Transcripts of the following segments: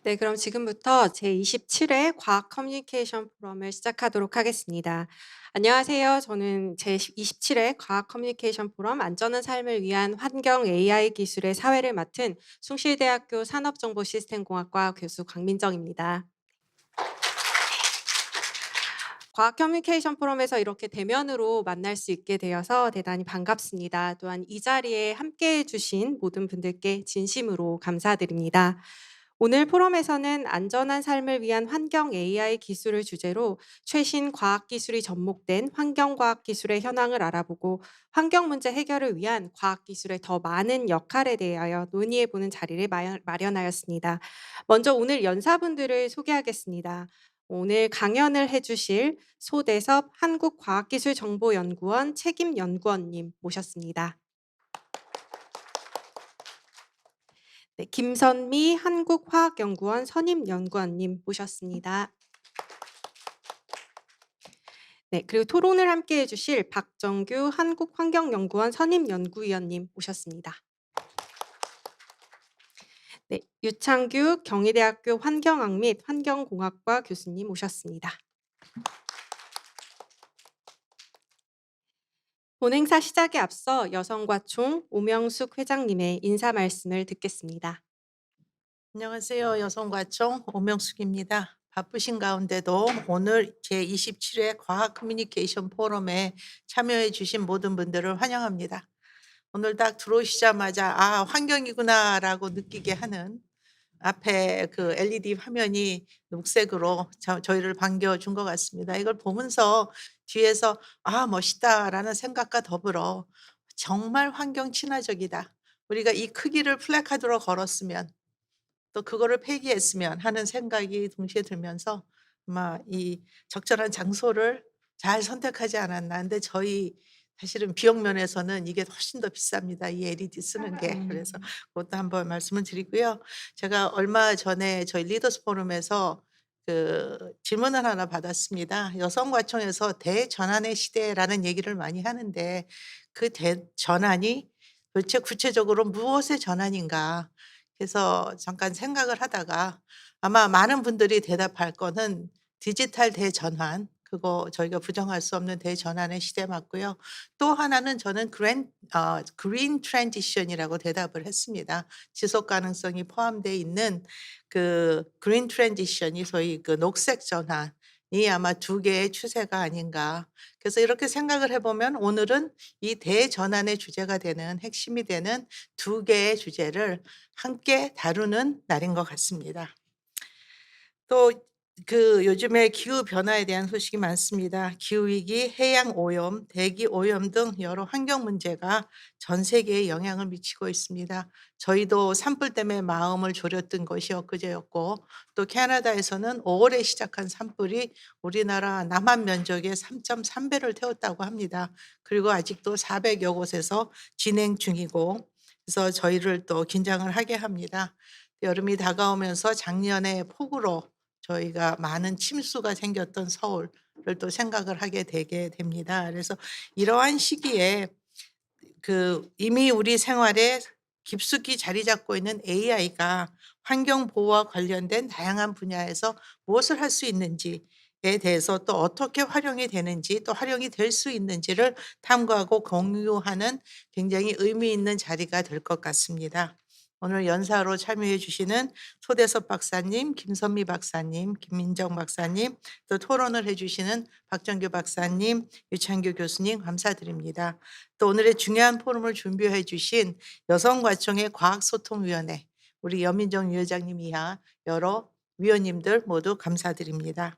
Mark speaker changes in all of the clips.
Speaker 1: 네, 그럼 지금부터 제27회 과학 커뮤니케이션 포럼을 시작하도록 하겠습니다. 안녕하세요. 저는 제27회 과학 커뮤니케이션 포럼 안전한 삶을 위한 환경 AI 기술의 사회를 맡은 숭실대학교 산업정보시스템공학과 교수 강민정입니다. 과학 커뮤니케이션 포럼에서 이렇게 대면으로 만날 수 있게 되어서 대단히 반갑습니다. 또한 이 자리에 함께해 주신 모든 분들께 진심으로 감사드립니다. 오늘 포럼에서는 안전한 삶을 위한 환경 AI 기술을 주제로 최신 과학 기술이 접목된 환경과학 기술의 현황을 알아보고 환경 문제 해결을 위한 과학 기술의 더 많은 역할에 대하여 논의해 보는 자리를 마련하였습니다. 먼저 오늘 연사분들을 소개하겠습니다. 오늘 강연을 해주실 소대섭 한국과학기술정보연구원 책임연구원님 모셨습니다. 네, 김선미 한국화학연구원 선임연구원님 모셨습니다. 네, 그리고 토론을 함께 해주실 박정규 한국환경연구원 선임연구위원님 모셨습니다. 네, 유창규 경희대학교 환경학 및 환경공학과 교수님 모셨습니다. 본행사 시작에 앞서 여성과총 오명숙 회장님의 인사 말씀을 듣겠습니다.
Speaker 2: 안녕하세요. 여성과청 오명숙입니다. 바쁘신 가운데도 오늘 제27회 과학 커뮤니케이션 포럼에 참여해 주신 모든 분들을 환영합니다. 오늘 딱 들어오시자마자 '아 환경이구나.'라고 느끼게 하는 앞에 그 LED 화면이 녹색으로 저희를 반겨 준 것 같습니다. 이걸 보면서 뒤에서 '아 멋있다.'라는 생각과 더불어 '정말 환경 친화적이다. 우리가 이 크기를 플래카드로 걸었으면 또 그거를 폐기했으면.' 하는 생각이 동시에 들면서 아마 이 적절한 장소를 잘 선택하지 않았나. 근데 저희 사실은 비용 면에서는 이게 훨씬 더 비쌉니다, 이 LED 쓰는 게. 그래서 그것도 한번 말씀을 드리고요. 제가 얼마 전에 저희 리더스 포럼에서 그 질문을 하나 받았습니다. 여성과청에서 "대전환의 시대"라는 얘기를 많이 하는데 그 대전환이 도대체 구체적으로 무엇의 전환인가? 그래서 잠깐 생각을 하다가 아마 많은 분들이 대답할 거는 디지털 대전환, 그거 저희가 부정할 수 없는 대전환의 시대 맞고요. 또 하나는 저는 그린 트랜지션이라고 대답을 했습니다. 지속 가능성이 포함되어 있는 그 그린 트랜지션이 소위 그 녹색 전환이 아마 두 개의 추세가 아닌가. 그래서 이렇게 생각을 해 보면 오늘은 이 대전환의 주제가 되는, 핵심이 되는 두 개의 주제를 함께 다루는 날인 것 같습니다. 또 그 요즘에 기후 변화에 대한 소식이 많습니다. 기후 위기, 해양 오염, 대기 오염 등 여러 환경 문제가 전 세계에 영향을 미치고 있습니다. 저희도 산불 때문에 마음을 졸였던 것이 엊그제였고, 또 캐나다에서는 5 월에 시작한 산불이 우리나라 남한 면적의 3.3배를 태웠다고 합니다. 그리고 아직도 400여 곳에서 진행 중이고, 그래서 저희를 또 긴장을 하게 합니다. 여름이 다가오면서 작년에 폭우로 저희가 많은 침수가 생겼던 서울을 또 생각을 하게 되게 됩니다. 그래서 이러한 시기에 그 이미 우리 생활에 깊숙이 자리 잡고 있는 AI가 환경 보호와 관련된 다양한 분야에서 무엇을 할 수 있는지에 대해서, 또 어떻게 활용이 되는지, 또 활용이 될 수 있는지를 탐구하고 공유하는 굉장히 의미 있는 자리가 될 것 같습니다. 오늘 연사로 참여해 주시는 소대섭 박사님, 김선미 박사님, 김민정 박사님, 또 토론을 해 주시는 박정규 박사님, 유창규 교수님 감사드립니다. 또 오늘의 중요한 포럼을 준비해 주신 여성과청의 과학소통위원회, 우리 여민정 위원장님 이하 여러 위원님들 모두 감사드립니다.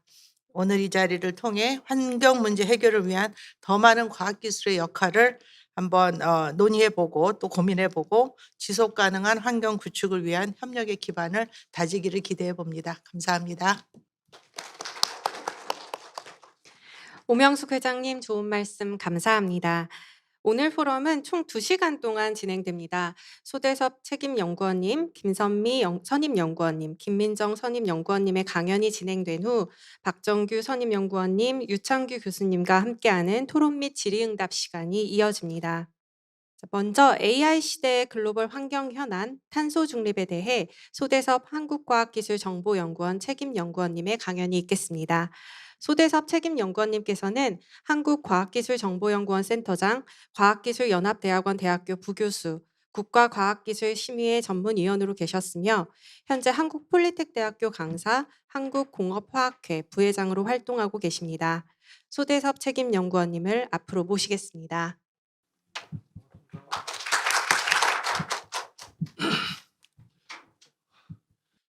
Speaker 2: 오늘 이 자리를 통해 환경 문제 해결을 위한 더 많은 과학기술의 역할을 한번 논의해 보고 또 고민해 보고 지속 가능한 환경 구축을 위한 협력의 기반을 다지기를 기대해 봅니다. 감사합니다.
Speaker 1: 오명숙 회장님 좋은 말씀 감사합니다. 오늘 포럼은 총 2시간 동안 진행됩니다. 소대섭 책임연구원님, 김선미 선임연구원님, 김민정 선임연구원님의 강연이 진행된 후 박정규 선임연구원님, 유창규 교수님과 함께하는 토론 및 질의응답 시간이 이어집니다. 먼저 AI 시대의 글로벌 환경 현안, 탄소 중립에 대해 소대섭 한국과학기술정보연구원 책임연구원님의 강연이 있겠습니다. 소대섭 책임연구원님께서는 한국과학기술정보연구원 센터장, 과학기술연합대학원 대학교 부교수, 국가과학기술심의회 전문위원으로 계셨으며 현재 한국폴리텍대학교 강사, 한국공업화학회 부회장으로 활동하고 계십니다. 소대섭 책임연구원님을 앞으로 모시겠습니다.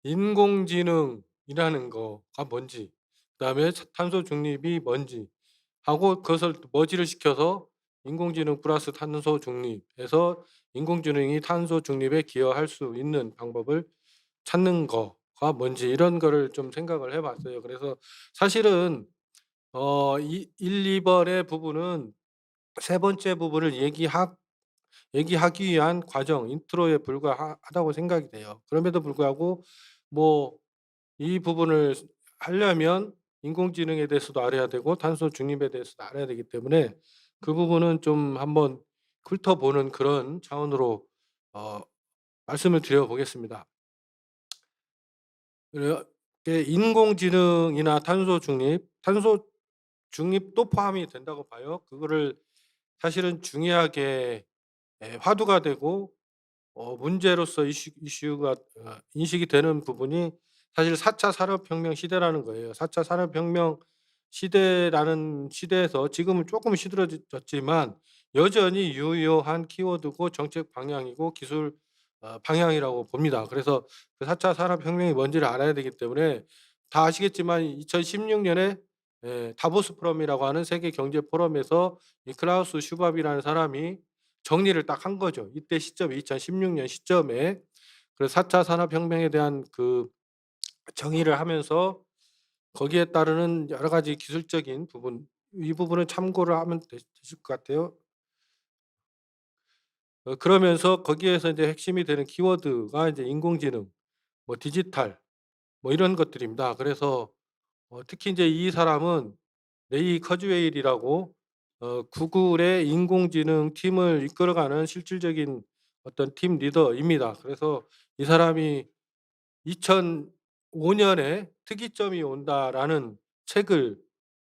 Speaker 3: 인공지능이라는 거가 뭔지, 그다음에 탄소 중립이 뭔지 하고 그것을 머지를 시켜서 인공지능 플러스 탄소 중립에서 인공지능이 탄소 중립에 기여할 수 있는 방법을 찾는 거가 뭔지 이런 거를 좀 생각을 해 봤어요. 그래서 사실은 이 1-2 번의 부분은 세 번째 부분을 얘기하기 위한 과정, 인트로에 불과하다고 생각이 돼요. 그럼에도 불구하고 뭐 이 부분을 하려면 인공지능에 대해서도 알아야 되고 탄소 중립에 대해서도 알아야 되기 때문에 그 부분은 좀 한번 훑어보는 그런 차원으로 어 말씀을 드려 보겠습니다. 인공지능이나 탄소 중립도 포함이 된다고 봐요. 그거를 사실은 중요하게 화두가 되고 문제로서 이슈가 인식이 되는 부분이 사실 4차 산업혁명 시대라는 거예요. 4차 산업혁명 시대라는 시대에서 지금은 조금 시들어졌지만 여전히 유효한 키워드고 정책 방향이고 기술 방향이라고 봅니다. 그래서 그 4차 산업혁명이 뭔지를 알아야 되기 때문에 다 아시겠지만 2016 년에 다보스 포럼이라고 하는 세계 경제 포럼에서 이 클라우스 슈밥이라는 사람이 정리를 딱 한 거죠. 이때 시점에 2016년 시점에. 그래서 4차 산업혁명에 대한 그 정의를 하면서 거기에 따르는 여러 가지 기술적인 부분, 이 부분을 참고를 하면 되실 것 같아요. 그러면서 거기에서 이제 핵심이 되는 키워드가 이제 인공지능, 뭐 디지털, 뭐 이런 것들입니다. 그래서 특히 이제 이 사람은 레이 커즈웨일이라고 구글의 인공지능 팀을 이끌어가는 실질적인 어떤 팀 리더입니다. 그래서 이 사람이 2005 년에 '특이점이 온다.'라는 책을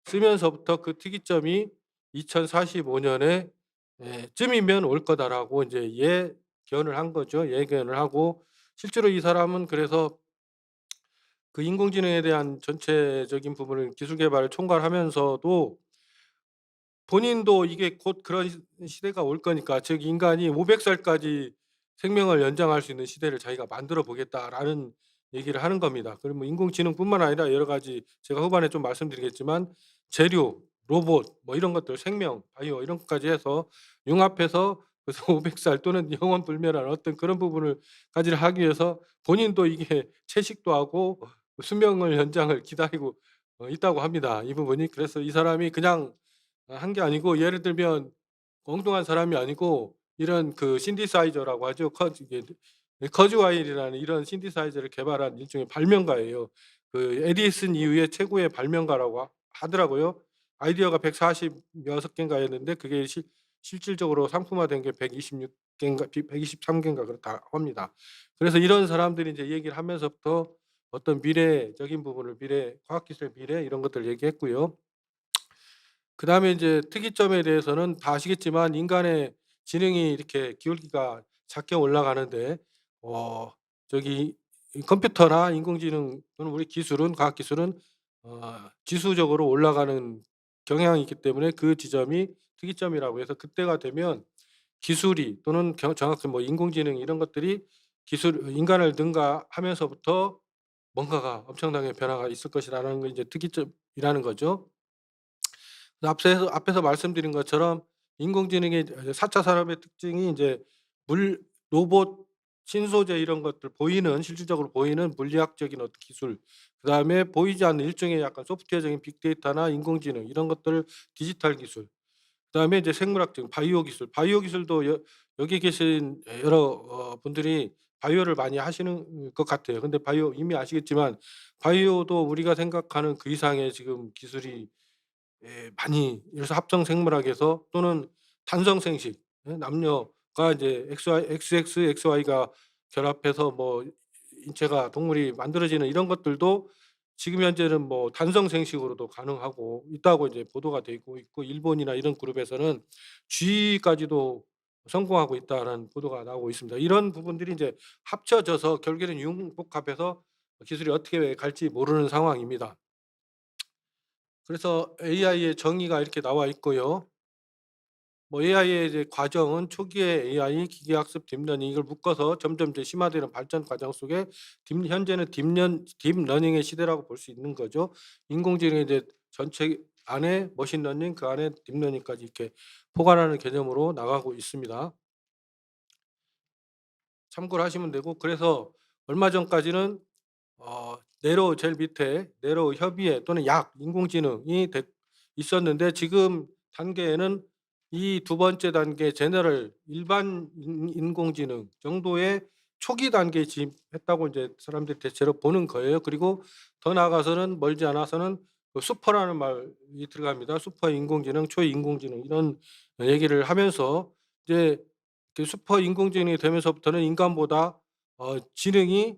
Speaker 3: 쓰면서부터 그 특이점이 2045 년에 쯤이면 올 거다라고 인제 예견을 한 거죠. 예견을 하고 실제로 이 사람은 그래서 그 인공지능에 대한 전체적인 부분을 기술 개발을 총괄하면서도 본인도 이게 곧 그런 시대가 올 거니까 즉 인간이 500 살까지 생명을 연장할 수 있는 시대를 자기가 만들어 보겠다라는 얘기를 하는 겁니다. 그리고 뭐 인공지능뿐만 아니라 여러 가지 제가 후반에 좀 말씀드리겠지만 재료, 로봇 뭐 이런 것들 생명, 바이오 이런 것까지 해서 융합해서 그래서 500살 또는 영원 불멸한 어떤 그런 부분을 까지를 하기 위해서 본인도 이게 채식도 하고 수명을 연장을 기다리고 있다고 합니다, 이 부분이. 그래서 이 사람이 그냥 한 게 아니고 예를 들면 엉뚱한 사람이 아니고 이런 그 신디사이저라고 하죠. 이게 커즈와일이라는 이런 신디사이저를 개발한 일종의 발명가예요. 그 에디슨 이후에 최고의 발명가라고 하더라고요. 아이디어가 146 개인가였는데 그게 실질적으로 상품화된 게 126 개인가 123 개인가 그렇다고 합니다. 그래서 이런 사람들이 이제 얘기를 하면서부터 어떤 미래적인 부분을 과학기술의 미래 이런 것들을 얘기했고요. 그다음에 인제 특이점에 대해서는 다 아시겠지만 인간의 지능이 이렇게 기울기가 작게 올라가는데 어 저기 이 컴퓨터나 인공지능 또는 우리 기술은 과학기술은 지수적으로 올라가는 경향이 있기 때문에 그 지점이 특이점이라고 해서 그때가 되면 기술이 또는 정확히 뭐 인공지능 이런 것들이 기술 인간을 능가하면서부터 뭔가가 엄청나게 변화가 있을 것이라는 게 이제 특이점이라는 거죠. 앞에서 말씀드린 것처럼 인공지능의 4차 산업의 특징이 인제 물 로봇, 신소재 이런 것들 보이는 실질적으로 보이는 물리학적인 어떤 기술, 그다음에 보이지 않는 일종의 약간 소프트웨어적인 빅데이터나 인공지능 이런 것들 디지털 기술, 그다음에 이제 생물학적인 바이오 기술, 바이오 기술도 여기 계신 여러 분들이 바이오를 많이 하시는 것 같아요. 근데 바이오 이미 아시겠지만 바이오도 우리가 생각하는 그 이상의 지금 기술이 많이 그래서 합성 생물학에서 또는 탄성 생식 남녀 가 이제 XX, XY가 결합해서 뭐 인체가 동물이 만들어지는 이런 것들도 지금 현재는 뭐 단성 생식으로도 가능하고 있다고 이제 보도가 되고 있고, 일본이나 이런 그룹에서는 쥐까지도 성공하고 있다는 보도가 나오고 있습니다. 이런 부분들이 이제 합쳐져서 결국에는 융복합해서 기술이 어떻게 갈지 모르는 상황입니다. 그래서 AI의 정의가 이렇게 나와 있고요. 뭐 AI의 이제 과정은 초기에 AI, 기계학습, 딥러닝 이걸 묶어서 점점 이제 심화되는 발전 과정 속에 현재는 딥러닝의 시대라고 볼 수 있는 거죠. 인공지능의 이제 전체 안에 머신러닝, 그 안에 딥러닝까지 이렇게 포괄하는 개념으로 나가고 있습니다. 참고를 하시면 되고, 그래서 얼마 전까지는 네로우 제일 밑에 네로우 협의회 또는 약 인공지능이 있었는데, 지금 단계에는 이 두 번째 단계 제너럴 일반 인공지능 정도의 초기 단계에 진입했다고 이제 사람들이 대체로 보는 거예요. 그리고 더 나아가서는 멀지 않아서는 그 슈퍼라는 말이 들어갑니다. 슈퍼 인공지능, 초인공지능 이런 얘기를 하면서 이제 그 슈퍼 인공지능이 되면서부터는 인간보다 지능이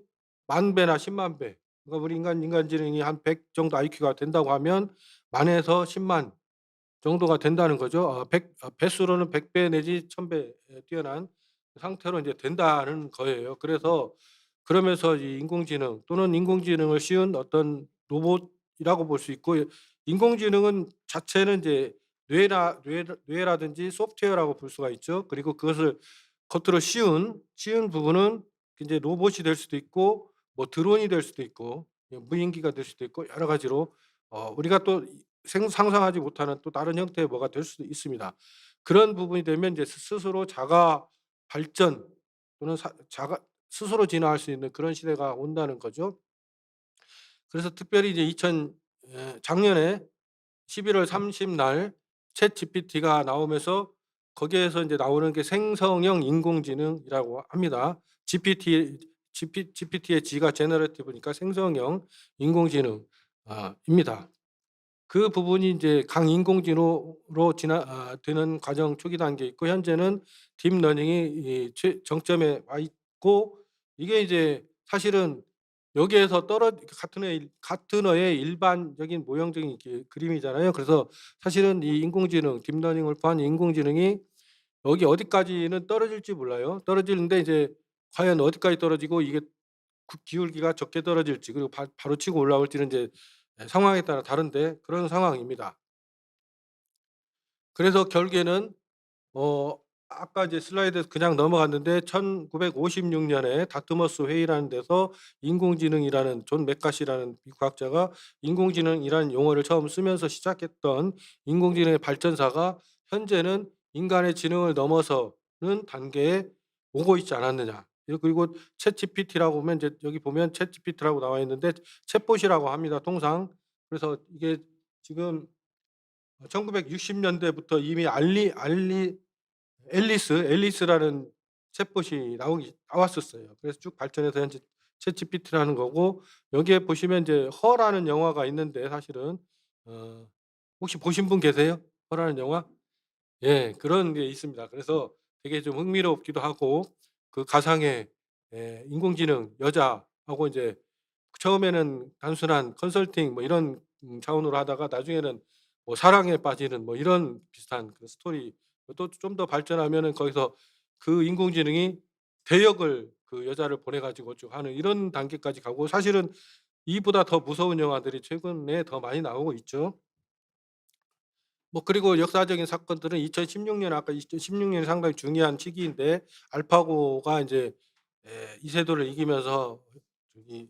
Speaker 3: 10,000배나 100,000 배, 그러니까 우리 인간 지능이 한 100 정도 IQ가 된다고 하면 10,000에서 100,000 정도가 된다는 거죠. 배수로는 100배 내지 1000배 뛰어난 상태로 이제 된다는 거예요. 그래서 그러면서 이 인공지능 또는 인공지능을 씌운 어떤 로봇이라고 볼 수 있고, 인공지능은 자체는 이제 뇌라든지 소프트웨어라고 볼 수가 있죠. 그리고 그것을 겉으로 씌운 부분은 이제 로봇이 될 수도 있고 뭐 드론이 될 수도 있고 무인기가 될 수도 있고 여러 가지로 우리가 또 상상하지 못하는 또 다른 형태의 뭐가 될 수도 있습니다. 그런 부분이 되면 이제 스스로 자가 발전 또는 자가 스스로 진화할 수 있는 그런 시대가 온다는 거죠. 그래서 특별히 이제 작년에 11월 30날 챗GPT가 나오면서 거기에서 이제 나오는 게 생성형 인공지능이라고 합니다. GPT의 G가 제너러티브니까 생성형 인공지능 입니다. 그 부분이 이제 강인공지능으로 되는 과정 초기 단계에 있고, 현재는 딥러닝이 이 정점에 와 있고, 이게 이제 사실은 여기에서 같은 어의 일반적인 모형적인 그림이잖아요. 그래서 사실은 이 인공지능, 딥러닝을 포함한 인공지능이 여기 어디까지는 떨어질지 몰라요. 떨어지는데 이제 과연 어디까지 떨어지고 이게 기울기가 적게 떨어질지, 그리고 바로 치고 올라올지는 이제 상황에 따라 다른데 그런 상황입니다. 그래서 결국에는 어 아까 이제 슬라이드에서 그냥 넘어갔는데 1956 년에 다트머스 회의라는 데서 인공지능이라는 존 맥카시라는 미국 과학자가 인공지능이라는 용어를 처음 쓰면서 시작했던 인공지능의 발전사가 현재는 인간의 지능을 넘어서는 단계에 오고 있지 않았느냐. 그리고 챗GPT라고 보면 이제 여기 보면 챗GPT라고 나와 있는데 챗봇이라고 합니다, 통상. 그래서 이게 지금 1960 년대부터 이미 앨리스라는 챗봇이 나왔었어요. 그래서 쭉 발전해서 현재 챗GPT라는 거고, 여기에 보시면 이제 허라는 영화가 있는데 사실은 어 혹시 보신 분 계세요? 허라는 영화? 예. 그런 게 있습니다. 그래서 되게 좀 흥미롭기도 하고, 그 가상의 인공지능 여자하고 이제 처음에는 단순한 컨설팅 뭐 이런 차원으로 하다가 나중에는 뭐 사랑에 빠지는 뭐 이런 비슷한 그 스토리, 또 좀 더 발전하면은 거기서 그 인공지능이 대역을 그 여자를 보내 가지고 쭉 하는 이런 단계까지 가고, 사실은 이보다 더 무서운 영화들이 최근에 더 많이 나오고 있죠. 뭐 그리고 역사적인 사건들은 2016년, 아까 2016 년이 상당히 중요한 시기인데 알파고가 인제 이세돌을 이기면서 저기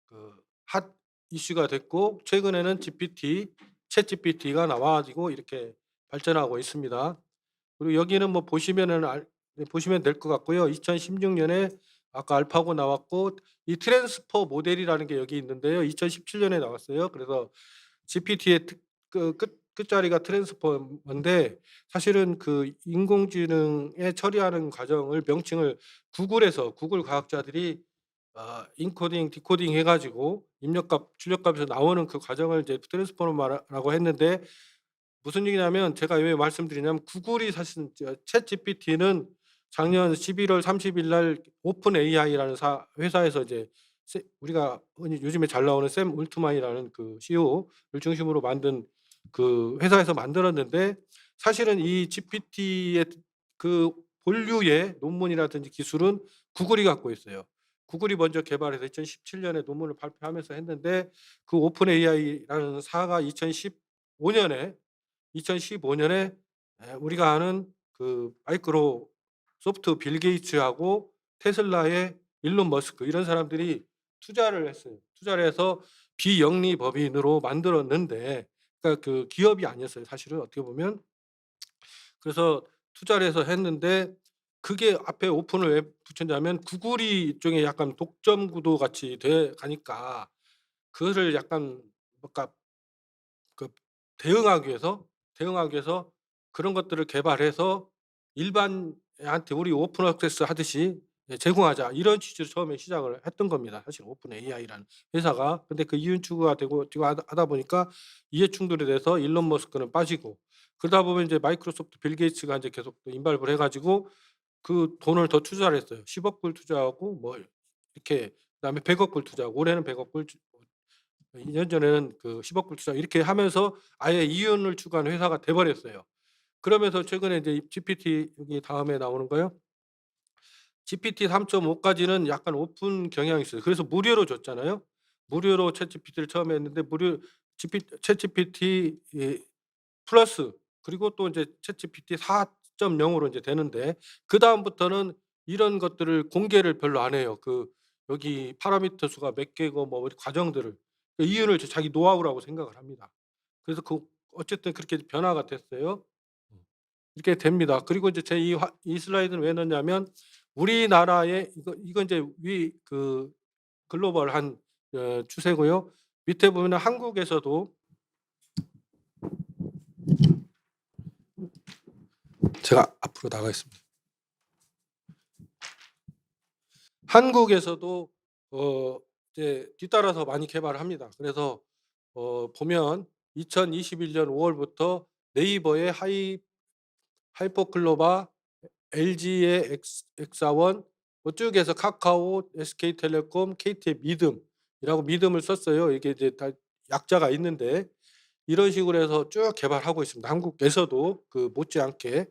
Speaker 3: 그 핫 이슈가 됐고, 최근에는 챗GPT가 나와 가지고 이렇게 발전하고 있습니다. 그리고 여기는 뭐 보시면 될 것 같고요. 2016 년에 아까 알파고 나왔고, 이 트랜스퍼 모델이라는 게 여기 있는데요. 2017 년에 나왔어요. 그래서 GPT의 끝자리가 트랜스포머인데, 사실은 그 인공지능에 처리하는 과정을 명칭을 구글 과학자들이 인코딩, 디코딩 해 가지고 입력값, 출력값에서 나오는 그 과정을 이제 트랜스포머라고 했는데, 무슨 얘기냐면 제가 왜 말씀드리냐면 구글이 사실 챗GPT는 작년 11월 30일 날 오픈 AI라는 회사에서 이제 우리가 흔히 요즘에 잘 나오는 샘 울트만이라는 그 CEO를 중심으로 만든 그 회사에서 만들었는데, 사실은 이 GPT의 그 본류의 논문이라든지 기술은 구글이 갖고 있어요. 구글이 먼저 개발해서 2017년에 논문을 발표하면서 했는데, 그 오픈 AI라는 사가 2015년에 우리가 아는 그 마이크로소프트 빌 게이츠하고 테슬라의 일론 머스크 이런 사람들이 투자를 했어요. 투자를 해서 비영리 법인으로 만들었는데, 그러니까 그 기업이 아니었어요, 사실은 어떻게 보면. 그래서 투자를 해서 했는데, 그게 앞에 오픈을 왜 붙였냐면 구글이 일종의 약간 독점 구도 같이 돼 가니까 그거를 약간 뭔가 그 대응하기 위해서 그런 것들을 개발해서 일반한테 우리 오픈 액세스 하듯이 제공하자, 이런 취지로 처음에 시작을 했던 겁니다, 사실 오픈 AI라는 회사가. 근데 그 이윤 추구가 되고 하다 보니까 이해 충돌이 돼서 일론 머스크는 빠지고, 그러다 보면 이제 마이크로소프트 빌 게이츠가 이제 계속 또 인발부를 해 가지고 그 돈을 더 투자를 했어요. 10억 불 투자하고 뭐 이렇게, 그다음에 100억 불 투자하고, 올해는 100억 불, 2년 전에는 그 10억 불 투자, 이렇게 하면서 아예 이윤을 추구하는 회사가 돼 버렸어요. 그러면서 최근에 이제 GPT, 여기 다음에 나오는 거요. GPT 3.5 까지는 약간 오픈 경향이 있어요. 그래서 무료로 줬잖아요. 무료로 챗GPT를 처음에 했는데, 챗GPT 플러스, 그리고 또 이제 챗GPT 4.0 으로 이제 되는데, 그다음부터는 이런 것들을 공개를 별로 안 해요. 그 여기 파라미터 수가 몇 개고 뭐 과정들을, 그 이윤을 자기 노하우라고 생각을 합니다. 그래서 그 어쨌든 그렇게 변화가 됐어요. 이렇게 됩니다. 그리고 이제 제 이 슬라이드는 왜 넣냐면, 우리나라의 이거 인제 그 글로벌한 추세고요. 밑에 보면은 한국에서도, 제가 앞으로 나가겠습니다. 한국에서도 이제 뒤따라서 많이 개발을 합니다. 그래서 보면 2021년 5월부터 네이버의 하이퍼클로바, LG의 엑사원, 뭐 쭉 해서 카카오, SK텔레콤, KT의 믿음이라고 믿음을 썼어요. 이게 이제 다 약자가 있는데, 이런 식으로 해서 쭉 개발하고 있습니다, 한국에서도 그 못지않게.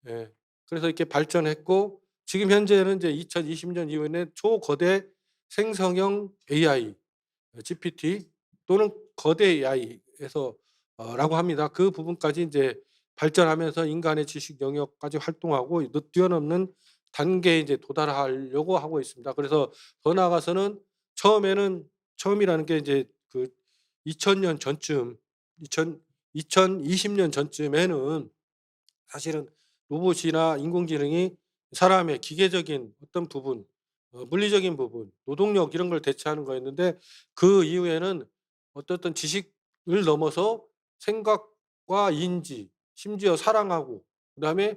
Speaker 3: 예. 그래서 이렇게 발전했고, 지금 현재는 이제 2020년 이후에는 초거대 생성형 AI, GPT 또는 거대 AI에서 라고 합니다. 그 부분까지 이제 발전하면서 인간의 지식 영역까지 활동하고 뛰어넘는 단계에 이제 도달하려고 하고 있습니다. 그래서 더 나아가서는 처음이라는 게 이제 그 2000년 전쯤, 2020년 전쯤에는 사실은 로봇이나 인공지능이 사람의 기계적인 어떤 부분, 물리적인 부분, 노동력 이런 걸 대체하는 거였는데, 그 이후에는 어떤 지식을 넘어서 생각과 인지, 심지어 사랑하고, 그다음에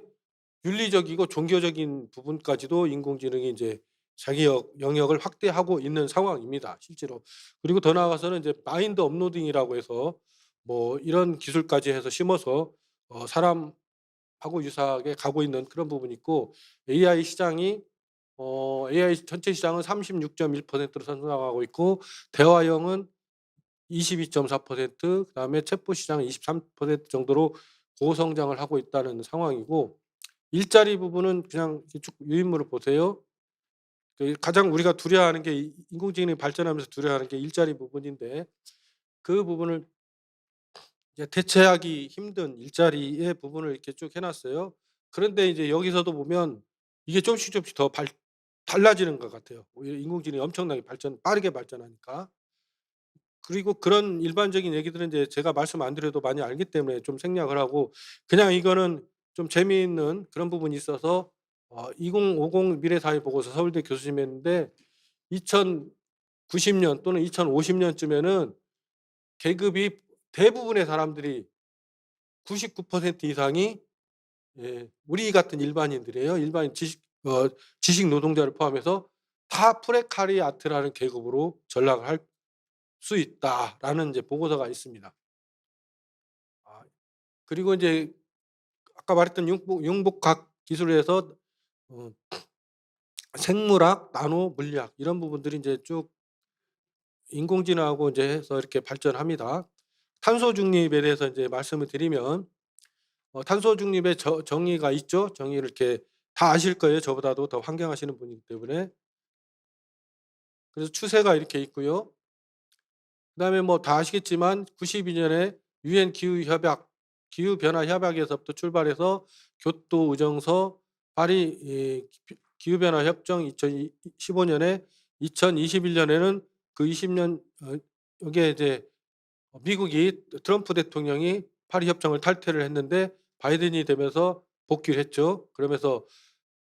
Speaker 3: 윤리적이고 종교적인 부분까지도 인공지능이 이제 자기 영역을 확대하고 있는 상황입니다, 실제로. 그리고 더 나아가서는 이제 마인드 업로딩이라고 해서 뭐 이런 기술까지 해서 심어서 사람하고 유사하게 가고 있는 그런 부분이 있고, AI 시장이 AI 전체 시장은 36.1%로 성장하고 있고, 대화형은 22.4%, 그다음에 챗봇 시장은 23% 정도로 고성장을 하고 있다는 상황이고, 일자리 부분은 그냥 이렇게 쭉 유인물을 보세요. 그 가장 우리가 두려워하는 게, 인공지능이 발전하면서 두려워하는 게 일자리 부분인데, 그 부분을 이제 대체하기 힘든 일자리의 부분을 이렇게 쭉 해 놨어요. 그런데 이제 여기서도 보면 이게 조금씩 더 달라지는 것 같아요, 오히려 인공지능이 엄청나게 빠르게 발전하니까. 그리고 그런 일반적인 얘기들은 이제 제가 말씀 안 드려도 많이 알기 때문에 좀 생략을 하고, 그냥 이거는 좀 재미있는 그런 부분이 있어서 2050 미래사회 보고서 서울대 교수님이 했는데, 2090년 또는 2050년쯤에는 계급이, 대부분의 사람들이 99% 이상이, 우리 같은 일반인들이에요. 일반인 지식 노동자를 포함해서 다 프레카리아트라는 계급으로 전락을 할 수 있다라는 이제 보고서가 있습니다. 아 그리고 인제 아까 말했던 융복학 기술에서 어 생물학, 나노 물리학 이런 부분들이 이제 쭉 인공지능하고 이제 해서 이렇게 발전합니다. 탄소 중립에 대해서 이제 말씀을 드리면 탄소 중립의 정의가 있죠. 정의를 이렇게 다 아실 거예요. 저보다도 더 환경하시는 분이기 때문에. 그래서 추세가 이렇게 있고요. 그다음에 뭐 다 아시겠지만 92 년에 유엔 기후 협약, 기후 변화 협약에서부터 출발해서 교토 의정서, 파리 기후 변화 협정 2015 년에 2021 년에는 그 20년 여기에 이제 미국이 트럼프 대통령이 파리 협정을 탈퇴를 했는데 바이든이 되면서 복귀를 했죠. 그러면서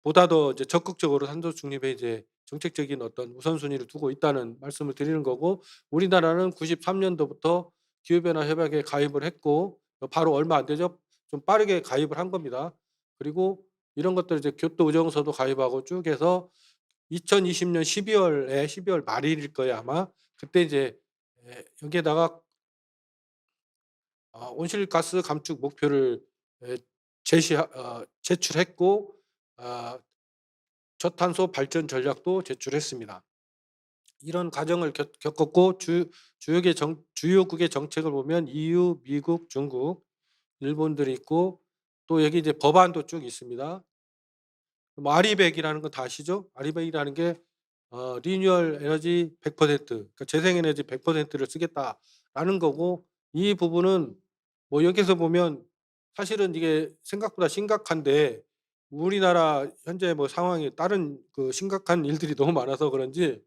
Speaker 3: 보다 더 이제 적극적으로 탄소 중립에 이제 정책적인 어떤 우선순위를 두고 있다는 말씀을 드리는 거고, 우리나라는 93 년도부터 기후 변화 협약에 가입을 했고 바로 얼마 안 되죠. 좀 빠르게 가입을 한 겁니다. 그리고 이런 것들 이제 교토 의정서도 가입하고 쭉 해서 2020년 12월 말일일 거예요, 아마. 그때 이제 여기에다가 온실가스 감축 목표를 에, 제출했고, 아 저탄소 발전 전략도 제출했습니다. 이런 과정을 겪었고, 주요국의 정책을 보면 EU, 미국, 중국, 일본들이 있고, 또 여기 이제 법안도 쭉 있습니다. 뭐 아리백이라는 거 다 아시죠? 아리백이라는 게 리뉴얼 에너지 100%, 그러니까 재생에너지 100%를 쓰겠다라는 거고, 이 부분은 뭐 여기서 보면 사실은 이게 생각보다 심각한데, 우리나라 현재 뭐 상황이 다른 그 심각한 일들이 너무 많아서 그런지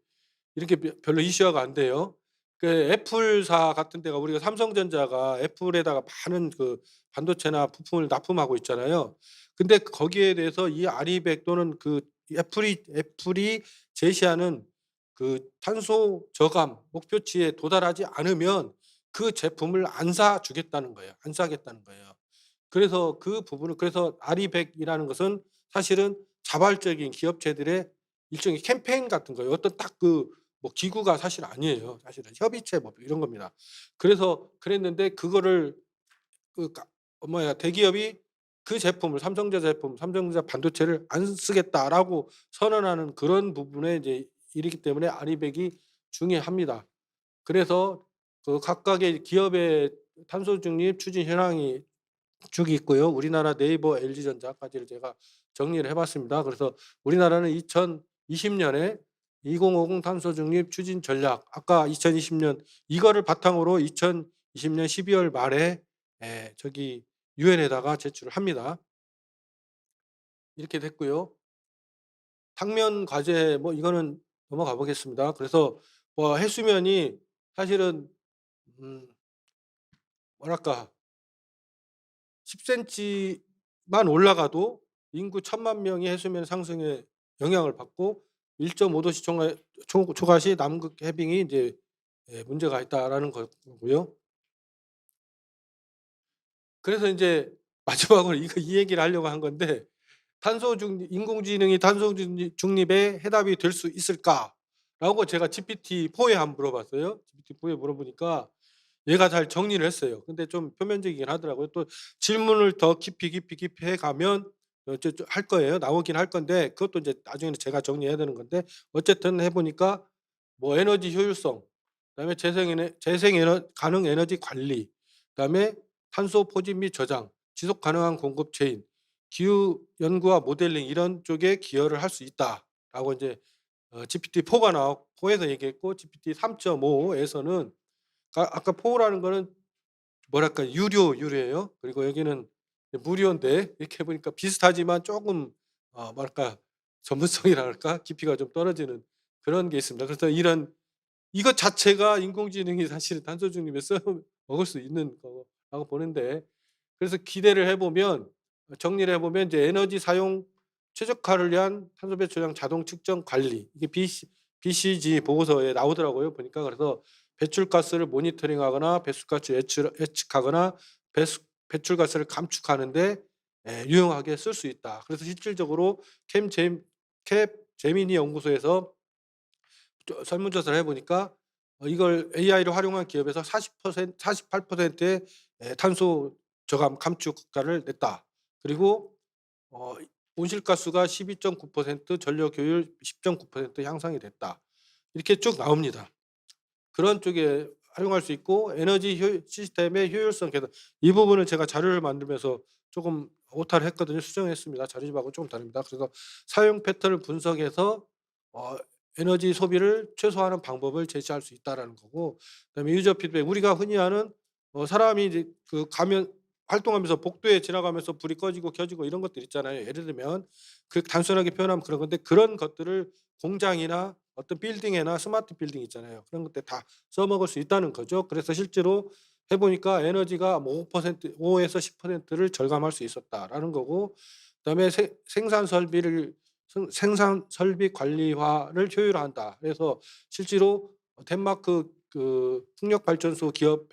Speaker 3: 이렇게 별로 이슈화가 안 돼요. 그 애플사 같은 데가, 우리가 삼성전자가 애플에다가 많은 그 반도체나 부품을 납품하고 있잖아요. 근데 거기에 대해서 이 아리백 또는 그 애플이 제시하는 그 탄소 저감 목표치에 도달하지 않으면 그 제품을 안 사 주겠다는 거예요. 안 사겠다는 거예요. 그래서 그 부분을, 그래서 아리백이라는 것은 사실은 자발적인 기업체들의 일종의 캠페인 같은 거예요. 어떤 딱 그 뭐 기구가 사실 아니에요. 사실은 협의체 뭐 이런 겁니다. 그래서 그랬는데 그거를 그 대기업이 그 제품을, 삼성전자 반도체를 안 쓰겠다라고 선언하는 그런 부분에 이제 이르기 때문에 아리백이 중요합니다. 그래서 그 각각의 기업의 탄소 중립 추진 현황이 쭉 있고요. 우리나라 네이버, LG전자까지를 제가 정리를 해 봤습니다. 그래서 우리나라는 2020 년에 2050 탄소 중립 추진 전략, 아까 2020년 이거를 바탕으로 2020년 12월 말에 저기 유엔에다가 제출을 합니다. 이렇게 됐고요. 당면 과제 뭐 이거는 넘어가 보겠습니다. 그래서 뭐 해수면이 사실은 음 뭐랄까 10 센티만 올라가도 인구 1,000만 명이 해수면 상승에 영향을 받고 1.5 도씨 초과시 남극 해빙이 이제 문제가 있다라는 거고요. 그래서 인제 마지막으로 이 얘기를 하려고 한 건데, 탄소 중립 인공지능이 탄소 중립에 해답이 될 수 있을까?"라고 제가 GPT-4에 한번 물어봤어요. GPT-4에 물어보니까 얘가 잘 정리를 했어요. 근데 좀 표면적이긴 하더라고요. 또 질문을 더 깊이 해 가면 할 거예요. 나오긴 할 건데, 그것도 인제 나중에는 제가 정리해야 되는 건데, 어쨌든 해 보니까 뭐 에너지 효율성, 그다음에 가능 에너지 관리, 그다음에 탄소 포집 및 저장, 지속 가능한 공급 체인, 기후 연구와 모델링 이런 쪽에 기여를 할 수 있다라고 인제 GPT-4가 4에서 얘기했고, GPT-3.5에서는 아까 4라는 거는 뭐랄까 유료예요. 그리고 여기는 무료인데, 이렇게 해 보니까 비슷하지만 쪼금 뭐랄까 전문성이라 그럴까? 깊이가 좀 떨어지는 그런 게 있습니다. 그래서 이것 자체가 인공지능이 사실은 탄소 중립에 써 먹을 수 있는 거라고 보는데, 그래서 기대를 해 보면, 정리를 해 보면 이제 에너지 사용 최적화를 위한 탄소 배출량 자동 측정 관리, 이게 BCG 보고서에 나오더라고요, 보니까. 그래서 배출가스를 모니터링하거나 배출가스 예측하거나 배출가스를 감축하는 데 유용하게 쓸 수 있다. 그래서 실질적으로 캡제미니 연구소에서 설문조사를 해 보니까 이걸 AI를 활용한 기업에서 48%의 탄소 저감 감축 효과를 냈다. 그리고 어 온실가스가 12.9%, 전력 효율 10.9% 향상이 됐다. 이렇게 쭉 나옵니다. 그런 쪽에 활용할 수 있고 에너지 시스템의 효율성 개선, 이 부분을 제가 자료를 만들면서 조금 오타를 했거든요. 수정했습니다. 자료집하고 조금 다릅니다. 그래서 사용 패턴을 분석해서 어 에너지 소비를 최소화하는 방법을 제시할 수 있다라는 거고, 그다음에 유저 피드백, 우리가 흔히 하는 사람이 이제 그 가면 활동하면서 복도에 지나가면서 불이 꺼지고 켜지고 이런 것들 있잖아요. 예를 들면 그 단순하게 표현하면 그런 건데, 그런 것들을 공장이나 어떤 빌딩이나 스마트 빌딩 있잖아요. 그런 것들 다 써먹을 수 있다는 거죠. 그래서 실제로 해 보니까 에너지가 뭐 5% 5에서 10%를 절감할 수 있었다라는 거고, 그다음에 생산 설비를 생산 설비 관리화를 효율화한다. 그래서 실제로 덴마크 그 풍력 발전소 기업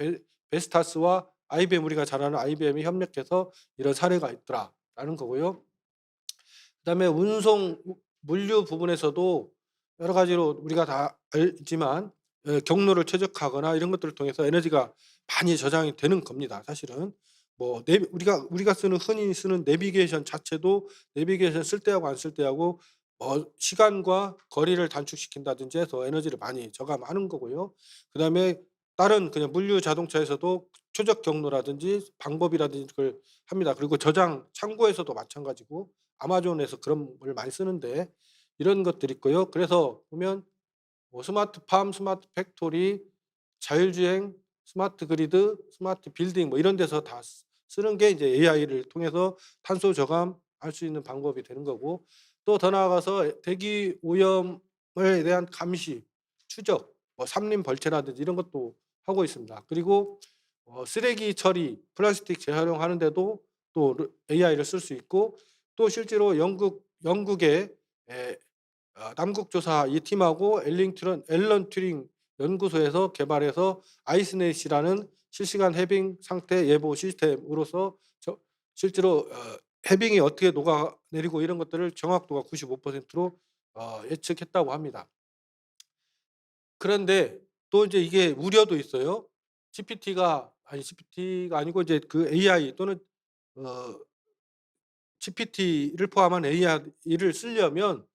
Speaker 3: 베스타스와 IBM, 우리가 잘 아는 IBM이 협력해서 이런 사례가 있더라라는 거고요. 그다음에 운송 물류 부분에서도 여러 가지로 우리가 다 알지만 경로를 최적화하거나 이런 것들을 통해서 에너지가 많이 저장이 되는 겁니다, 사실은. 뭐 우리가 쓰는 흔히 쓰는 내비게이션 자체도 내비게이션 쓸 때하고 안 쓸 때하고 시간과 거리를 단축시킨다든지 해서 에너지를 많이 저감하는 거고요. 그다음에 다른 그냥 물류 자동차에서도 최적 경로라든지 방법이라든지 그걸 합니다. 그리고 저장 창고에서도 마찬가지고 아마존에서 그런 걸 많이 쓰는데 이런 것들이 있고요. 그래서 보면 뭐 스마트팜, 스마트 팩토리, 자율주행, 스마트 그리드, 스마트 빌딩 뭐 이런 데서 다 쓰는 게 이제 AI를 통해서 탄소 저감할 수 있는 방법이 되는 거고, 또 더 나아가서 대기 오염에 대한 감시, 추적, 뭐 산림 벌채라든지 이런 것도 하고 있습니다. 그리고 쓰레기 처리, 플라스틱 재활용하는 데도 또 AI를 쓸 수 있고, 또 실제로 영국의 남국조사 이 팀하고 앨런 튜링 연구소에서 개발해서 아이스넷이라는 실시간 해빙 상태 예보 시스템으로서 실제로 해빙이 어떻게 녹아내리고 이런 것들을 정확도가 95%로 예측했다고 합니다. 그런데 또 이제 이게 우려도 있어요. GPT가 아니고 이제 그 AI 또는 어 GPT를 포함한 AI를 쓰려면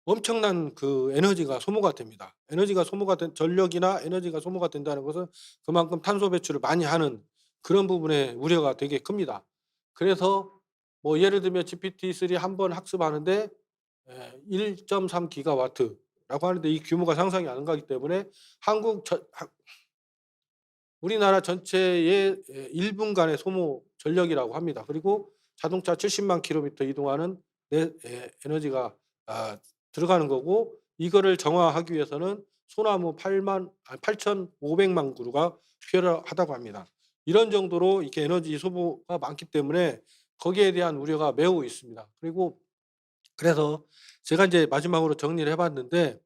Speaker 3: 엄청난 그 에너지가 소모가 됩니다. 에너지가 소모가 된 전력이나 에너지가 소모가 된다는 것은 그만큼 탄소 배출을 많이 하는 그런 부분에 우려가 되게 큽니다. 그래서 뭐 예를 들면 GPT-3 한 번 학습하는데 1.3 기가와트라고 하는데 이 규모가 상상이 안 가기 때문에 한국 전 하 우리나라 전체의 1 분간의 소모 전력이라고 합니다. 그리고 자동차 70만 킬로미터 이동하는 에너지가 들어가는 거고, 이거를 정화하기 위해서는 소나무 8,500만 그루가 필요하다고 합니다. 이런 정도로 이렇게 에너지 소모가 많기 때문에 거기에 대한 우려가 매우 있습니다. 그리고 그래서 제가 이제 마지막으로 정리를 해 봤는데,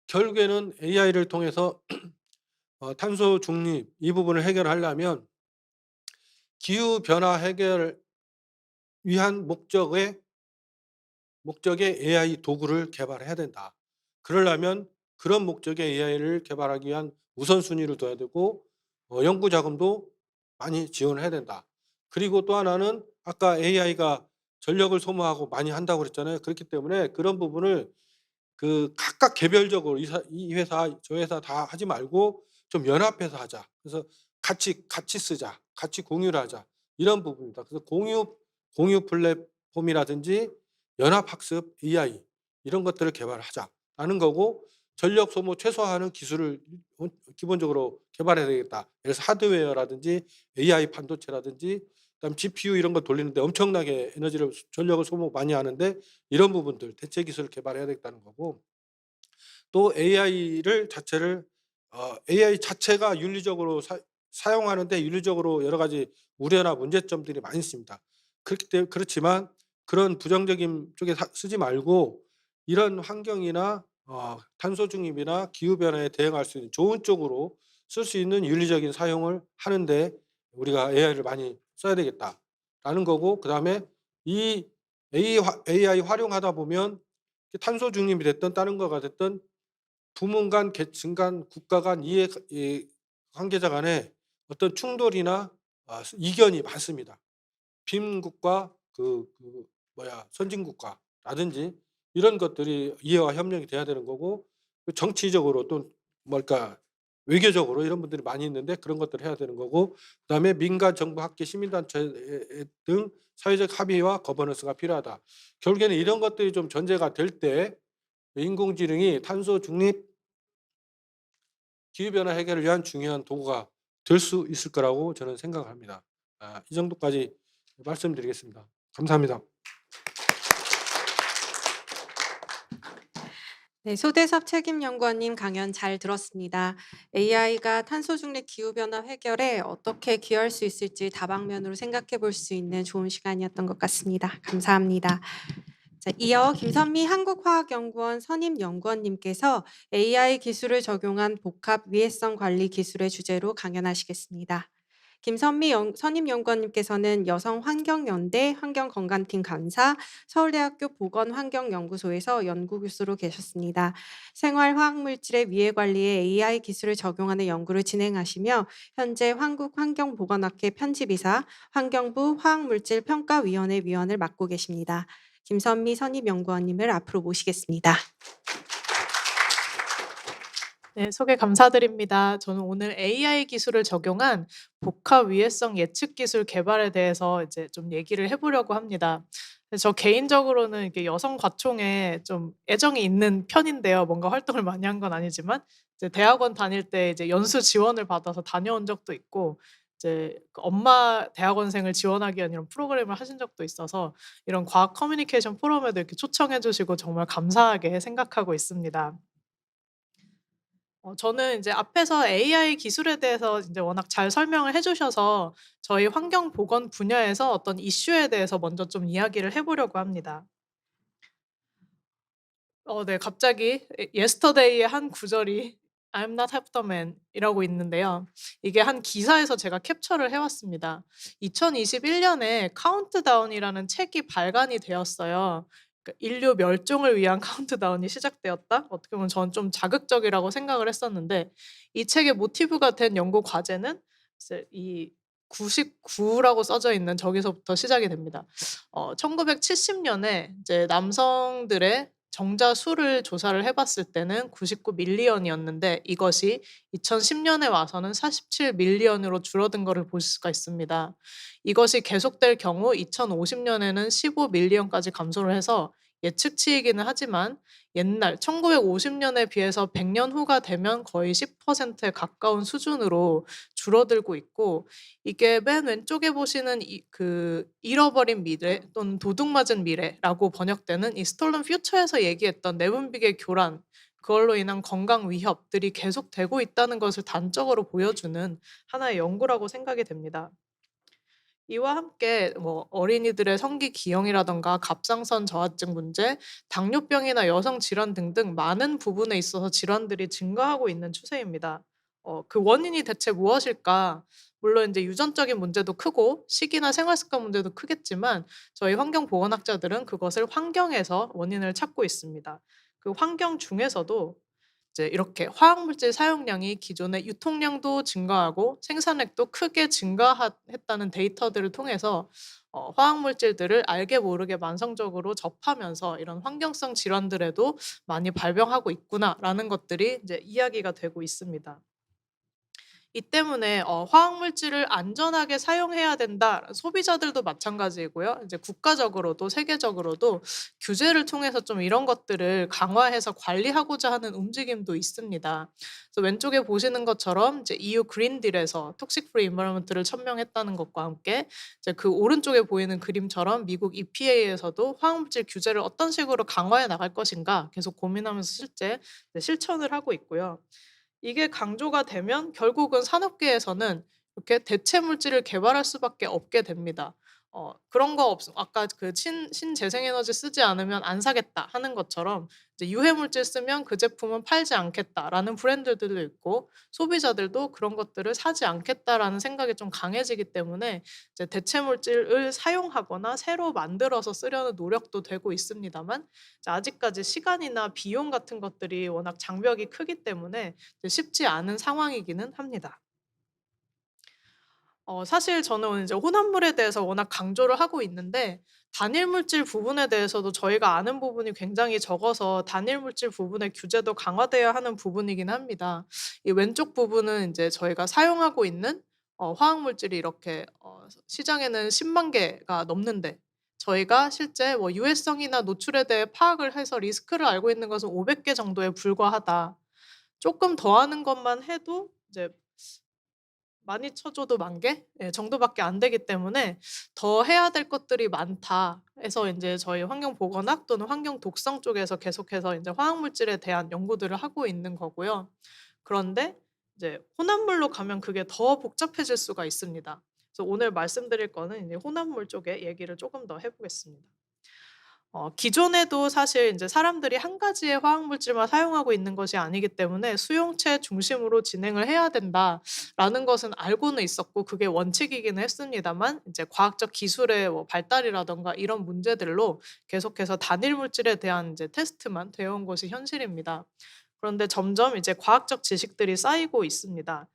Speaker 3: 결국에는 AI를 통해서 탄소 중립 이 부분을 해결하려면 기후 변화 해결을 위한 목적의 AI 도구를 개발해야 된다. 그러려면 그런 목적의 AI를 개발하기 위한 우선순위를 둬야 되고 연구 자금도 많이 지원을 해야 된다. 그리고 또 하나는 아까 AI가 전력을 소모하고 많이 한다고 그랬잖아요. 그렇기 때문에 그런 부분을 그 각각 개별적으로 이 회사 저 회사 다 하지 말고 좀 연합해서 하자. 그래서 같이 쓰자. 같이 공유를 하자. 이런 부분입니다. 그래서 공유 플랫폼이라든지 연합학습 AI 이런 것들을 개발하자라는 거고, 전력 소모 최소화하는 기술을 기본적으로 개발해야 되겠다. 그래서 하드웨어라든지 AI 반도체라든지 그다음 GPU 이런 거 돌리는데 엄청나게 전력을 소모 많이 하는데 이런 부분들 대체 기술을 개발해야 되겠다는 거고, 또 AI 자체가 윤리적으로 사용하는데 윤리적으로 여러 가지 우려나 문제점들이 많이 있습니다. 그렇지만 그런 부정적인 쪽에 쓰지 말고 이런 환경이나 탄소 중립이나 기후 변화에 대응할 수 있는 좋은 쪽으로 쓸 수 있는 윤리적인 사용을 하는데 우리가 AI를 많이 써야 되겠다라는 거고, 그다음에 이 AI 활용하다 보면 탄소 중립이 됐든 다른 거가 됐든 부문 간, 계층 간, 국가 간 이 관계자 간에 어떤 충돌이나 이견이 많습니다. 빈국과 선진국가라든지 이런 것들이 이해와 협력이 돼야 되는 거고, 그 정치적으로 또 뭘까 외교적으로 이런 분들이 많이 있는데 그런 것들을 해야 되는 거고, 그다음에 민간, 정부, 학계, 시민단체 등 사회적 합의와 거버넌스가 필요하다. 결국에는 이런 것들이 좀 전제가 될 때 인공지능이 탄소 중립, 기후변화 해결을 위한 중요한 도구가 될 수 있을 거라고 저는 생각합니다. 이 정도까지 말씀드리겠습니다. 감사합니다.
Speaker 1: 네, 소대섭 책임연구원님 강연 잘 들었습니다. AI가 탄소 중립 기후변화 해결에 어떻게 기여할 수 있을지 다방면으로 생각해 볼 수 있는 좋은 시간이었던 것 같습니다. 감사합니다. 자, 이어 김선미 한국화학연구원 선임연구원님께서 AI 기술을 적용한 복합 위해성 관리 기술의 주제로 강연하시겠습니다. 김선미 선임연구원님께서는 여성환경연대 환경건강팀 간사, 서울대학교 보건환경연구소에서 연구교수로 계셨습니다. 생활화학물질의 위해 관리에 AI 기술을 적용하는 연구를 진행하시며 현재 한국환경보건학회 편집이사, 환경부 화학물질평가위원회 위원을 맡고 계십니다. 김선미 선임연구원님을 앞으로 모시겠습니다.
Speaker 4: 네, 소개 감사드립니다. 저는 오늘 AI 기술을 적용한 복합 위해성 예측 기술 개발에 대해서 이제 좀 얘기를 해보려고 합니다. 저 개인적으로는 이게 여성 과총에 좀 애정이 있는 편인데요. 뭔가 활동을 많이 한 건 아니지만 이제 대학원 다닐 때 이제 연수 지원을 받아서 다녀온 적도 있고, 이제 그 엄마 대학원생을 지원하기 위한 이런 프로그램을 하신 적도 있어서 이런 과학 커뮤니케이션 포럼에도 이렇게 초청해 주시고 정말 감사하게 생각하고 있습니다. 저는 이제 앞에서 AI 기술에 대해서 인제 워낙 잘 설명을 해 주셔서 저희 환경 보건 분야에서 어떤 이슈에 대해서 먼저 좀 이야기를 해 보려고 합니다. 네. 갑자기 yesterday의 한 구절이 "I'm not half the man" 이라고 있는데요. 이게 한 기사에서 제가 캡처를 해 왔습니다. 2021 년에 카운트다운이라는 책이 발간이 되었어요. 그러니까 '인류 멸종을 위한 카운트다운이 시작되었다.' 어떻게 보면 저는 좀 자극적이라고 생각을 했었는데, 이 책의 모티브가 된 연구 과제는 이제 이 99라고 써져 있는 저기서부터 시작이 됩니다. 1970 년에 이제 남성들의 정자 수를 조사를 해 봤을 때는 99 밀리언이었는데, 이것이 2010 년에 와서는 47 밀리언으로 줄어든 거를 볼 수가 있습니다. 이것이 계속될 경우 2050 년에는 15 밀리언까지 감소를 해서 예측치이기는 하지만 옛날 1950 년에 비해서 100년 후가 되면 거의 10%에 가까운 수준으로 줄어들고 있고, 이게 맨 왼쪽에 보시는 잃어버린 미래 또는 도둑맞은 미래라고 번역되는 이 stolen future에서 얘기했던 내분비계 교란, 그걸로 인한 건강 위협들이 계속되고 있다는 것을 단적으로 보여주는 하나의 연구라고 생각이 됩니다. 이와 함께 어린이들의 성기 기형이라든가 갑상선 저하증 문제, 당뇨병이나 여성 질환 등등 많은 부분에 있어서 질환들이 증가하고 있는 추세입니다. 그 원인이 대체 무엇일까? 물론 이제 유전적인 문제도 크고 식이나 생활 습관 문제도 크겠지만, 저희 환경보건학자들은 그것을 환경에서 원인을 찾고 있습니다. 그 환경 중에서도 이제 이렇게 화학물질 사용량이 기존의 유통량도 증가하고 생산액도 크게 했다는 데이터들을 통해서 화학물질들을 알게 모르게 만성적으로 접하면서 이런 환경성 질환들에도 많이 발병하고 있구나라는 것들이 이제 이야기가 되고 있습니다. 이 때문에 '화학물질을 안전하게 사용해야 된다.' 소비자들도 마찬가지이고요. 이제 국가적으로도 세계적으로도 규제를 통해서 좀 이런 것들을 강화해서 관리하고자 하는 움직임도 있습니다. 그래서 왼쪽에 보시는 것처럼 이제 EU 그린 딜에서 Toxic Free Environment를 천명했다는 것과 함께, 이제 그 오른쪽에 보이는 그림처럼 미국 EPA에서도 화학물질 규제를 어떤 식으로 강화해 나갈 것인가 계속 고민하면서 실제 실천을 하고 있고요. 이게 강조가 되면 결국은 산업계에서는 이렇게 대체 물질을 개발할 수밖에 없게 됩니다. 그런 거 아까 그 신재생에너지 쓰지 않으면 안 사겠다 하는 것처럼 이제 유해 물질 쓰면 그 제품은 팔지 않겠다라는 브랜드들도 있고, 소비자들도 그런 것들을 사지 않겠다라는 생각이 좀 강해지기 때문에 이제 대체 물질을 사용하거나 새로 만들어서 쓰려는 노력도 되고 있습니다만, 이제 아직까지 시간이나 비용 같은 것들이 워낙 장벽이 크기 때문에 이제 쉽지 않은 상황이기는 합니다. 사실 저는 이제 혼합물에 대해서 워낙 강조를 하고 있는데 단일 물질 부분에 대해서도 저희가 아는 부분이 굉장히 적어서 단일 물질 부분의 규제도 강화돼야 하는 부분이긴 합니다. 이 왼쪽 부분은 이제 저희가 사용하고 있는 화학 물질이 이렇게 시장에는 10만 개가 넘는데 저희가 실제 뭐 유해성이나 노출에 대해 파악을 해서 리스크를 알고 있는 것은 500개 정도에 불과하다. 조금 더 하는 것만 해도 이제 많이 쳐줘도 10,000개 정도밖에 안 되기 때문에 '더 해야 될 것들이 많다.' 해서 인제 저희 환경보건학 또는 환경 독성 쪽에서 계속해서 인제 화학 물질에 대한 연구들을 하고 있는 거고요. 그런데 이제 혼합물로 가면 그게 더 복잡해질 수가 있습니다. 그래서 오늘 말씀드릴 거는 이제 혼합물 쪽의 얘기를 쪼금 더 해 보겠습니다. 기존에도 사실 인제 사람들이 한 가지의 화학 물질만 사용하고 있는 것이 아니기 때문에 '수용체 중심으로 진행을 해야 된다.'라는 것은 알고는 있었고 그게 원칙이기는 했습니다만 인제 과학적 기술의 뭐 발달이라든가 이런 문제들로 계속해서 단일 물질에 대한 인제 테스트만 되어 온 것이 현실입니다. 그런데 점점 이제 과학적 지식들이 쌓이고 있습니다.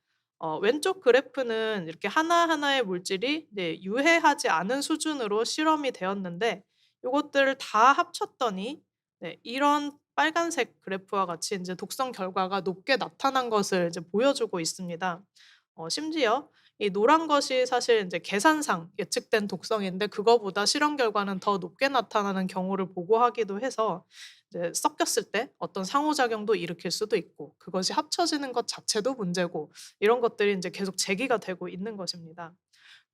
Speaker 4: 왼쪽 그래프는 이렇게 하나하나의 물질이 네 유해하지 않은 수준으로 실험이 되었는데 요것들을 다 합쳤더니 네 이런 빨간색 그래프와 같이 인제 독성 결과가 높게 나타난 것을 이제 보여주고 있습니다. 심지어 이 노란 것이 사실 인제 계산상 예측된 독성인데 그거보다 실험 결과는 더 높게 나타나는 경우를 보고하기도 해서 이제 섞였을 때 어떤 상호작용도 일으킬 수도 있고 그것이 합쳐지는 것 자체도 문제고 이런 것들이 인제 계속 제기가 되고 있는 것입니다.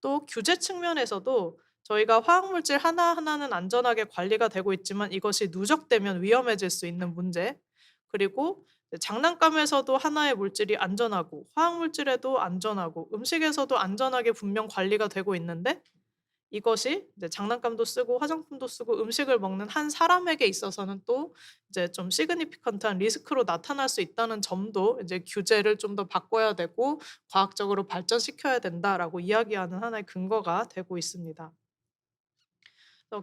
Speaker 4: 또 규제 측면에서도 저희가 화학물질 하나하나는 안전하게 관리가 되고 있지만 이것이 누적되면 위험해질 수 있는 문제, 그리고 이제 장난감에서도 하나의 물질이 안전하고 화학물질에도 안전하고 음식에서도 안전하게 분명 관리가 되고 있는데 이것이 이제 장난감도 쓰고 화장품도 쓰고 음식을 먹는 한 사람에게 있어서는 또 이제 좀 시그니피컨트한 리스크로 나타날 수 있다는 점도 이제 규제를 좀 더 바꿔야 되고 과학적으로 발전시켜야 된다라고 이야기하는 하나의 근거가 되고 있습니다.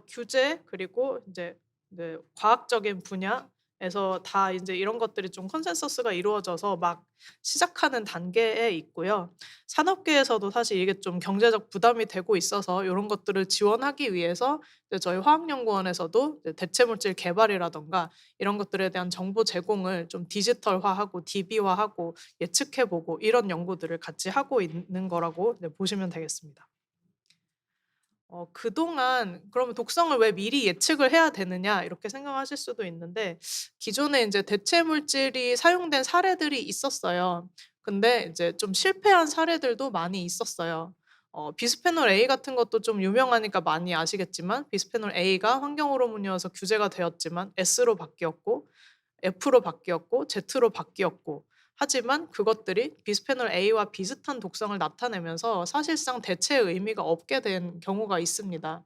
Speaker 4: 규제 그리고 인제 네 과학적인 분야에서 다 인제 이런 것들이 좀 컨센서스가 이루어져서 막 시작하는 단계에 있고요. 산업계에서도 사실 이게 좀 경제적 부담이 되고 있어서 요런 것들을 지원하기 위해서 이제 저희 화학연구원에서도 이제 대체 물질 개발이라든가 이런 것들에 대한 정보 제공을 좀 디지털화하고 DB화하고 예측해 보고 이런 연구들을 같이 하고 있는 거라고 네 보시면 되겠습니다. 그동안 그러면 '독성을 왜 미리 예측을 해야 되느냐.' 이렇게 생각하실 수도 있는데 기존에 인제 대체 물질이 사용된 사례들이 있었어요. 근데 이제 좀 실패한 사례들도 많이 있었어요. 비스페놀 A 같은 것도 좀 유명하니까 많이 아시겠지만 비스페놀 A가 환경 호르몬이어서 규제가 되었지만 S로 바뀌었고 F로 바뀌었고 Z로 바뀌었고 하지만 그것들이 비스페놀 A와 비슷한 독성을 나타내면서 사실상 대체의 의미가 없게 된 경우가 있습니다.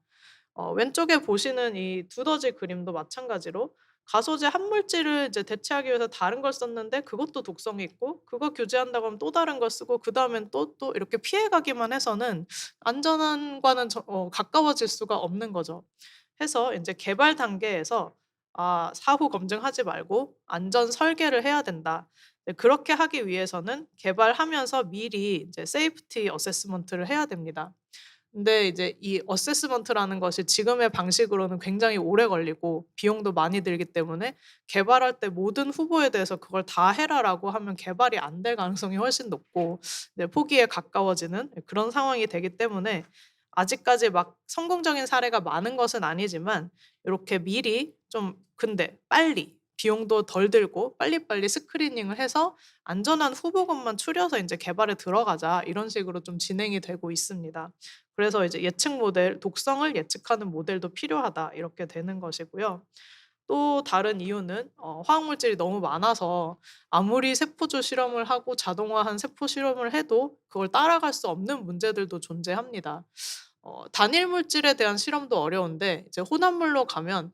Speaker 4: 왼쪽에 보시는 이 두더지 그림도 마찬가지로 가소제 한 물질을 이제 대체하기 위해서 다른 걸 썼는데 그것도 독성이 있고 그거 규제한다고 하면 또 다른 걸 쓰고 그다음엔 또 이렇게 피해가기만 해서는 안전한과는 가까워질 수가 없는 거죠. 해서 인제 개발 단계에서 '아 사후 검증하지 말고 안전 설계를 해야 된다.' 네 그렇게 하기 위해서는 개발하면서 미리 이제 세이프티 어세스먼트를 해야 됩니다. 근데 이제 이 어세스먼트라는 것이 지금의 방식으로는 굉장히 오래 걸리고 비용도 많이 들기 때문에 개발할 때 모든 후보에 대해서 "그걸 다 해라."라고 하면 개발이 안 될 가능성이 훨씬 높고 네 포기에 가까워지는 그런 상황이 되기 때문에 아직까지 막 성공적인 사례가 많은 것은 아니지만 요렇게 미리 좀 근데 빨리 비용도 덜 들고 빨리빨리 스크리닝을 해서 안전한 후보군만 추려서 인제 개발에 들어가자 이런 식으로 좀 진행이 되고 있습니다. 그래서 이제 예측 모델, 독성을 예측하는 모델도 필요하다 이렇게 되는 것이고요. 또 다른 이유는 화학 물질이 너무 많아서 아무리 세포조 실험을 하고 자동화한 세포 실험을 해도 그걸 따라갈 수 없는 문제들도 존재합니다. 단일 물질에 대한 실험도 어려운데 이제 혼합물로 가면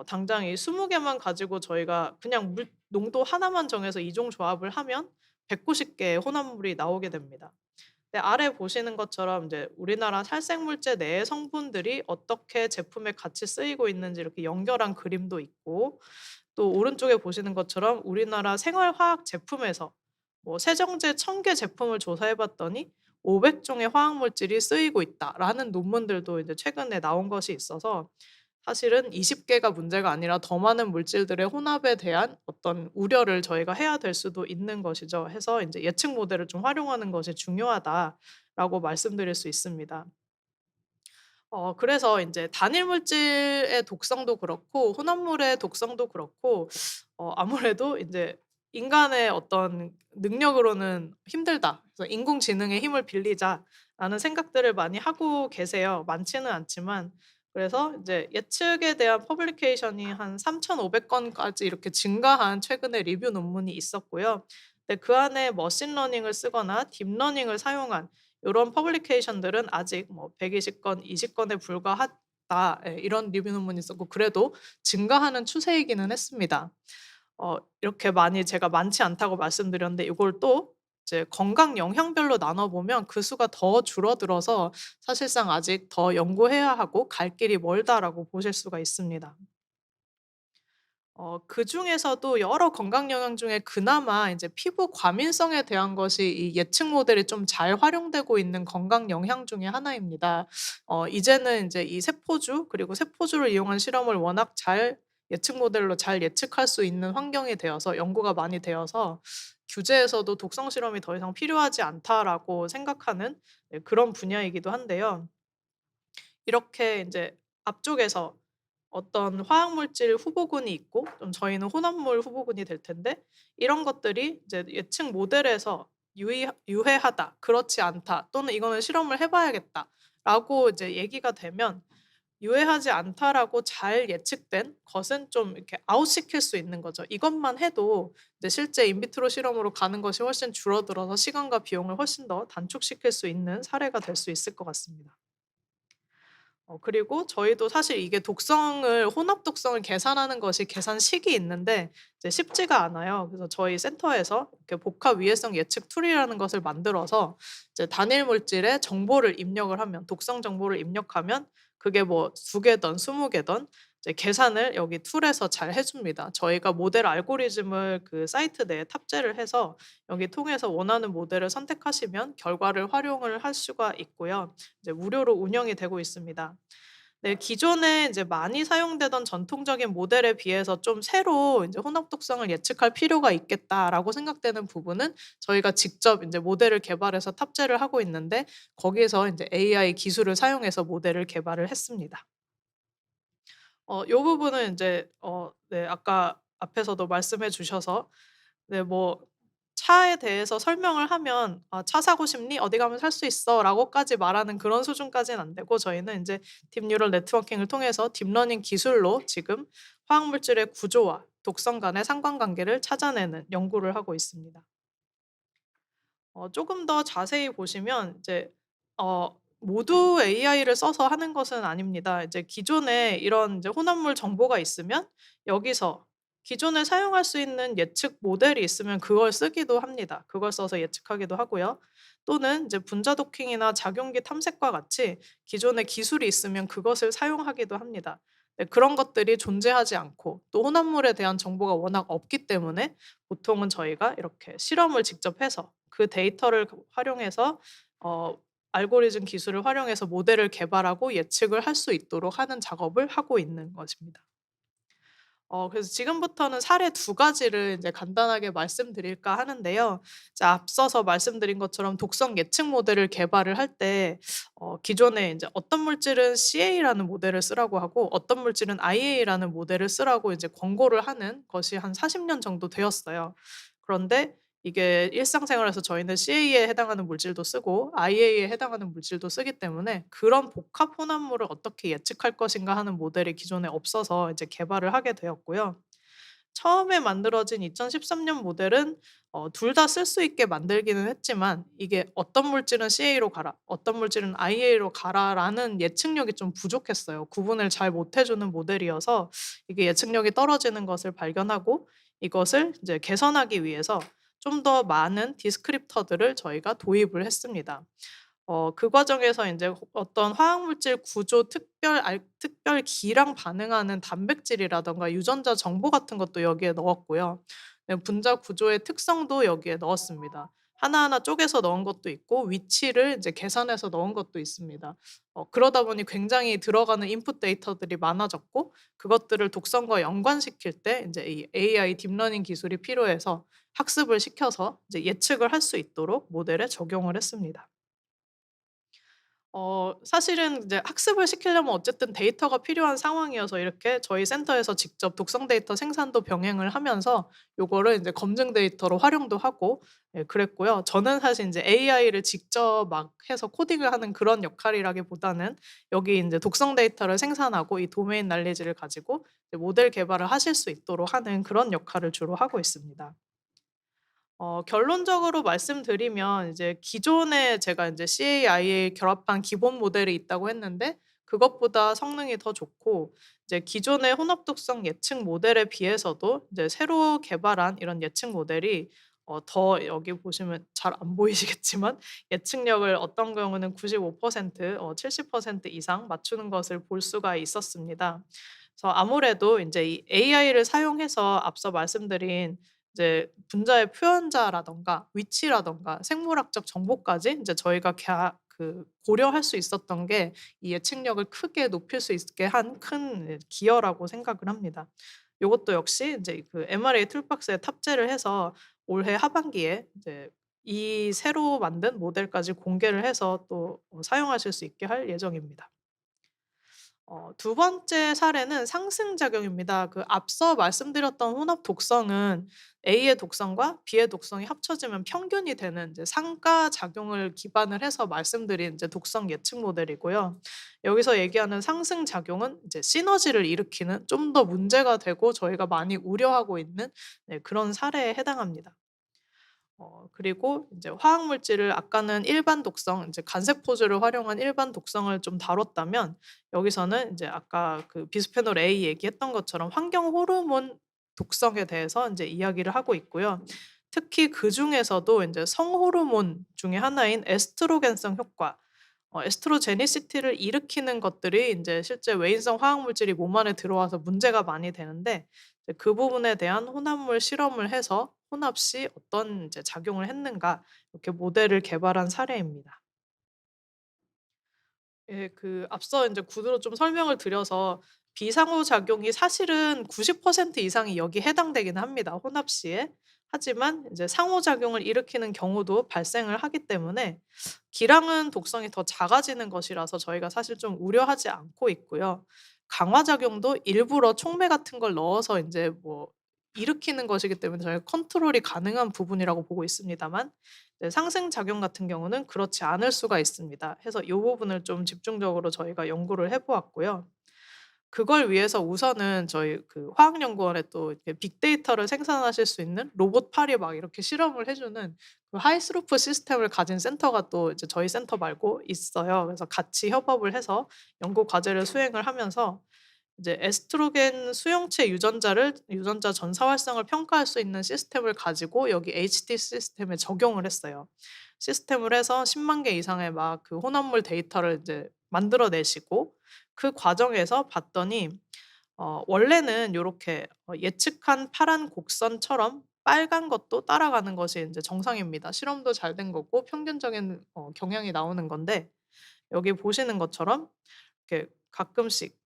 Speaker 4: 당장 이 20 개만 가지고 저희가 그냥 물 농도 하나만 정해서 이종 조합을 하면 190 개의 혼합물이 나오게 됩니다. 네 아래 보시는 것처럼 이제 우리나라 탈색물제 내의 성분들이 어떻게 제품에 같이 쓰이고 있는지 이렇게 연결한 그림도 있고 또 오른쪽에 보시는 것처럼 우리나라 생활화학 제품에서 뭐 세정제 1000개 제품을 조사해 봤더니 500종의 화학 물질이 쓰이고 있다라는 논문들도 이제 최근에 나온 것이 있어서 사실은 20개가 문제가 아니라 더 많은 물질들의 혼합에 대한 어떤 우려를 저희가 해야 될 수도 있는 것이죠. 해서 이제 예측 모델을 좀 활용하는 것이 중요하다라고 말씀드릴 수 있습니다. 그래서 인제 단일 물질의 독성도 그렇고 혼합물의 독성도 그렇고 아무래도 인제 '인간의 어떤 능력으로는 힘들다. 그래서 인공지능의 힘을 빌리자.'라는 생각들을 많이 하고 계세요. 많지는 않지만. 그래서 이제 예측에 대한 퍼블리케이션이 한 3,500 건까지 이렇게 증가한 최근에 리뷰 논문이 있었고요. 근데 그 안에 머신러닝을 쓰거나 딥러닝을 사용한 요런 퍼블리케이션들은 아직 뭐 120 건, 20 건에 불과하다. 예, 이런 리뷰 논문이 있었고 그래도 증가하는 추세이기는 했습니다. 이렇게 많이 제가 많지 않다고 말씀드렸는데 이걸 또 이제 건강 영향별로 나눠 보면 그 수가 더 줄어들어서 사실상 아직 더 연구해야 하고 갈 길이 멀다라고 보실 수가 있습니다. 그중에서도 여러 건강 영양 중에 그나마 이제 피부 과민성에 대한 것이 이 예측 모델이 좀 잘 활용되고 있는 건강 영양 중에 하나입니다. 이제는 이제 이 세포주 그리고 세포주를 이용한 실험을 워낙 잘 예측 모델로 잘 예측할 수 있는 환경이 되어서 연구가 많이 되어서 규제에서도 독성 실험이 더 이상 필요하지 않다라고 생각하는, 네, 그런 분야이기도 한데요. 이렇게 이제 앞쪽에서 어떤 화학물질 후보군이 있고 좀 저희는 혼합물 후보군이 될 텐데 이런 것들이 이제 예측 모델에서 유해하다, 그렇지 않다, 또는 이거는 실험을 해 봐야겠다라고 이제 얘기가 되면 유해하지 않다라고 잘 예측된 것은 좀 이렇게 아웃시킬 수 있는 거죠. 이것만 해도 이제 실제 인비트로 실험으로 가는 것이 훨씬 줄어들어서 시간과 비용을 훨씬 더 단축시킬 수 있는 사례가 될 수 있을 것 같습니다. 그리고 저희도 사실 이게 독성을 혼합 독성을 계산하는 것이 계산식이 있는데 이제 쉽지가 않아요. 그래서 저희 센터에서 이렇게 복합 위해성 예측 툴이라는 것을 만들어서 이제 단일 물질에 정보를 입력을 하면, 독성 정보를 입력하면 그게 뭐 2 개든 20 개든 이제 계산을 여기 툴에서 잘 해 줍니다. 저희가 모델 알고리즘을 그 사이트 내에 탑재를 해서 여기 통해서 원하는 모델을 선택하시면 결과를 활용을 할 수가 있고요. 이제 무료로 운영이 되고 있습니다. 네, 기존에 이제 많이 사용되던 전통적인 모델에 비해서 좀 새로 이제 '혼합 독성을 예측할 필요가 있겠다.'라고 생각되는 부분은 저희가 직접 인제 모델을 개발해서 탑재를 하고 있는데 거기에서 인제 AI 기술을 사용해서 모델을 개발을 했습니다. 요 부분은 인제 네, 아까 앞에서도 말씀해 주셔서 네, 뭐 차에 대해서 설명을 하면 "아, 차 사고 싶니? 어디 가면 살 수 있어."라고까지 말하는 그런 수준까지는 안 되고 저희는 인제 딥 뉴럴 네트워킹을 통해서 딥러닝 기술로 지금 화학 물질의 구조와 독성 간의 상관관계를 찾아내는 연구를 하고 있습니다. 조금 더 자세히 보시면 이제 모두 AI를 써서 하는 것은 아닙니다. 이제 기존에 이런 이제 혼합물 정보가 있으면 여기서 기존에 사용할 수 있는 예측 모델이 있으면 그걸 쓰기도 합니다. 그걸 써서 예측하기도 하고요. 또는 이제 분자 도킹이나 작용기 탐색과 같이 기존에 기술이 있으면 그것을 사용하기도 합니다. 네, 그런 것들이 존재하지 않고 또 혼합물에 대한 정보가 워낙 없기 때문에 보통은 저희가 이렇게 실험을 직접 해서 그 데이터를 활용해서 어 알고리즘 기술을 활용해서 모델을 개발하고 예측을 할 수 있도록 하는 작업을 하고 있는 것입니다. 그래서 지금부터는 사례 2가지를 이제 간단하게 말씀드릴까 하는데요. 이제 앞서서 말씀드린 것처럼 독성 예측 모델을 개발을 할 때 기존에 이제 어떤 물질은 CA라는 모델을 쓰라고 하고 어떤 물질은 IA라는 모델을 쓰라고 이제 권고를 하는 것이 한 40년 정도 되었어요. 그런데 이게 일상생활에서 저희는 CA에 해당하는 물질도 쓰고 IA에 해당하는 물질도 쓰기 때문에 그런 복합 혼합물을 어떻게 예측할 것인가 하는 모델이 기존에 없어서 이제 개발을 하게 되었고요. 처음에 만들어진 2013년 모델은 둘 다 쓸 수 있게 만들기는 했지만 이게 "어떤 물질은 CA로 가라. 어떤 물질은 IA로 가라."라는 예측력이 좀 부족했어요. 구분을 잘 못해 주는 모델이어서 이게 예측력이 떨어지는 것을 발견하고 이것을 이제 개선하기 위해서 좀 더 많은 디스크립터들을 저희가 도입을 했습니다. 그 과정에서 이제 어떤 화학물질 구조 특별 기랑 반응하는 단백질이라든가 유전자 정보 같은 것도 여기에 넣었고요. 네, 분자 구조의 특성도 여기에 넣었습니다. 하나하나 쪼개서 넣은 것도 있고 위치를 이제 계산해서 넣은 것도 있습니다. 그러다 보니 굉장히 들어가는 인풋 데이터들이 많아졌고 그것들을 독성과 연관시킬 때 인제 이 AI 딥러닝 기술이 필요해서 학습을 시켜서 이제 예측을 할 수 있도록 모델에 적용을 했습니다. 사실은 이제 학습을 시키려면 어쨌든 데이터가 필요한 상황이어서 이렇게 저희 센터에서 직접 독성 데이터 생산도 병행을 하면서 요거를 인제 검증 데이터로 활용도 하고 예 그랬고요. 저는 사실 인제 AI를 직접 막 해서 코딩을 하는 그런 역할이라기보다는 여기 인제 독성 데이터를 생산하고 이 도메인 날리지를 가지고 이제 모델 개발을 하실 수 있도록 하는 그런 역할을 주로 하고 있습니다. 결론적으로 말씀드리면 이제 기존에 제가 인제 CAI에 결합한 기본 모델이 있다고 했는데 그것보다 성능이 더 좋고 이제 기존의 혼합 독성 예측 모델에 비해서도 이제 새로 개발한 이런 예측 모델이 더 여기 보시면 잘 안 보이시겠지만 예측력을 어떤 경우는 95% 70% 이상 맞추는 것을 볼 수가 있었습니다. 그래서 아무래도 인제 이 AI를 사용해서 앞서 말씀드린 이제 분자의 표현자라든가 위치라든가 생물학적 정보까지 인제 저희가 고려할 수 있었던 게 이 예측력을 크게 높일 수 있게 한 큰 기여라고 생각을 합니다. 요것도 역시 인제 그 MRA 툴박스에 탑재를 해서 올해 하반기에 이제 이 새로 만든 모델까지 공개를 해서 또 사용하실 수 있게 할 예정입니다. 두 번째 사례는 상승작용입니다. 그 앞서 말씀드렸던 혼합 독성은 A의 독성과 B의 독성이 합쳐지면 평균이 되는 이제 상가작용을 기반을 해서 말씀드린 이제 독성 예측 모델이고요. 여기서 얘기하는 상승작용은 이제 시너지를 일으키는 좀 더 문제가 되고 저희가 많이 우려하고 있는 네 그런 사례에 해당합니다. 그리고 인제 화학 물질을 아까는 일반 독성 인제 간세포즈를 활용한 일반 독성을 좀 다뤘다면 여기서는 인제 아까 그 비스페놀 A 얘기했던 것처럼 환경 호르몬 독성에 대해서 인제 이야기를 하고 있고요. 특히 그중에서도 인제 성호르몬 중에 하나인 에스트로겐성 효과 에스트로제니시티를 일으키는 것들이 인제 실제 외인성 화학 물질이 몸 안에 들어와서 문제가 많이 되는데 이제 그 부분에 대한 혼합물 실험을 해서 혼합 시 어떤 이제 작용을 했는가 이렇게 모델을 개발한 사례입니다. 예 그 앞서 인제 구조로 좀 설명을 드려서 비상호작용이 사실은 90% 이상이 여기에 해당되긴 합니다, 혼합 시에. 하지만 이제 상호작용을 일으키는 경우도 발생을 하기 때문에 기량은 독성이 더 작아지는 것이라서 저희가 사실 좀 우려하지 않고 있고요. 강화작용도 일부러 촉매 같은 걸 넣어서 인제 뭐 일으키는 것이기 때문에 저희가 컨트롤이 가능한 부분이라고 보고 있습니다만 네 상승작용 같은 경우는 그렇지 않을 수가 있습니다. 해서 요 부분을 좀 집중적으로 저희가 연구를 해 보았고요. 그걸 위해서 우선은 저희 그 화학연구원에 또 이렇게 빅데이터를 생산하실 수 있는 로봇팔이 막 이렇게 실험을 해 주는 그 하이스루프 시스템을 가진 센터가 또 이제 저희 센터 말고 있어요. 그래서 같이 협업을 해서 연구 과제를 수행을 하면서 이제 에스트로겐 수용체 유전자 전사 활성을 평가할 수 있는 시스템을 가지고 여기 HT 시스템에 적용을 했어요. 시스템을 해서 10만 개 이상의 막 그 혼합물 데이터를 이제 만들어 내시고 그 과정에서 봤더니 원래는 요렇게 예측한 파란 곡선처럼 빨간 것도 따라가는 것이 인제 정상입니다. 실험도 잘 된 거고 평균적인 경향이 나오는 건데 여기 보시는 것처럼 이렇게 가끔씩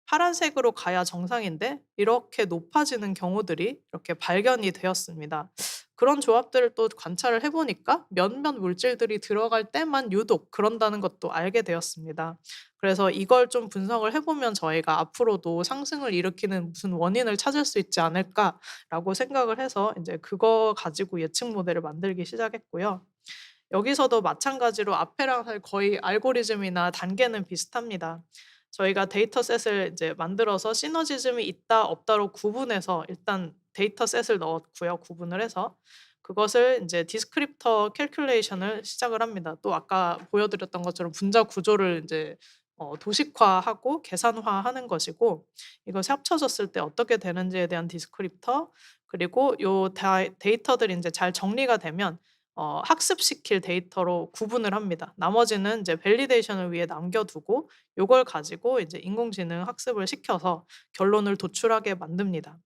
Speaker 4: 파란색으로 가야 정상인데 이렇게 높아지는 경우들이 이렇게 발견이 되었습니다. 그런 조합들을 또 관찰을 해 보니까 몇몇 물질들이 들어갈 때만 유독 그런다는 것도 알게 되었습니다. 그래서 이걸 좀 분석을 해 보면 저희가 '앞으로도 상승을 일으키는 무슨 원인을 찾을 수 있지 않을까.'라고 생각을 해서 인제 그거 가지고 예측 모델을 만들기 시작했고요. 여기서도 마찬가지로 앞에랑 거의 알고리즘이나 단계는 비슷합니다. 저희가 데이터셋을 이제 만들어서 시너지즘이 있다 없다로 구분해서 일단 데이터셋을 넣었고요, 구분을 해서. 그것을 인제 디스크립터 캘큘레이션을 시작을 합니다. 또 아까 보여 드렸던 것처럼 분자 구조를 인제 도식화하고 계산화하는 것이고 이것이 합쳐졌을 때 어떻게 되는지에 대한 디스크립터 그리고 요 데이터들이 인제 잘 정리가 되면 학습시킬 데이터로 구분을 합니다. 나머지는 인제 밸리데이션을 위해 남겨 두고 요걸 가지고 이제 인공지능 학습을 시켜서 결론을 도출하게 만듭니다.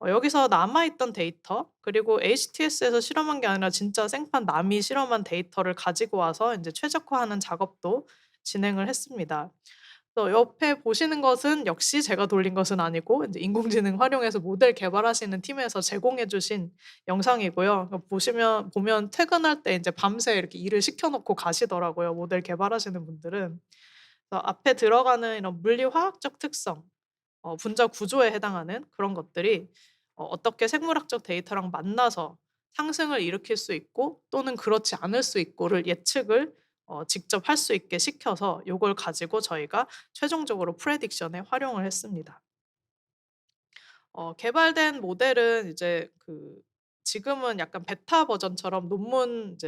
Speaker 4: 여기서 남아있던 데이터 그리고 HTS에서 실험한 게 아니라 진짜 생판 남이 실험한 데이터를 가지고 와서 인제 최적화하는 작업도 진행을 했습니다. 또 옆에 보시는 것은 역시 제가 돌린 것은 아니고 인제 인공지능 활용해서 모델 개발하시는 팀에서 제공해 주신 영상이고요. 보면 퇴근할 때 인제 밤새 이렇게 일을 시켜 놓고 가시더라고요, 모델 개발하시는 분들은. 그래서 앞에 들어가는 이런 물리화학적 특성, 분자 구조에 해당하는 그런 것들이 어떻게 생물학적 데이터랑 만나서 상승을 일으킬 수 있고 또는 그렇지 않을 수 있고를 예측을 직접 할 수 있게 시켜서 요걸 가지고 저희가 최종적으로 프레딕션에 활용을 했습니다. 개발된 모델은 이제 지금은 약간 베타 버전처럼 논문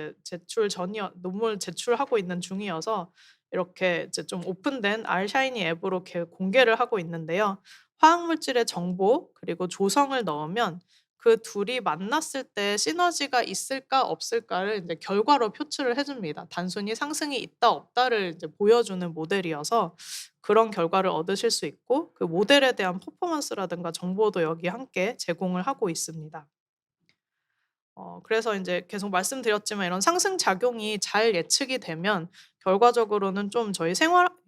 Speaker 4: 제출하고 있는 중이어서 이렇게 이제 좀 오픈된 R-Shiny 앱으로 공개를 하고 있는데요. 화학 물질의 정보 그리고 조성을 넣으면 그 둘이 만났을 때 시너지가 있을까 없을까를 인제 결과로 표출을 해 줍니다. 단순히 상승이 있다 없다를 이제 보여주는 모델이어서 그런 결과를 얻으실 수 있고 그 모델에 대한 퍼포먼스라든가 정보도 여기에 함께 제공을 하고 있습니다. 그래서 인제 계속 말씀드렸지만 이런 상승 작용이 잘 예측이 되면 결과적으로는 좀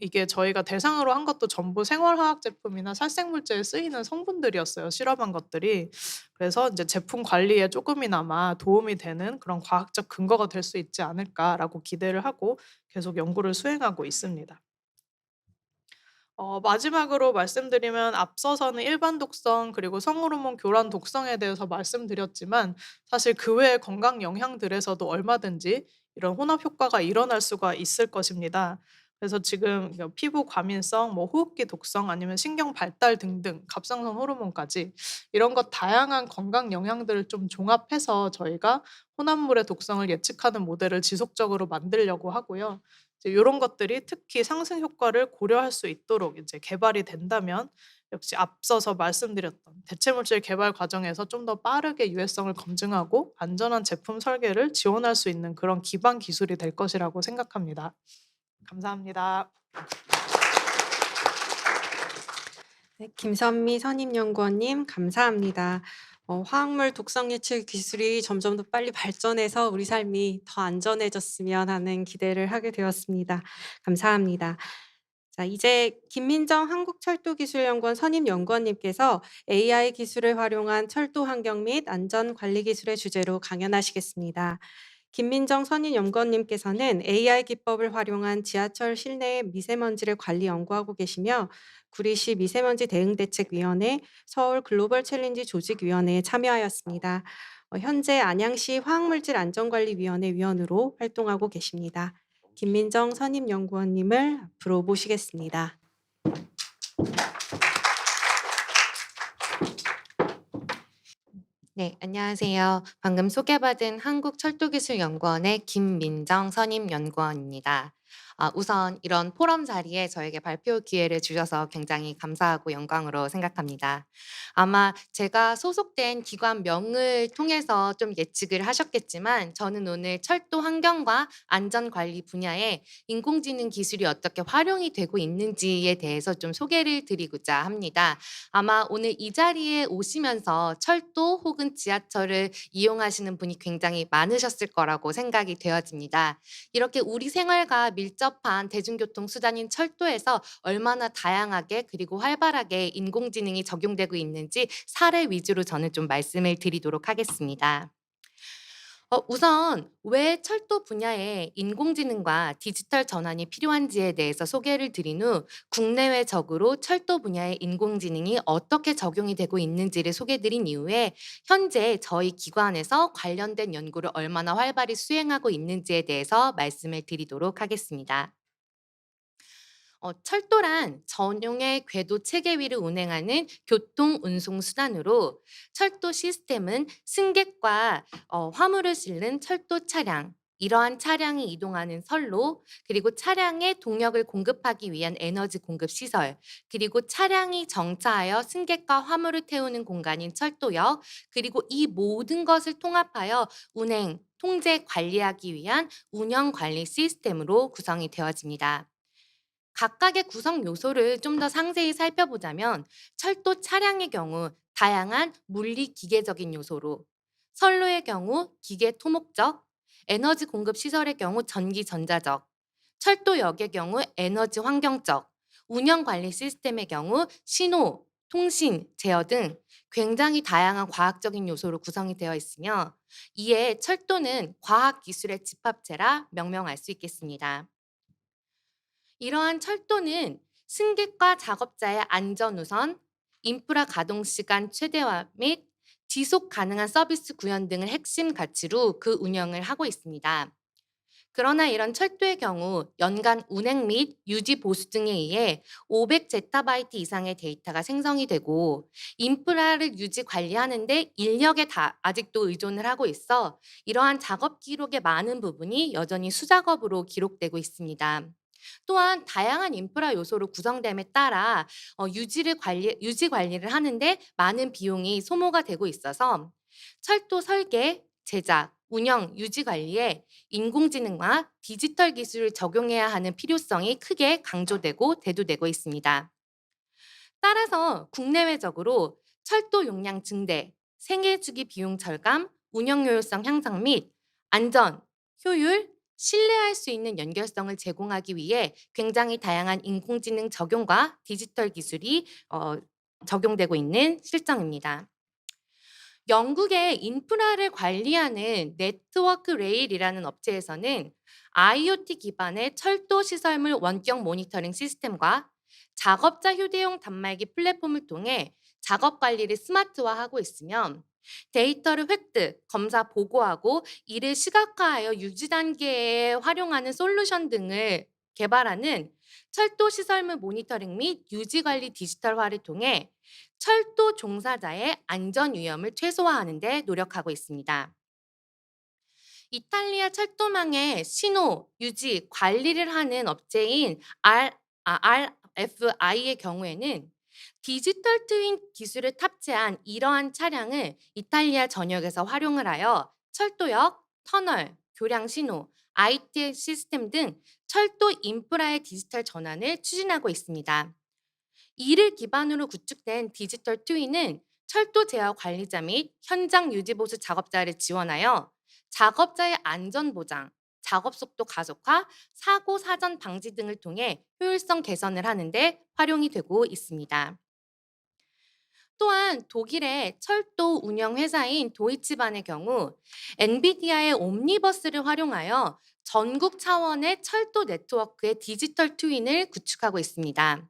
Speaker 4: 이게 저희가 대상으로 한 것도 전부 생활화학 제품이나 살생 물질에 쓰이는 성분들이었어요, 실험한 것들이. 그래서 인제 '제품 관리에 쪼금이나마 도움이 되는 그런 과학적 근거가 될 수 있지 않을까.'라고 기대를 하고 계속 연구를 수행하고 있습니다. 마지막으로 말씀드리면 앞서서는 일반 독성 그리고 성호르몬 교란 독성에 대해서 말씀드렸지만 사실 그 외의 건강 영향들에서도 얼마든지 이런 혼합 효과가 일어날 수가 있을 것입니다. 그래서 지금 피부 과민성, 뭐 호흡기 독성 아니면 신경 발달 등등 갑상선 호르몬까지 이런 것 다양한 건강 영향들을 좀 종합해서 저희가 혼합물의 독성을 예측하는 모델을 지속적으로 만들려고 하고요. 이제 요런 것들이 특히 상승 효과를 고려할 수 있도록 이제 개발이 된다면 역시 앞서서 말씀드렸던 대체 물질 개발 과정에서 좀 더 빠르게 유해성을 검증하고 안전한 제품 설계를 지원할 수 있는 그런 기반 기술이 될 것이라고 생각합니다. 감사합니다.
Speaker 1: 네, 김선미 선임연구원님 감사합니다. 화학물 독성 예측 기술이 점점 더 빨리 발전해서 우리 삶이 더 안전해졌으면 하는 기대를 하게 되었습니다. 감사합니다. 자, 이제 김민정 한국철도기술연구원 선임연구원님께서 AI 기술을 활용한 철도 환경 및 안전 관리 기술의 주제로 강연하시겠습니다. 김민정 선임연구원님께서는 AI 기법을 활용한 지하철 실내 미세먼지를 관리 연구하고 계시며 구리시 미세먼지 대응대책위원회, 서울 글로벌 챌린지 조직위원회에 참여하였습니다. 현재 안양시 화학물질 안전관리위원회 위원으로 활동하고 계십니다. 김민정 선임연구원님을 앞으로 모시겠습니다.
Speaker 5: 네, 안녕하세요. 방금 소개받은 한국철도기술연구원의 김민정 선임연구원입니다. 우선 이런 포럼 자리에 저에게 발표 기회를 주셔서 굉장히 감사하고 영광으로 생각합니다. 아마 제가 소속된 기관명을 통해서 좀 예측을 하셨겠지만 저는 오늘 철도 환경과 안전 관리 분야에 인공지능 기술이 어떻게 활용이 되고 있는지에 대해서 좀 소개를 드리고자 합니다. 아마 오늘 이 자리에 오시면서 철도 혹은 지하철을 이용하시는 분이 굉장히 많으셨을 거라고 생각이 되어집니다. 이렇게 우리 생활과 밀접한 대중교통 수단인 철도에서 얼마나 다양하게 그리고 활발하게 인공지능이 적용되고 있는지 사례 위주로 저는 좀 말씀을 드리도록 하겠습니다. 우선 왜 철도 분야에 인공지능과 디지털 전환이 필요한지에 대해서 소개를 드린 후 국내외적으로 철도 분야의 인공지능이 어떻게 적용이 되고 있는지를 소개드린 이후에 현재 저희 기관에서 관련된 연구를 얼마나 활발히 수행하고 있는지에 대해서 말씀을 드리도록 하겠습니다. 철도란 전용의 궤도 체계 위를 운행하는 교통 운송 수단으로 철도 시스템은 승객과 화물을 실는 철도 차량, 이러한 차량이 이동하는 선로, 그리고 차량에 동력을 공급하기 위한 에너지 공급 시설, 그리고 차량이 정차하여 승객과 화물을 태우는 공간인 철도역, 그리고 이 모든 것을 통합하여 운행, 통제, 관리하기 위한 운영 관리 시스템으로 구성이 되어집니다. 각각의 구성 요소를 좀 더 상세히 살펴보자면 철도 차량의 경우 다양한 물리 기계적인 요소로, 선로의 경우 기계 토목적, 에너지 공급 시설의 경우 전기 전자적, 철도역의 경우 에너지 환경적, 운영 관리 시스템의 경우 신호, 통신, 제어 등 굉장히 다양한 과학적인 요소로 구성이 되어 있으며, 이에 철도는 과학 기술의 집합체라 명명할 수 있겠습니다. 이러한 철도는 승객과 작업자의 안전 우선, 인프라 가동 시간 최대화 및 지속 가능한 서비스 구현 등을 핵심 가치로 그 운영을 하고 있습니다. 그러나 이런 철도의 경우 연간 운행 및 유지 보수 등에 의해 500제타바이트 이상의 데이터가 생성이 되고, 인프라를 유지 관리하는 데 인력에 아직도 의존을 하고 있어 이러한 작업 기록의 많은 부분이 여전히 수작업으로 기록되고 있습니다. 또한 다양한 인프라 요소로 구성됨에 따라 유지 관리를 하는데 많은 비용이 소모가 되고 있어서 철도 설계, 제작, 운영, 유지 관리에 인공지능과 디지털 기술을 적용해야 하는 필요성이 크게 강조되고 대두되고 있습니다. 따라서 국내외적으로 철도 용량 증대, 생애 주기 비용 절감, 운영 효율성 향상 및 안전, 효율, 신뢰할 수 있는 연결성을 제공하기 위해 굉장히 다양한 인공지능 적용과 디지털 기술이 적용되고 있는 실정입니다. 영국의 인프라를 관리하는 네트워크 레일이라는 업체에서는 IoT 기반의 철도 시설물 원격 모니터링 시스템과 작업자 휴대용 단말기 플랫폼을 통해 작업 관리를 스마트화하고 있으며, 데이터를 획득, 검사, 보고하고 이를 시각화하여 유지 단계에 활용하는 솔루션 등을 개발하는 철도 시설물 모니터링 및 유지 관리 디지털화를 통해 철도 종사자의 안전 위험을 최소화하는 데 노력하고 있습니다. 이탈리아 철도망의 신호, 유지, 관리를 하는 업체인 RFI의 경우에는 디지털 트윈 기술을 탑재한 이러한 차량을 이탈리아 전역에서 활용을 하여 철도역, 터널, 교량 신호, IT 시스템 등 철도 인프라의 디지털 전환을 추진하고 있습니다. 이를 기반으로 구축된 디지털 트윈은 철도 제어 관리자 및 현장 유지 보수 작업자를 지원하여 작업자의 안전 보장, 작업 속도 가속화, 사고 사전 방지 등을 통해 효율성 개선을 하는 데 활용이 되고 있습니다. 또한 독일의 철도 운영 회사인 도이치반의 경우 엔비디아의 옴니버스를 활용하여 전국 차원의 철도 네트워크의 디지털 트윈을 구축하고 있습니다.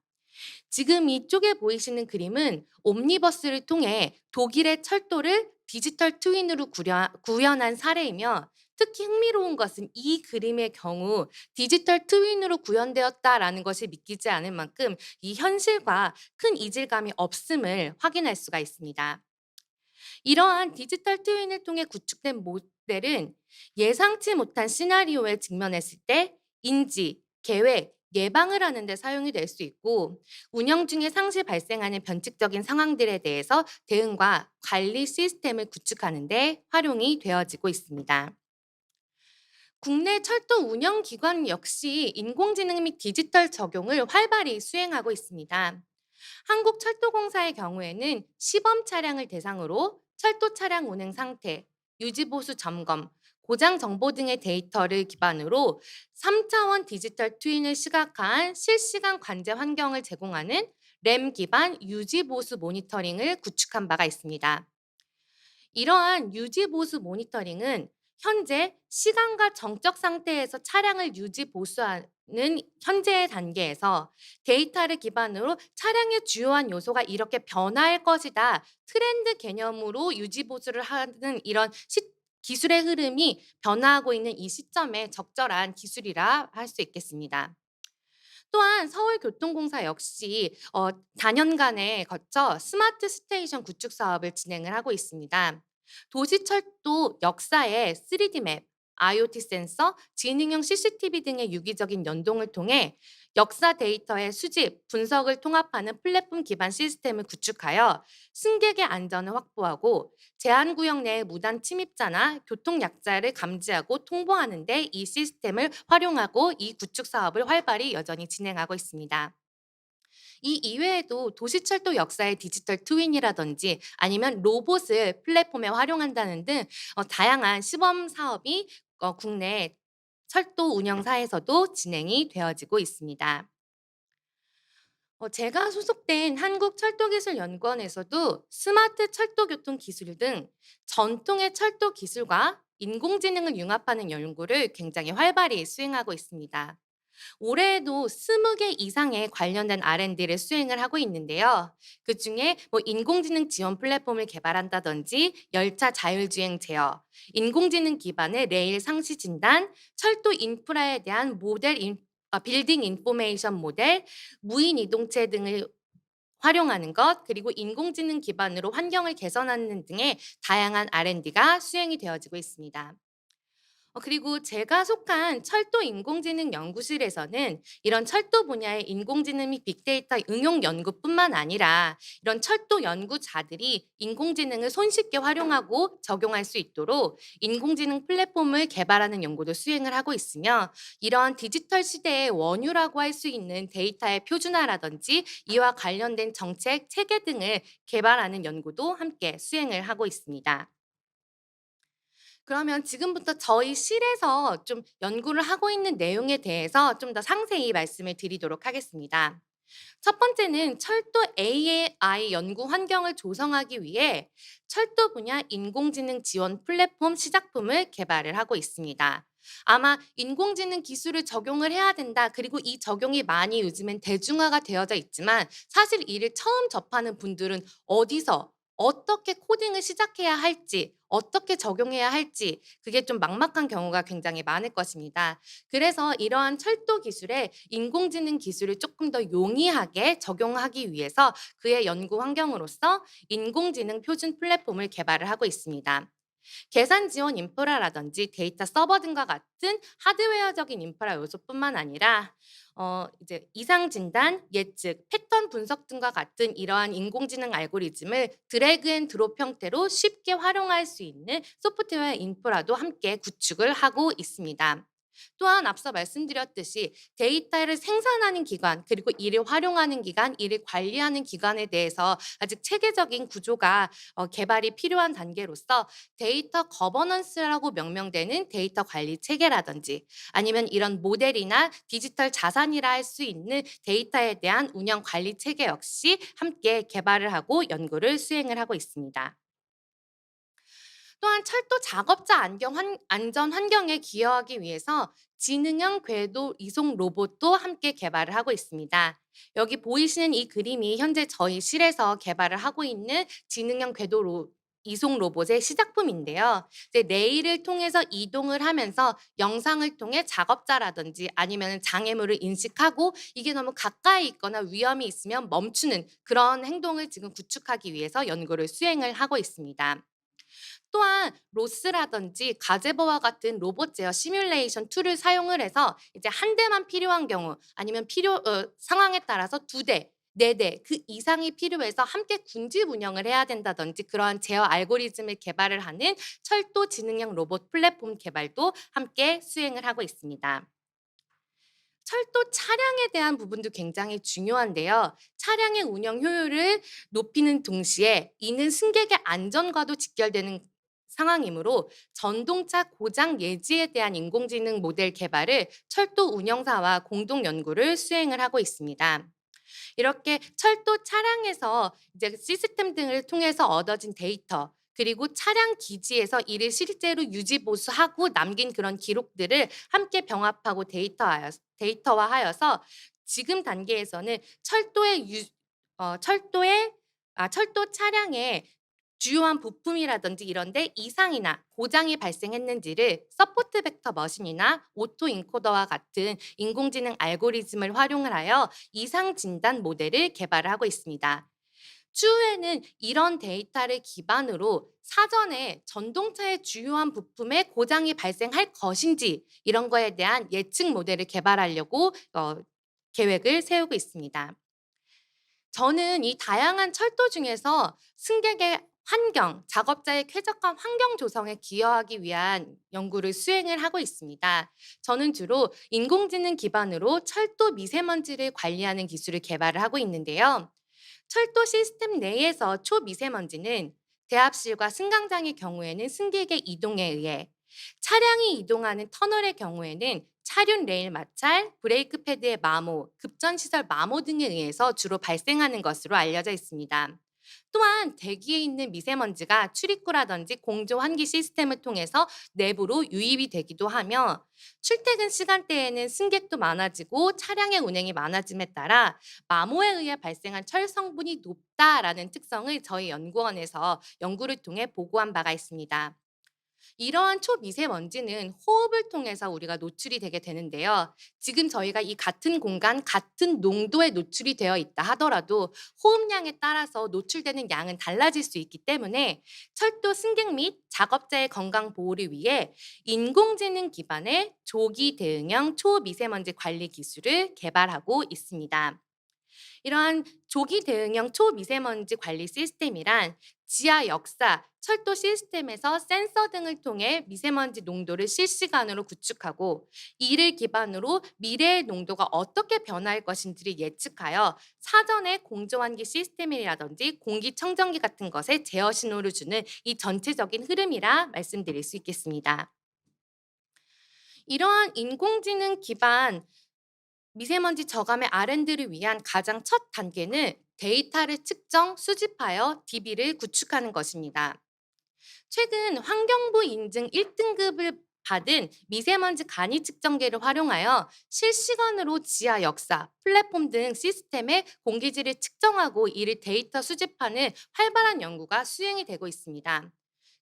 Speaker 5: 지금 이쪽에 보이시는 그림은 옴니버스를 통해 독일의 철도를 디지털 트윈으로 구현한 사례이며, 특히 흥미로운 것은 이 그림의 경우 디지털 트윈으로 구현되었다라는 것이 믿기지 않을 만큼 이 현실과 큰 이질감이 없음을 확인할 수가 있습니다. 이러한 디지털 트윈을 통해 구축된 모델은 예상치 못한 시나리오에 직면했을 때 인지, 계획, 예방을 하는 데 사용이 될 수 있고, 운영 중에 상시 발생하는 변칙적인 상황들에 대해서 대응과 관리 시스템을 구축하는 데 활용이 되어지고 있습니다. 국내 철도 운영 기관 역시 인공지능 및 디지털 적용을 활발히 수행하고 있습니다. 한국철도공사의 경우에는 시범 차량을 대상으로 철도 차량 운행 상태, 유지보수 점검, 고장 정보 등의 데이터를 기반으로 3차원 디지털 트윈을 시각화한 실시간 관제 환경을 제공하는 램 기반 유지보수 모니터링을 구축한 바가 있습니다. 이러한 유지보수 모니터링은 현재 시간과 정적 상태에서 차량을 유지 보수하는 현재의 단계에서 데이터를 기반으로 차량의 주요한 요소가 이렇게 변화할 것이다, 트렌드 개념으로 유지 보수를 하는 이런 기술의 흐름이 변화하고 있는 이 시점에 적절한 기술이라 할 수 있겠습니다. 또한 서울교통공사 역시 4년간에 거쳐 스마트 스테이션 구축 사업을 진행을 하고 있습니다. 도시철도 역사의 3D 맵, IoT 센서, 지능형 CCTV 등의 유기적인 연동을 통해 역사 데이터의 수집, 분석을 통합하는 플랫폼 기반 시스템을 구축하여 승객의 안전을 확보하고 제한구역 내의 무단 침입자나 교통약자를 감지하고 통보하는 데 이 시스템을 활용하고 이 구축 사업을 활발히 여전히 진행하고 있습니다. 이 이외에도 도시철도 역사의 디지털 트윈이라든지 아니면 로봇을 플랫폼에 활용한다는 등 다양한 시범 사업이 국내 철도 운영사에서도 진행이 되어지고 있습니다. 제가 소속된 한국철도기술연구원에서도 스마트 철도교통 기술 등 전통의 철도 기술과 인공지능을 융합하는 연구를 굉장히 활발히 수행하고 있습니다. 올해에도 20개 이상의 관련된 R&D를 수행을 하고 있는데요. 그중에 인공지능 지원 플랫폼을 개발한다든지 열차 자율주행 제어, 인공지능 기반의 레일 상시 진단, 철도 인프라에 대한 빌딩 인포메이션 모델, 무인 이동체 등을 활용하는 것, 그리고 인공지능 기반으로 환경을 개선하는 등의 다양한 R&D가 수행이 되어지고 있습니다. 그리고 제가 속한 철도 인공지능 연구실에서는 이런 철도 분야의 인공지능 및 빅데이터 응용 연구뿐만 아니라 이런 철도 연구자들이 인공지능을 손쉽게 활용하고 적용할 수 있도록 인공지능 플랫폼을 개발하는 연구도 수행을 하고 있으며, 이런 디지털 시대의 원유라고 할 수 있는 데이터의 표준화라든지 이와 관련된 정책, 체계 등을 개발하는 연구도 함께 수행을 하고 있습니다. 그러면 지금부터 저희 실에서 좀 연구를 하고 있는 내용에 대해서 좀 더 상세히 말씀을 드리도록 하겠습니다. 첫 번째는 철도 AI 연구 환경을 조성하기 위해 철도 분야 인공지능 지원 플랫폼 시작품을 개발을 하고 있습니다. 아마 인공지능 기술을 적용을 해야 된다, 그리고 이 적용이 많이 요즘엔 대중화가 되어져 있지만 사실 이를 처음 접하는 분들은 어디서 어떻게 코딩을 시작해야 할지, 어떻게 적용해야 할지 그게 좀 막막한 경우가 굉장히 많을 것입니다. 그래서 이러한 철도 기술에 인공지능 기술을 조금 더 용이하게 적용하기 위해서 그의 연구 환경으로서 인공지능 표준 플랫폼을 개발을 하고 있습니다. 계산 지원 인프라라든지 데이터 서버 등과 같은 하드웨어적인 인프라 요소뿐만 아니라 이제 이상 진단, 예측, 패턴 분석 등과 같은 이러한 인공지능 알고리즘을 드래그 앤 드롭 형태로 쉽게 활용할 수 있는 소프트웨어 인프라도 함께 구축을 하고 있습니다. 또한 앞서 말씀드렸듯이 데이터를 생산하는 기관, 그리고 이를 활용하는 기관, 이를 관리하는 기관에 대해서 아직 체계적인 구조가 개발이 필요한 단계로서 데이터 거버넌스라고 명명되는 데이터 관리 체계라든지 아니면 이런 모델이나 디지털 자산이라 할 수 있는 데이터에 대한 운영 관리 체계 역시 함께 개발을 하고 연구를 수행을 하고 있습니다. 또한 철도 작업자 안전 환경에 기여하기 위해서 지능형 궤도 이송 로봇도 함께 개발을 하고 있습니다. 여기 보이시는 이 그림이 현재 저희 실에서 개발을 하고 있는 지능형 이송 로봇의 시작품인데요. 이제 레일을 통해서 이동을 하면서 영상을 통해 작업자라든지 아니면 장애물을 인식하고 이게 너무 가까이 있거나 위험이 있으면 멈추는 그런 행동을 지금 구축하기 위해서 연구를 수행을 하고 있습니다. 또한 로스라든지 가제버와 같은 로봇 제어 시뮬레이션 툴을 사용을 해서 이제 한 대만 필요한 경우 아니면 상황에 따라서 두 대, 네 대 그 이상이 필요해서 함께 군집 운영을 해야 된다든지 그러한 제어 알고리즘을 개발을 하는 철도 지능형 로봇 플랫폼 개발도 함께 수행을 하고 있습니다. 철도 차량에 대한 부분도 굉장히 중요한데요. 차량의 운영 효율을 높이는 동시에 이는 승객의 안전과도 직결되는 상황이므로 전동차 고장 예지에 대한 인공지능 모델 개발을 철도 운영사와 공동 연구를 수행을 하고 있습니다. 이렇게 철도 차량에서 이제 시스템 등을 통해서 얻어진 데이터, 그리고 차량 기지에서 이를 실제로 유지 보수하고 남긴 그런 기록들을 함께 병합하고 데이터화하여서 지금 단계에서는 철도 차량의 주요한 부품이라든지 이런 데 이상이나 고장이 발생했는지를 서포트 벡터 머신이나 오토 인코더와 같은 인공지능 알고리즘을 활용을 하여 이상 진단 모델을 개발을 하고 있습니다. 추후에는 이런 데이터를 기반으로 사전에 전동차의 주요한 부품에 고장이 발생할 것인지 이런 거에 대한 예측 모델을 개발하려고 계획을 세우고 있습니다. 저는 이 다양한 철도 중에서 승객의 환경, 작업자의 쾌적한 환경 조성에 기여하기 위한 연구를 수행을 하고 있습니다. 저는 주로 인공지능 기반으로 철도 미세먼지를 관리하는 기술을 개발을 하고 있는데요. 철도 시스템 내에서 초미세먼지는 대합실과 승강장의 경우에는 승객의 이동에 의해, 차량이 이동하는 터널의 경우에는 차륜 레일 마찰, 브레이크 패드의 마모, 급전시설 마모 등에 의해서 주로 발생하는 것으로 알려져 있습니다. 또한 대기에 있는 미세먼지가 출입구라든지 공조 환기 시스템을 통해서 내부로 유입이 되기도 하며, 출퇴근 시간대에는 승객도 많아지고 차량의 운행이 많아짐에 따라 마모에 의해 발생한 철 성분이 높다라는 특성을 저희 연구원에서 연구를 통해 보고한 바가 있습니다. 이러한 초미세먼지는 호흡을 통해서 우리가 노출이 되게 되는데요. 지금 저희가 이 같은 공간, 같은 농도에 노출이 되어 있다 하더라도 호흡량에 따라서 노출되는 양은 달라질 수 있기 때문에 철도 승객 및 작업자의 건강 보호를 위해 인공지능 기반의 조기 대응형 초미세먼지 관리 기술을 개발하고 있습니다. 이러한 조기 대응형 초미세먼지 관리 시스템이란 지하 역사, 철도 시스템에서 센서 등을 통해 미세먼지 농도를 실시간으로 구축하고, 이를 기반으로 미래의 농도가 어떻게 변화할 것인지를 예측하여 사전에 공조환기 시스템이라든지 공기청정기 같은 것에 제어 신호를 주는 이 전체적인 흐름이라 말씀드릴 수 있겠습니다. 이러한 인공지능 기반 미세먼지 저감의 R&D를 위한 가장 첫 단계는 데이터를 측정, 수집하여 DB를 구축하는 것입니다. 최근 환경부 인증 1등급을 받은 미세먼지 간이 측정기를 활용하여 실시간으로 지하 역사, 플랫폼 등 시스템의 공기질을 측정하고 이를 데이터 수집하는 활발한 연구가 수행이 되고 있습니다.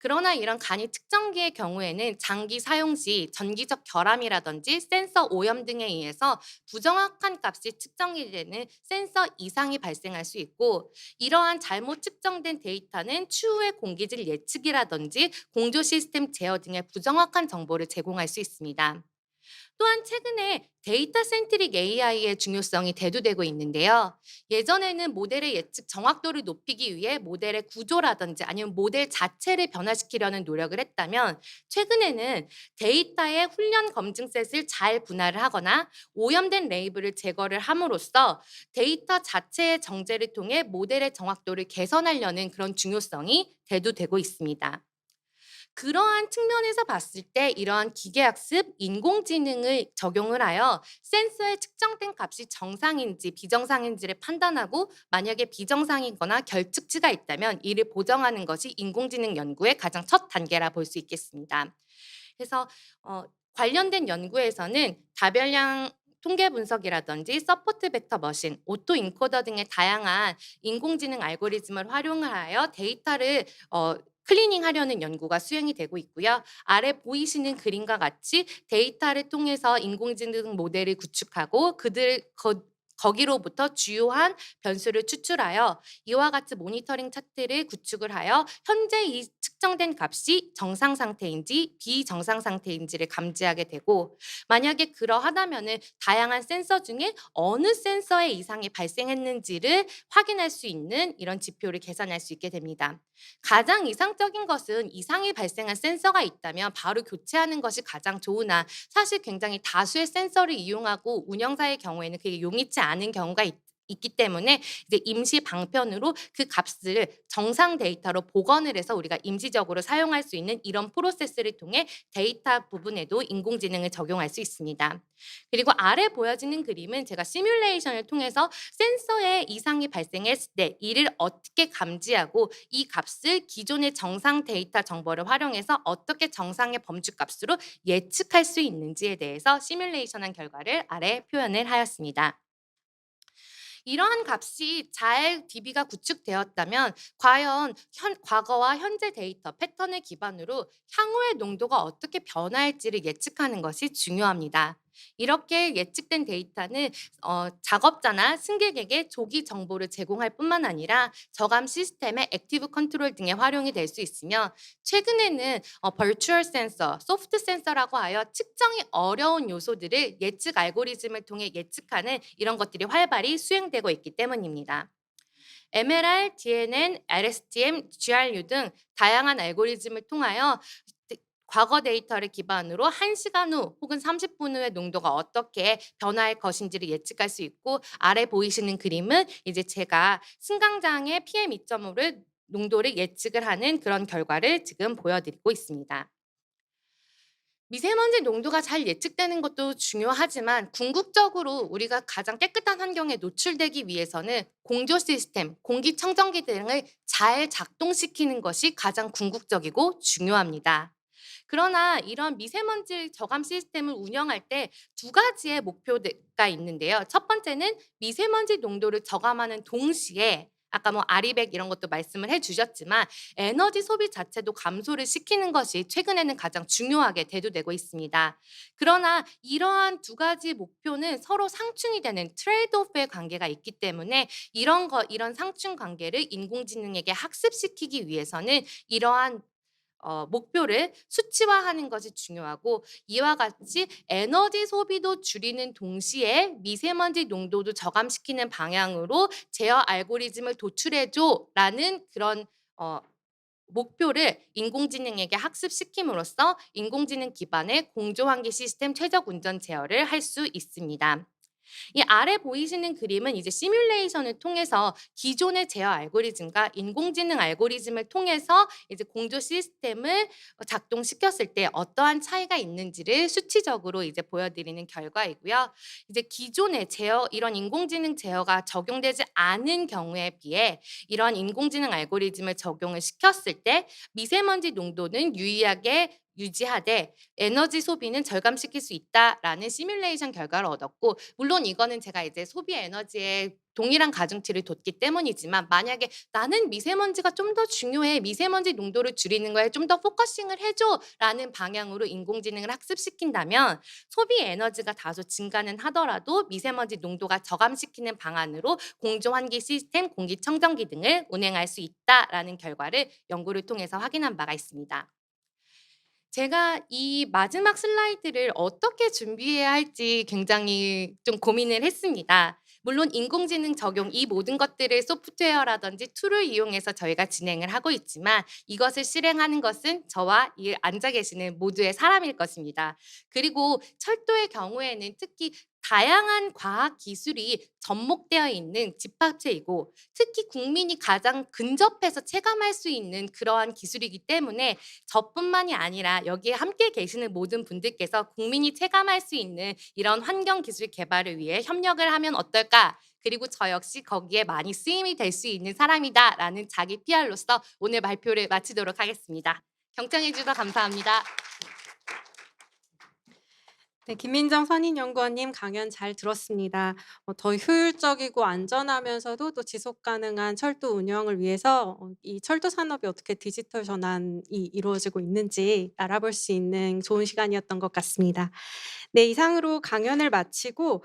Speaker 5: 그러나 이런 간이 측정기의 경우에는 장기 사용 시 전기적 결함이라든지 센서 오염 등에 의해서 부정확한 값이 측정이 되는 센서 이상이 발생할 수 있고, 이러한 잘못 측정된 데이터는 추후의 공기질 예측이라든지 공조 시스템 제어 등의 부정확한 정보를 제공할 수 있습니다. 또한 최근에 데이터 센트릭 AI의 중요성이 대두되고 있는데요. 예전에는 모델의 예측 정확도를 높이기 위해 모델의 구조라든지 아니면 모델 자체를 변화시키려는 노력을 했다면, 최근에는 데이터의 훈련 검증 셋을 잘 분할을 하거나 오염된 레이블을 제거를 함으로써 데이터 자체의 정제를 통해 모델의 정확도를 개선하려는 그런 중요성이 대두되고 있습니다. 그러한 측면에서 봤을 때 이러한 기계학습, 인공지능을 적용을 하여 센서에 측정된 값이 정상인지 비정상인지를 판단하고, 만약에 비정상이거나 결측치가 있다면 이를 보정하는 것이 인공지능 연구의 가장 첫 단계라 볼 수 있겠습니다. 그래서 관련된 연구에서는 다별량 통계 분석이라든지 서포트 벡터 머신, 오토 인코더 등의 다양한 인공지능 알고리즘을 활용하여 데이터를 클리닝하려는 연구가 수행이 되고 있고요. 아래 보이시는 그림과 같이 데이터를 통해서 인공지능 모델을 구축하고 거기로부터 주요한 변수를 추출하여 이와 같이 모니터링 차트를 구축을 하여 현재 이 측정된 값이 정상 상태인지 비정상 상태인지를 감지하게 되고, 만약에 그러하다면은 다양한 센서 중에 어느 센서에 이상이 발생했는지를 확인할 수 있는 이런 지표를 계산할 수 있게 됩니다. 가장 이상적인 것은 이상이 발생한 센서가 있다면 바로 교체하는 것이 가장 좋으나, 사실 굉장히 다수의 센서를 이용하고 운영사의 경우에는 그게 용이치 않은 경우가 있기 때문에 이제 임시 방편으로 그 값을 정상 데이터로 복원을 해서 우리가 임시적으로 사용할 수 있는 이런 프로세스를 통해 데이터 부분에도 인공지능을 적용할 수 있습니다. 그리고 아래 보여지는 그림은 제가 시뮬레이션을 통해서 센서에 이상이 발생했을 때 이를 어떻게 감지하고 이 값을 기존의 정상 데이터 정보를 활용해서 어떻게 정상의 범주 값으로 예측할 수 있는지에 대해서 시뮬레이션한 결과를 아래 표현을 하였습니다. 이러한 값이 잘 DB가 구축되었다면 과연 과거와 현재 데이터 패턴을 기반으로 향후의 농도가 어떻게 변화할지를 예측하는 것이 중요합니다. 이렇게 예측된 데이터는 작업자나 승객에게 조기 정보를 제공할 뿐만 아니라 저감 시스템의 액티브 컨트롤 등에 활용이 될 수 있으며, 최근에는 버추얼 센서, 소프트 센서라고 하여 측정이 어려운 요소들을 예측 알고리즘을 통해 예측하는 이런 것들이 활발히 수행되고 있기 때문입니다. MLR, DNN, RSTM, GRU 등 다양한 알고리즘을 통하여 과거 데이터를 기반으로 1시간 후 혹은 30분 후의 농도가 어떻게 변화할 것인지를 예측할 수 있고, 아래 보이시는 그림은 이제 제가 승강장의 PM 2.5를 농도를 예측을 하는 그런 결과를 지금 보여드리고 있습니다. 미세먼지 농도가 잘 예측되는 것도 중요하지만 궁극적으로 우리가 가장 깨끗한 환경에 노출되기 위해서는 공조 시스템, 공기청정기 등을 잘 작동시키는 것이 가장 궁극적이고 중요합니다. 그러나 이런 미세먼지 저감 시스템을 운영할 때 두 가지의 목표가 있는데요. 첫 번째는 미세먼지 농도를 저감하는 동시에 아까 뭐 아리백 이런 것도 말씀을 해주셨지만 에너지 소비 자체도 감소를 시키는 것이 최근에는 가장 중요하게 대두되고 있습니다. 그러나 이러한 두 가지 목표는 서로 상충이 되는 트레이드오프의 관계가 있기 때문에 이런 상충 관계를 인공지능에게 학습시키기 위해서는 이러한 목표를 수치화하는 것이 중요하고, 이와 같이 에너지 소비도 줄이는 동시에 미세먼지 농도도 저감시키는 방향으로 제어 알고리즘을 도출해줘라는 그런 목표를 인공지능에게 학습시킴으로써 인공지능 기반의 공조환기 시스템 최적 운전 제어를 할 수 있습니다. 이 아래 보이시는 그림은 이제 시뮬레이션을 통해서 기존의 제어 알고리즘과 인공지능 알고리즘을 통해서 이제 공조 시스템을 작동시켰을 때 어떠한 차이가 있는지를 수치적으로 이제 보여드리는 결과이고요. 이제 기존의 이런 인공지능 제어가 적용되지 않은 경우에 비해 이런 인공지능 알고리즘을 적용을 시켰을 때 미세먼지 농도는 유의하게 유지하되 에너지 소비는 절감시킬 수 있다라는 시뮬레이션 결과를 얻었고, 물론 이거는 제가 이제 소비 에너지에 동일한 가중치를 뒀기 때문이지만, 만약에 나는 미세먼지가 좀 더 중요해, 미세먼지 농도를 줄이는 거에 좀 더 포커싱을 해줘라는 방향으로 인공지능을 학습시킨다면 소비 에너지가 다소 증가는 하더라도 미세먼지 농도가 저감시키는 방안으로 공조환기 시스템, 공기청정기 등을 운행할 수 있다라는 결과를 연구를 통해서 확인한 바가 있습니다. 제가 이 마지막 슬라이드를 어떻게 준비해야 할지 굉장히 좀 고민을 했습니다. 물론 인공지능 적용 이 모든 것들을 소프트웨어라든지 툴을 이용해서 저희가 진행을 하고 있지만 이것을 실행하는 것은 저와 이 앉아 계시는 모두의 사람일 것입니다. 그리고 철도의 경우에는 특히 다양한 과학 기술이 접목되어 있는 집합체이고, 특히 국민이 가장 근접해서 체감할 수 있는 그러한 기술이기 때문에 저뿐만이 아니라 여기에 함께 계시는 모든 분들께서 국민이 체감할 수 있는 이런 환경 기술 개발을 위해 협력을 하면 어떨까? 그리고 저 역시 거기에 많이 쓰임이 될 수 있는 사람이다라는 자기 PR로서 오늘 발표를 마치도록 하겠습니다. 경청해 주셔서 감사합니다.
Speaker 1: 네, 김민정 선임연구원님 강연 잘 들었습니다. 더 효율적이고 안전하면서도 또 지속 가능한 철도 운영을 위해서 이 철도 산업이 어떻게 디지털 전환이 이루어지고 있는지 알아볼 수 있는 좋은 시간이었던 것 같습니다. 네, 이상으로 강연을 마치고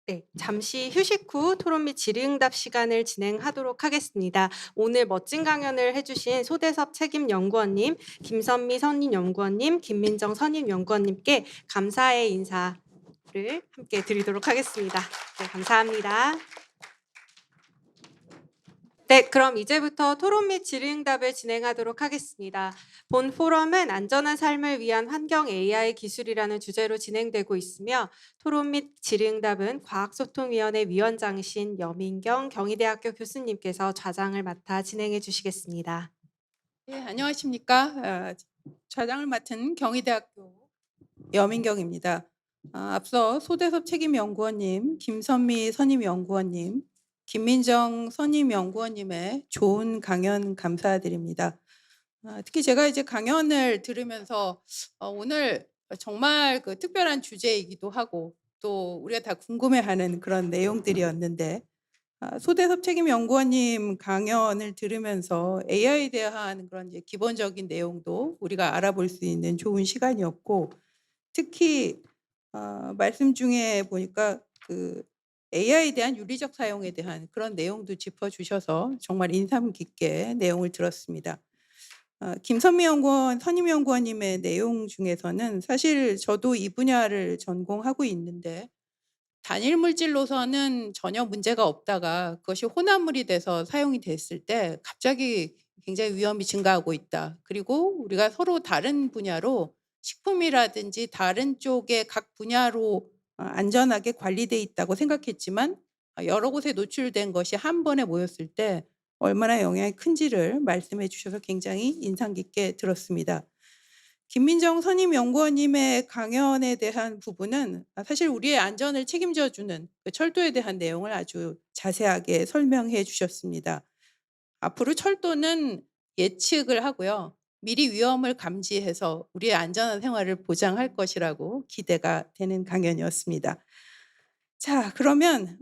Speaker 1: 네, 잠시 휴식 후 토론 및 질의응답 시간을 진행하도록 하겠습니다. 오늘 멋진 강연을 해주신 소대섭 책임연구원님, 김선미 선임연구원님, 김민정 선임연구원님께 감사의 인사를 함께 드리도록 하겠습니다. 네, 감사합니다. 네, 그럼 이제부터 토론 및 질의응답을 진행하도록 하겠습니다. 본 포럼은 안전한 삶을 위한 환경 AI 기술이라는 주제로 진행되고 있으며, 토론 및 질의응답은 과학소통위원회 위원장이신 여민경 경희대학교 교수님께서 좌장을 맡아 진행해 주시겠습니다.
Speaker 6: 네, 안녕하십니까. 좌장을 맡은 경희대학교 여민경입니다. 앞서 소대섭 책임연구원님, 김선미 선임연구원님, 김민정 선임연구원님의 좋은 강연 감사드립니다. 특히 제가 이제 강연을 들으면서 오늘 정말 그 특별한 주제이기도 하고 또 우리가 다 궁금해하는 그런 내용들이었는데, 소대섭 책임연구원님 강연을 들으면서 AI에 대한 그런 이제 기본적인 내용도 우리가 알아볼 수 있는 좋은 시간이었고, 특히 말씀 중에 보니까 그 AI에 대한 윤리적 사용에 대한 그런 내용도 짚어주셔서 정말 인상 깊게 내용을 들었습니다. 김선미 연구원, 선임연구원님의 내용 중에서는 사실 저도 이 분야를 전공하고 있는데 단일 물질로서는 전혀 문제가 없다가 그것이 혼합물이 돼서 사용이 됐을 때 갑자기 굉장히 위험이 증가하고 있다. 그리고 우리가 서로 다른 분야로 식품이라든지 다른 쪽의 각 분야로 안전하게 관리돼 있다고 생각했지만 여러 곳에 노출된 것이 한 번에 모였을 때 얼마나 영향이 큰지를 말씀해 주셔서 굉장히 인상 깊게 들었습니다. 김민정 선임 연구원님의 강연에 대한 부분은 사실 우리의 안전을 책임져 주는 그 철도에 대한 내용을 아주 자세하게 설명해 주셨습니다. 앞으로 철도는 예측을 하고요. 미리 위험을 감지해서 우리의 안전한 생활을 보장할 것이라고 기대가 되는 강연이었습니다. 자, 그러면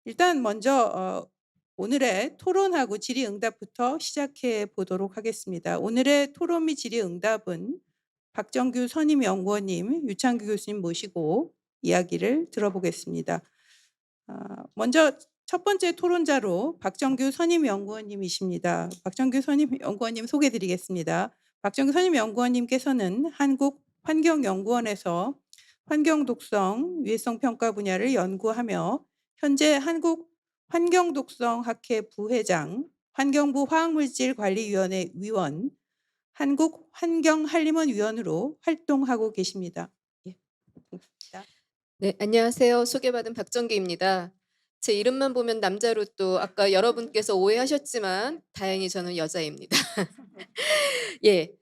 Speaker 6: 일단 먼저 오늘의 토론하고 질의응답부터 시작해 보도록 하겠습니다. 오늘의 토론 및 질의응답은 박정규 선임연구원님, 유창규 교수님 모시고 이야기를 들어보겠습니다. 먼저 첫 번째 토론자로 박정규 선임연구원님이십니다. 박정규 선임연구원님 소개드리겠습니다. 박정규 선임연구원님께서는 한국환경연구원에서 환경독성, 유해성 평가 분야를 연구하며 현재 한국환경독성학회 부회장, 환경부 화학물질관리위원회 위원, 한국환경한림원 위원으로 활동하고 계십니다. 예, 반갑습니다.
Speaker 7: 네, 안녕하세요. 소개받은 박정기입니다. 제 이름만 보면 남자로 또 아까 여러분께서 오해하셨지만 다행히 저는 여자입니다. 예.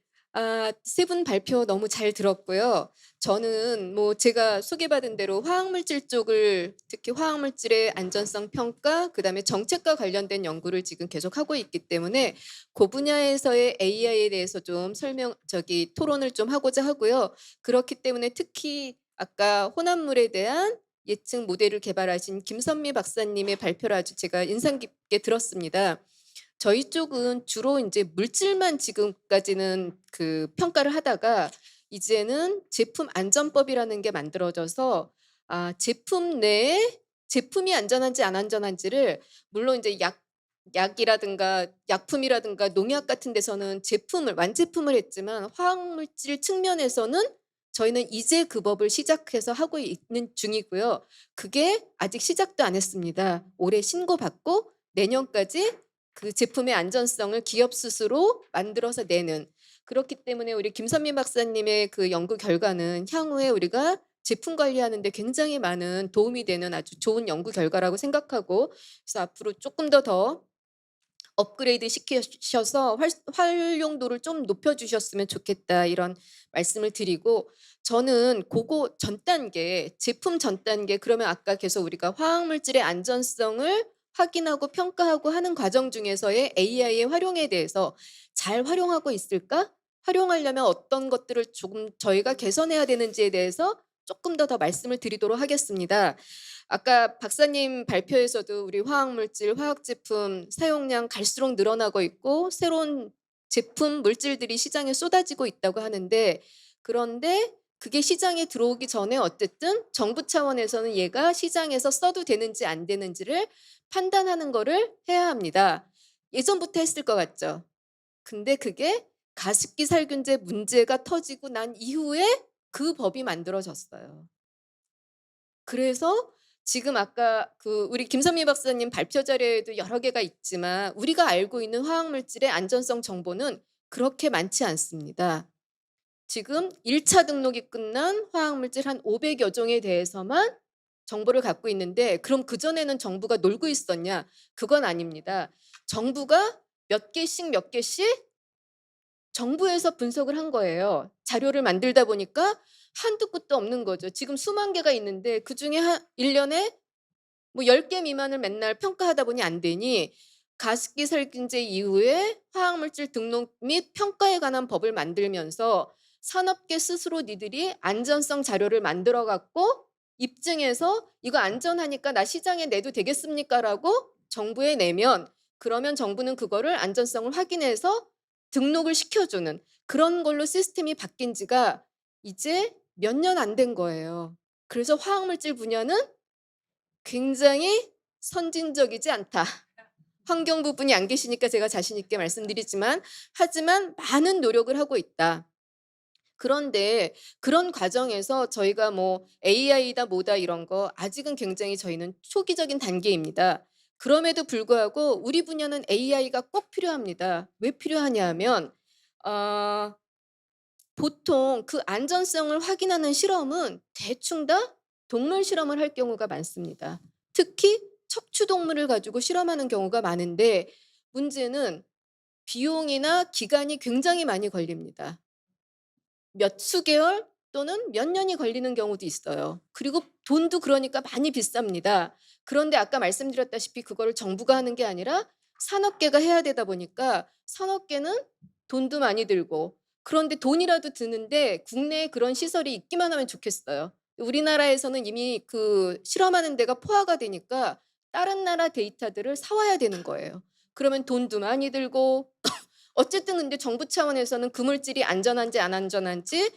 Speaker 7: 세 분 발표 너무 잘 들었고요. 저는 뭐 제가 소개받은 대로 화학물질 쪽을 특히 화학물질의 안전성 평가, 그다음에 정책과 관련된 연구를 지금 계속하고 있기 때문에 그 분야에서의 AI에 대해서 좀 토론을 좀 하고자 하고요. 그렇기 때문에 특히 아까 혼합물에 대한 예측 모델을 개발하신 김선미 박사님의 발표를 아주 제가 인상 깊게 들었습니다. 저희 쪽은 주로 이제 물질만 지금까지는 그 평가를 하다가 이제는 제품 안전법이라는 게 만들어져서 제품 내에 제품이 안전한지 안 안전한지를 물론 이제 약이라든가 약품이라든가 농약 같은 데서는 완제품을 했지만 화학물질 측면에서는 저희는 이제 그 법을 시작해서 하고 있는 중이고요. 그게 아직 시작도 안 했습니다. 올해 신고받고 내년까지 그 제품의 안전성을 기업 스스로 만들어서 내는, 그렇기 때문에 우리 김선민 박사님의 그 연구 결과는 향후에 우리가 제품 관리하는 데 굉장히 많은 도움이 되는 아주 좋은 연구 결과라고 생각하고, 그래서 앞으로 조금 더 업그레이드 시키셔서 활용도를 좀 높여주셨으면 좋겠다, 이런 말씀을 드리고, 저는 그거 전 단계, 제품 전 단계, 그러면 아까 계속 우리가 화학물질의 안전성을 확인하고 평가하고 하는 과정 중에서의 AI의 활용에 대해서 잘 활용하고 있을까? 활용하려면 어떤 것들을 조금 저희가 개선해야 되는지에 대해서 조금 더 말씀을 드리도록 하겠습니다. 아까 박사님 발표에서도 우리 화학물질, 화학제품 사용량 갈수록 늘어나고 있고 새로운 제품, 물질들이 시장에 쏟아지고 있다고 하는데, 그런데 그게 시장에 들어오기 전에 어쨌든 정부 차원에서는 얘가 시장에서 써도 되는지 안 되는지를 판단하는 거를 해야 합니다. 예전부터 했을 것 같죠? 근데 그게 가습기 살균제 문제가 터지고 난 이후에 그 법이 만들어졌어요. 그래서 지금 아까 그 우리 김선미 박사님 발표 자료에도 여러 개가 있지만 우리가 알고 있는 화학물질의 안전성 정보는 그렇게 많지 않습니다. 지금 1차 등록이 끝난 화학물질 한 500여 종에 대해서만 정보를 갖고 있는데, 그럼 그전에는 정부가 놀고 있었냐? 그건 아닙니다. 정부가 몇 개씩 정부에서 분석을 한 거예요. 자료를 만들다 보니까 한두 끝도 없는 거죠. 지금 수만 개가 있는데 그중에 1년에 뭐 10개 미만을 맨날 평가하다 보니 안 되니, 가습기 살균제 이후에 화학물질 등록 및 평가에 관한 법을 만들면서 산업계 스스로 니들이 안전성 자료를 만들어 갖고 입증해서 이거 안전하니까 나 시장에 내도 되겠습니까? 라고 정부에 내면, 그러면 정부는 그거를 안전성을 확인해서 등록을 시켜주는 그런 걸로 시스템이 바뀐 지가 이제 몇 년 안 된 거예요. 그래서 화학물질 분야는 굉장히 선진적이지 않다. 환경부 분이 안 계시니까 제가 자신 있게 말씀드리지만, 하지만 많은 노력을 하고 있다. 그런데 그런 과정에서 저희가 뭐 AI다 뭐다 이런 거 아직은 굉장히 저희는 초기적인 단계입니다. 그럼에도 불구하고 우리 분야는 AI가 꼭 필요합니다. 왜 필요하냐 하면 어 보통 그 안전성을 확인하는 실험은 대충 다 동물 실험을 할 경우가 많습니다. 특히 척추 동물을 가지고 실험하는 경우가 많은데 문제는 비용이나 기간이 굉장히 많이 걸립니다. 몇 수개월 또는 몇 년이 걸리는 경우도 있어요. 그리고 돈도 그러니까 많이 비쌉니다. 그런데 아까 말씀드렸다시피 그거를 정부가 하는 게 아니라 산업계가 해야 되다 보니까 산업계는 돈도 많이 들고 그런데 돈이라도 드는데 국내에 그런 시설이 있기만 하면 좋겠어요. 우리나라에서는 이미 그 실험하는 데가 포화가 되니까 다른 나라 데이터들을 사와야 되는 거예요. 그러면 돈도 많이 들고 어쨌든 근데 정부 차원에서는 그 물질이 안전한지 안 안전한지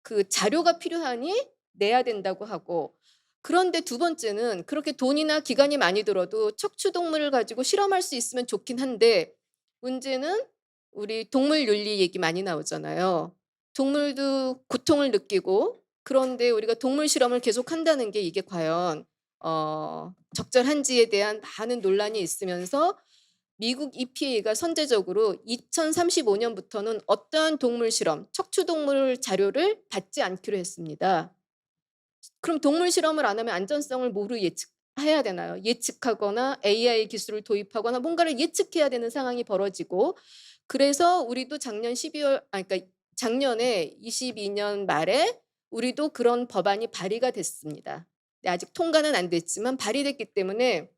Speaker 7: 그 자료가 필요하니 내야 된다고 하고 그런데 두 번째는 그렇게 돈이나 기간이 많이 들어도 척추 동물을 가지고 실험할 수 있으면 좋긴 한데 문제는 우리 동물 윤리 얘기 많이 나오잖아요. 동물도 고통을 느끼고 그런데 우리가 동물 실험을 계속 한다는 게 이게 과연 적절한지에 대한 많은 논란이 있으면서 미국 EPA가 선제적으로 2035년부터는 어떠한 동물 실험, 척추 동물 자료를 받지 않기로 했습니다. 그럼 동물 실험을 안 하면 안전성을 뭐로 예측해야 되나요? 예측하거나 AI 기술을 도입하거나 뭔가를 예측해야 되는 상황이 벌어지고 그래서 우리도 작년 12월 그러니까 작년에 22년 말에 우리도 그런 법안이 발의가 됐습니다. 네, 아직 통과는 안 됐지만 발의됐기 때문에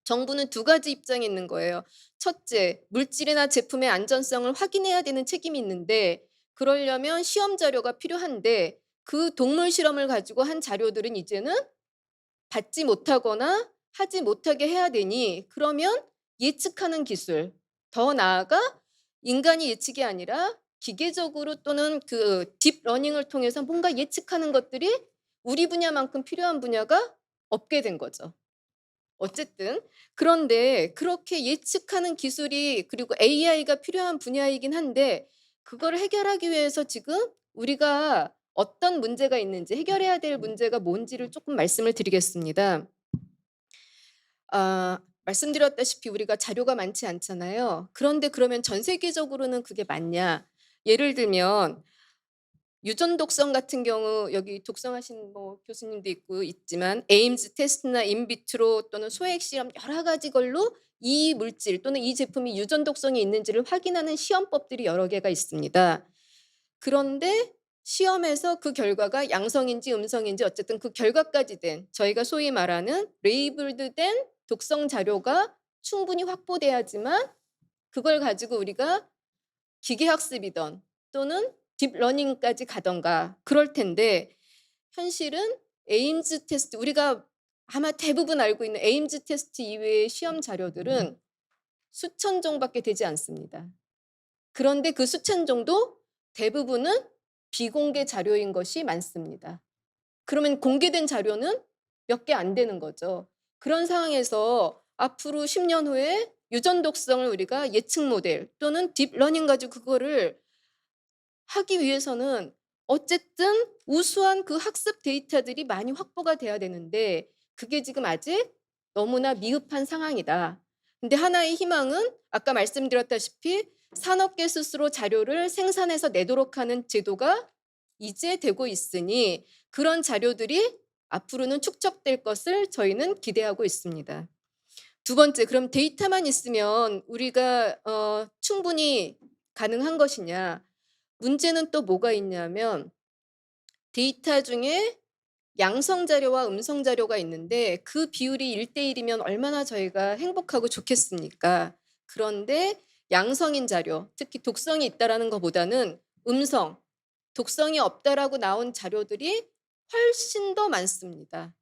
Speaker 7: 정부는 두 가지 입장이 있는 거예요. 첫째, 물질이나 제품의 안전성을 확인해야 되는 책임이 있는데 그러려면 시험 자료가 필요한데 그 동물 실험을 가지고 한 자료들은 이제는 받지 못하거나 하지 못하게 해야 되니 그러면 예측하는 기술, 더 나아가 인간이 예측이 아니라 기계적으로 또는 그 딥러닝을 통해서 뭔가 예측하는 것들이 우리 분야만큼 필요한 분야가 없게 된 거죠. 어쨌든 그런데 그렇게 예측하는 기술이 그리고 AI가 필요한 분야이긴 한데 그걸 해결하기 위해서 지금 우리가 어떤 문제가 있는지 해결해야 될 문제가 뭔지를 조금 말씀을 드리겠습니다. 말씀드렸다시피 우리가 자료가 많지 않잖아요. 그런데 그러면 전 세계적으로는 그게 맞냐? 예를 들면 유전 독성 같은 경우 여기 독성하신 뭐 교수님도 있지만 에임즈 테스트나 인비트로 또는 소액 실험 여러 가지 걸로 이 물질 또는 이 제품이 유전 독성이 있는지를 확인하는 시험법들이 여러 개가 있습니다. 그런데 시험에서 그 결과가 양성인지 음성인지 어쨌든 그 결과까지 된 저희가 소위 말하는 레이블드된 독성 자료가 충분히 확보돼야지만 그걸 가지고 우리가 기계학습이든 또는 딥러닝까지 가던가 그럴 텐데 현실은 에임즈 테스트 우리가 아마 대부분 알고 있는 에임즈 테스트 이외의 시험 자료들은 수천 종밖에 되지 않습니다. 그런데 그 수천 종도 대부분은 비공개 자료인 것이 많습니다. 그러면 공개된 자료는 몇 개 안 되는 거죠. 그런 상황에서 앞으로 10년 후에 유전 독성을 우리가 예측 모델 또는 딥러닝 가지고 그거를 하기 위해서는 어쨌든 우수한 그 학습 데이터들이 많이 확보가 돼야 되는데 그게 지금 아직 너무나 미흡한 상황이다. 근데 하나의 희망은 아까 말씀드렸다시피 산업계 스스로 자료를 생산해서 내도록 하는 제도가 이제 되고 있으니 그런 자료들이 앞으로는 축적될 것을 저희는 기대하고 있습니다. 두 번째, 그럼 데이터만 있으면 우리가 충분히 가능한 것이냐? 문제는 또 뭐가 있냐면 데이터 중에 양성 자료와 음성 자료가 있는데 그 비율이 1대1이면 얼마나 저희가 행복하고 좋겠습니까? 그런데 양성인 자료, 특히 독성이 있다라는 것보다는 음성, 독성이 없다라고 나온 자료들이 훨씬 더 많습니다.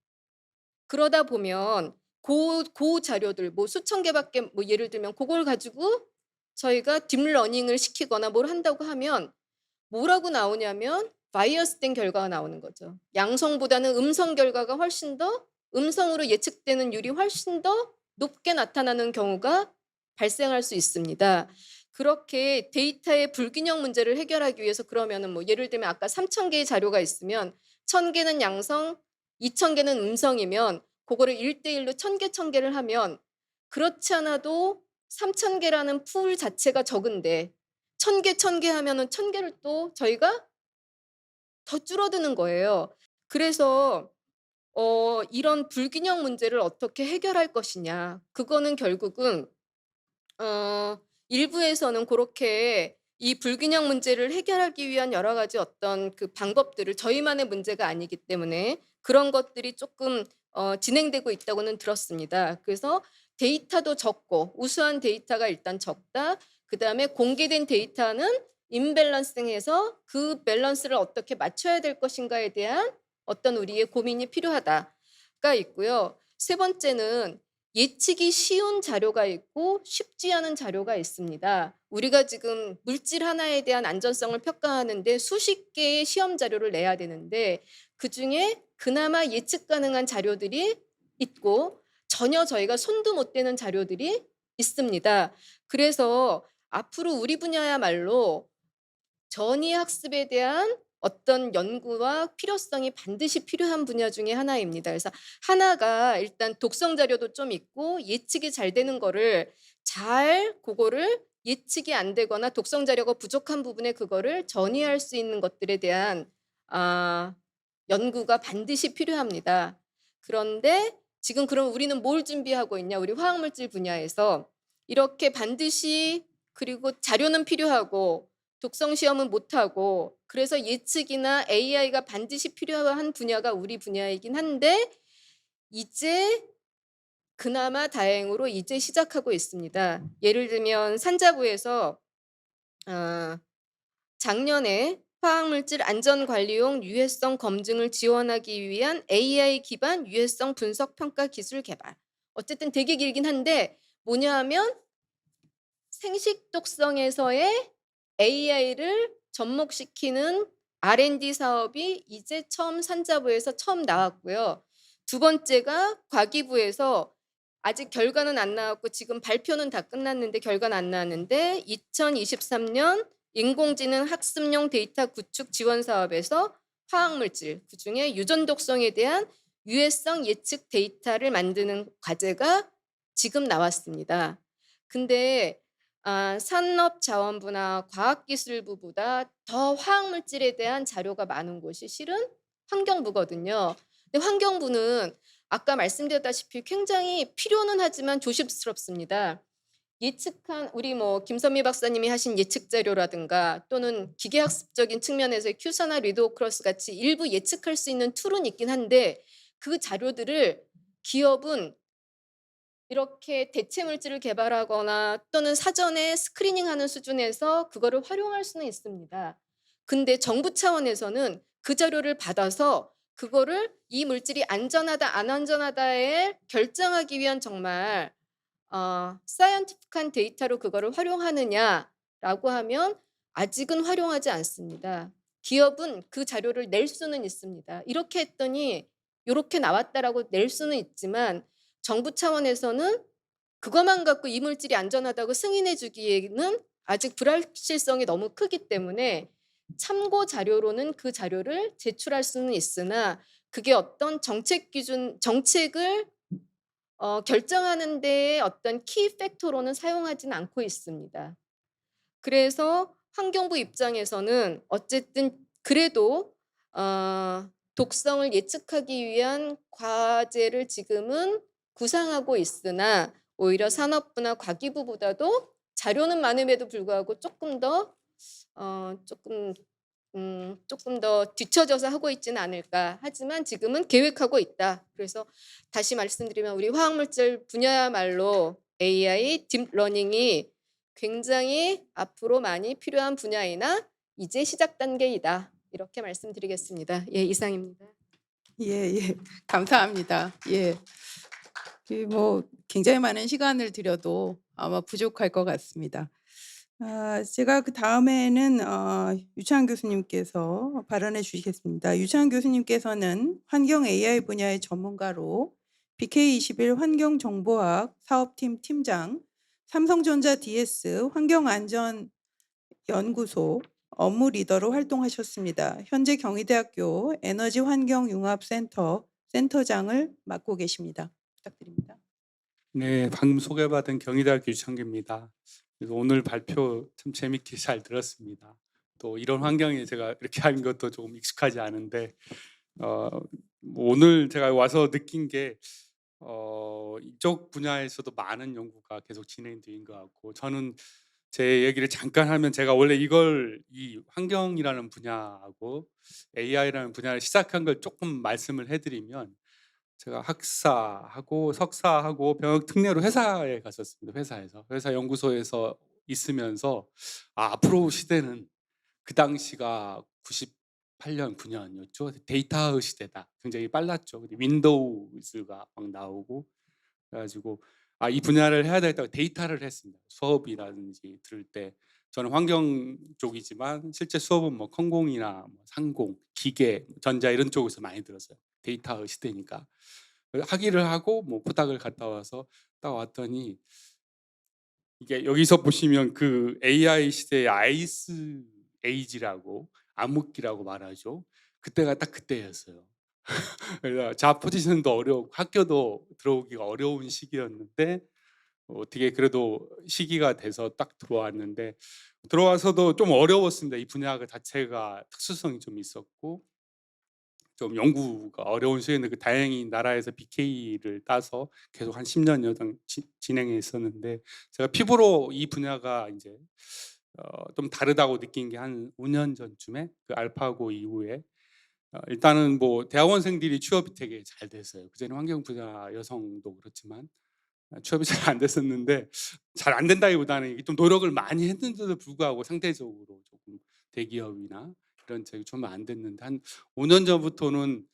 Speaker 7: 그러다 보면 고 자료들 뭐 수천 개밖에 뭐 예를 들면 그걸 가지고 저희가 딥러닝을 시키거나 뭘 한다고 하면 뭐라고 나오냐면 바이어스된 결과가 나오는 거죠. 양성보다는 음성 결과가 훨씬 더 음성으로 예측되는 율이 훨씬 더 높게 나타나는 경우가 발생할 수 있습니다. 그렇게 데이터의 불균형 문제를 해결하기 위해서 그러면은 뭐 예를 들면 아까 3,000개의 자료가 있으면 1,000개는 양성, 2,000개는 음성이면 그거를 1대1로 1,000개를 하면 그렇지 않아도 3,000개라는 풀 자체가 적은데 1,000개 하면은 1,000개를 또 저희가 더 줄어드는 거예요. 그래서 이런 불균형 문제를 어떻게 해결할 것이냐. 그거는 결국은 일부에서는 그렇게 이 불균형 문제를 해결하기 위한 여러 가지 어떤 그 방법들을 저희만의 문제가 아니기 때문에 그런 것들이 조금 진행되고 있다고는 들었습니다. 그래서 데이터도 적고 우수한 데이터가 일단 적다. 그다음에 공개된 데이터는 임밸런싱해서 그 밸런스를 어떻게 맞춰야 될 것인가에 대한 어떤 우리의 고민이 필요하다가 있고요. 세 번째는 예측이 쉬운 자료가 있고 쉽지 않은 자료가 있습니다. 우리가 지금 물질 하나에 대한 안전성을 평가하는데 수십 개의 시험 자료를 내야 되는데 그중에 그나마 예측 가능한 자료들이 있고 전혀 저희가 손도 못 대는 자료들이 있습니다. 그래서 앞으로 우리 분야야말로 전이 학습에 대한 어떤 연구와 필요성이 반드시 필요한 분야 중에 하나입니다. 그래서 하나가 일단 독성 자료도 좀 있고 예측이 잘 되는 거를 잘 그거를 예측이 안 되거나 독성 자료가 부족한 부분에 그거를 전이할 수 있는 것들에 대한 연구가 반드시 필요합니다. 그런데 지금 그럼 우리는 뭘 준비하고 있냐? 우리 화학물질 분야에서 이렇게 반드시 그리고 자료는 필요하고 독성 시험은 못하고 그래서 예측이나 AI가 반드시 필요한 분야가 우리 분야이긴 한데 이제 그나마 다행으로 이제 시작하고 있습니다. 예를 들면 산자부에서 작년에 화학물질 안전관리용 유해성 검증을 지원하기 위한 AI 기반 유해성 분석 평가 기술 개발. 어쨌든 되게 길긴 한데 뭐냐 하면 생식 독성에서의 AI를 접목시키는 R&D 사업이 이제 처음 산자부에서 처음 나왔고요. 두 번째가 과기부에서 아직 결과는 안 나왔고 지금 발표는 다 끝났는데 결과는 안 나왔는데 2023년 인공지능 학습용 데이터 구축 지원 사업에서 화학물질 그중에 유전 독성에 대한 유해성 예측 데이터를 만드는 과제가 지금 나왔습니다. 근데 산업자원부나 과학기술부보다 더 화학물질에 대한 자료가 많은 곳이 실은 환경부거든요. 근데 환경부는 아까 말씀드렸다시피 굉장히 필요는 하지만 조심스럽습니다. 예측한 우리 뭐 김선미 박사님이 하신 예측 자료라든가 또는 기계학습적인 측면에서의 큐사나 리도크로스 같이 일부 예측할 수 있는 툴은 있긴 한데 그 자료들을 기업은 이렇게 대체 물질을 개발하거나 또는 사전에 스크리닝하는 수준에서 그거를 활용할 수는 있습니다. 근데 정부 차원에서는 그 자료를 받아서 그거를 이 물질이 안전하다 안 안전하다에 결정하기 위한 정말 사이언티픽한 데이터로 그거를 활용하느냐라고 하면 아직은 활용하지 않습니다. 기업은 그 자료를 낼 수는 있습니다. 이렇게 했더니 이렇게 나왔다라고 낼 수는 있지만 정부 차원에서는 그것만 갖고 이 물질이 안전하다고 승인해 주기에는 아직 불확실성이 너무 크기 때문에 참고 자료로는 그 자료를 제출할 수는 있으나 그게 어떤 정책 기준, 정책을 결정하는 데에 어떤 키 팩터로는 사용하지는 않고 있습니다. 그래서 환경부 입장에서는 어쨌든 그래도 독성을 예측하기 위한 과제를 지금은 구상하고 있으나 오히려 산업부나 과기부보다도 자료는 많음에도 불구하고 조금 더 뒤처져서 하고 있지는 않을까. 하지만 지금은 계획하고 있다. 그래서 다시 말씀드리면 우리 화학물질 분야야말로 AI, 딥러닝이 굉장히 앞으로 많이 필요한 분야이나 이제 시작 단계이다. 이렇게 말씀드리겠습니다. 예, 이상입니다.
Speaker 6: 예. 감사합니다. 예. 뭐 굉장히 많은 시간을 들여도 아마 부족할 것 같습니다. 제가 그다음에는 유창한 교수님께서 발언해 주시겠습니다. 유창한 교수님께서는 환경 AI 분야의 전문가로 BK21 환경정보학 사업팀 팀장, 삼성전자 DS 환경안전연구소 업무 리더로 활동하셨습니다. 현재 경희대학교 에너지환경융합센터 센터장을 맡고 계십니다. 부탁드립니다.
Speaker 8: 네, 방금 소개받은 경희대학교 유창기입니다. 그래서 오늘 발표 참 재밌게 잘 들었습니다. 또 이런 환경에 제가 이렇게 하는 것도 조금 익숙하지 않은데 오늘 제가 와서 느낀 게 이쪽 분야에서도 많은 연구가 계속 진행되는 것 같고, 저는 제 얘기를 잠깐 하면, 제가 원래 이 환경이라는 분야하고 AI라는 분야를 시작한 걸 조금 말씀을 해드리면, 제가 학사하고 석사하고 병역 특례로 회사에 갔었습니다. 회사 연구소에서 있으면서 앞으로 시대는, 그 당시가 98년 9년이었죠. 데이터 시대다. 굉장히 빨랐죠. 윈도우즈가 막 나오고 그래가지고 이 분야를 해야 되겠다고 데이터를 했습니다. 수업이라든지 들을 때 저는 환경 쪽이지만 실제 수업은 뭐 컴공이나 뭐 상공, 기계, 전자 이런 쪽에서 많이 들었어요. 데이터 시대니까. 학위를 하고 뭐 포닥을 갔다 와서 딱 왔더니, 이게 여기서 보시면 그 AI 시대의 아이스 에이지라고, 암흑기라고 말하죠. 그때가 딱 그때였어요. 그래서 잡 포지션도 어려웠고 학교도 들어오기가 어려운 시기였는데, 어떻게 그래도 시기가 돼서 딱 들어왔는데, 들어와서도 좀 어려웠습니다. 이 분야 자체가 특수성이 좀 있었고 좀 연구가 어려운 시기인데, 다행히 나라에서 BK를 따서 계속 한 10년 여당 진행해 있었는데, 제가 피부로 이 분야가 이제 좀 다르다고 느낀 게 한 5년 전쯤에, 그 알파고 이후에 일단은 뭐 대학원생들이 취업이 되게 잘 됐어요. 그전에 환경 분야 여성도 그렇지만 취업이 잘 안 됐었는데, 잘 안 된다기보다는 이게 좀 노력을 많이 했는데도 불구하고 상대적으로 조금 대기업이나 이런 쪽이 좀 안 됐는데, 한 5년 전부터는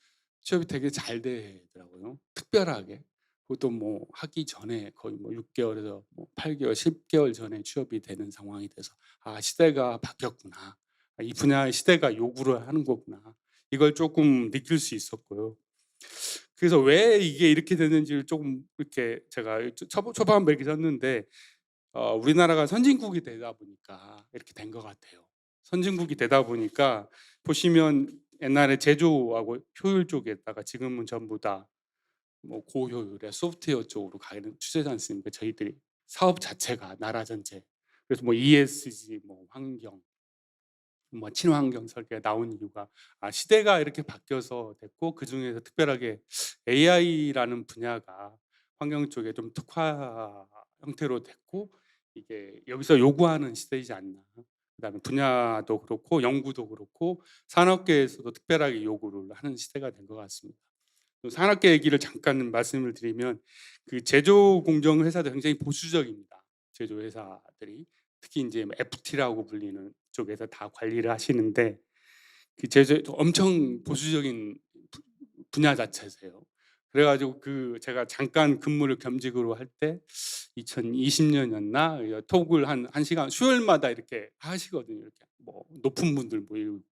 Speaker 8: 취업이 되게 잘 되더라고요. 특별하게. 그것도 뭐 하기 전에 거의 뭐 6개월에서 뭐 8개월, 10개월 전에 취업이 되는 상황이 돼서, 시대가 바뀌었구나. 이 분야의 시대가 요구를 하는 거구나. 이걸 조금 느낄 수 있었고요. 그래서 왜 이게 이렇게 됐는지를 조금 이렇게 제가 초반부에 썼는데, 우리나라가 선진국이 되다 보니까 이렇게 된 것 같아요. 선진국이 되다 보니까 보시면, 옛날에 제조하고 효율 쪽에다가 지금은 전부 다 뭐 고효율의 소프트웨어 쪽으로 가는 추세지 않습니까? 저희들이 사업 자체가 나라 전체. 그래서 뭐 ESG, 뭐 환경, 뭐 친환경 설계가 나온 이유가, 시대가 이렇게 바뀌어서 됐고, 그 중에서 특별하게 AI라는 분야가 환경 쪽에 좀 특화 형태로 됐고, 이게 여기서 요구하는 시대이지 않나. 그다음에 분야도 그렇고 연구도 그렇고 산업계에서도 특별하게 요구를 하는 시대가 된 것 같습니다. 산업계 얘기를 잠깐 말씀을 드리면, 그 제조 공정 회사도 굉장히 보수적입니다. 제조 회사들이 특히 이제 FT라고 불리는 쪽에서 다 관리를 하시는데, 그 제조 엄청 보수적인 분야 자체세요. 그래가지고 제가 잠깐 근무를 겸직으로 할 때 2020년이었나 톡을 한 시간 수요일마다 이렇게 하시거든요. 이렇게 뭐 높은 분들 모이고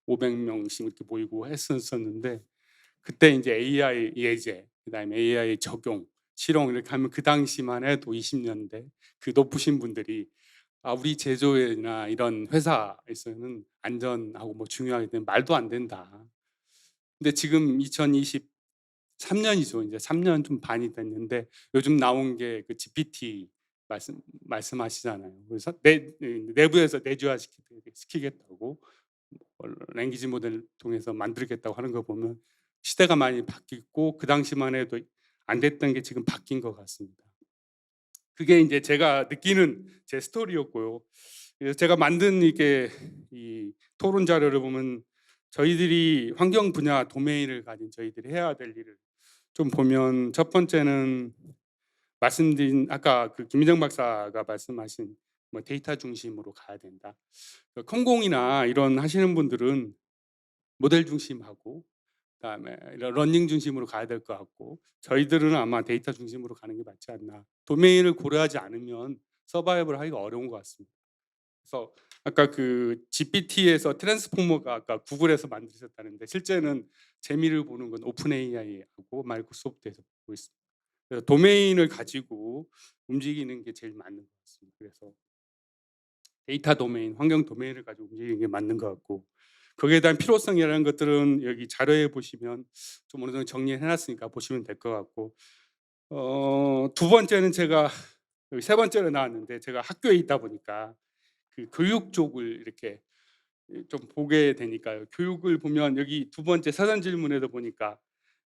Speaker 8: 500명씩 이렇게 모이고 했었는데, 그때 이제 AI 예제, 그다음에 AI 적용, 실용 이렇게 하면, 그 당시만 해도 20년대 그 높으신 분들이 우리 제조회나 이런 회사에서는 안전하고 뭐 중요하기 때문에 말도 안 된다. 근데 지금 2023년이죠. 이제 3년 좀 반이 됐는데, 요즘 나온 게 그 GPT 말씀하시잖아요. 그래서 내부에서 내주화 시키겠다고, 랭귀지 모델 통해서 만들겠다고 하는 거 보면 시대가 많이 바뀌고, 그 당시만 해도 안 됐던 게 지금 바뀐 것 같습니다. 그게 이제 제가 느끼는 제 스토리였고요. 그래서 제가 만든 이 토론 자료를 보면, 저희들이 환경 분야 도메인을 가진 저희들이 해야 될 일을 좀 보면, 첫 번째는 말씀드린 아까 그 김민정 박사가 말씀하신 뭐 데이터 중심으로 가야 된다. 컴공이나 이런 하시는 분들은 모델 중심하고, 그다음에 이런 러닝 중심으로 가야 될 것 같고, 저희들은 아마 데이터 중심으로 가는 게 맞지 않나. 도메인을 고려하지 않으면 서바이벌 하기가 어려운 것 같습니다. 그래서 아까 그 GPT에서 트랜스포머가 아까 구글에서 만드셨다는데, 실제는 재미를 보는 건 오픈 AI하고 마이크로소프트에서 보고 있습니다. 그래서 도메인을 가지고 움직이는 게 제일 맞는 것 같습니다. 같습니다. 그래서 데이터 도메인, 환경 도메인을 가지고 움직이는 게 맞는 것 같고 거기에 대한 필요성이라는 것들은 여기 자료에 보시면 좀 어느 정도 정리해 놨으니까 보시면 될 것 같고 두 번째는 제가 여기 세 번째로 나왔는데 제가 학교에 있다 보니까 그 교육 쪽을 이렇게 좀 보게 되니까요. 교육을 보면 여기 두 번째 사전 질문에도 보니까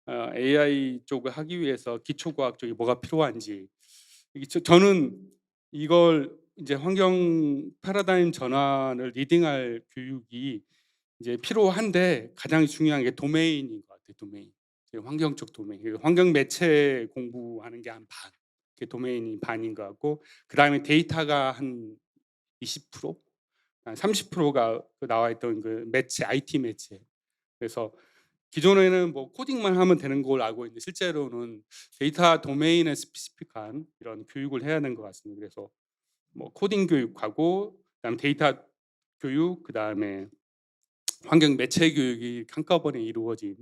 Speaker 8: AI 쪽을 하기 위해서 기초과학 쪽이 뭐가 필요한지 저는 이걸 이제 환경 패러다임 전환을 리딩할 교육이 이제 필요한데 가장 중요한 게 도메인인 것 같아요. 도메인. 환경 쪽 도메인. 환경 매체 공부하는 게 한 반. 그게 도메인이 반인 것 같고 그다음에 데이터가 한 20%, 한 30%가 나와 있던 그 매체, IT 매체. 그래서 기존에는 뭐 코딩만 하면 되는 걸 알고 있는데 실제로는 데이터 도메인에 스피시픽한 이런 교육을 해야 되는 것 같습니다. 그래서 뭐 코딩 교육하고 그다음에 데이터 교육, 그다음에 환경 매체 교육이 한꺼번에 이루어진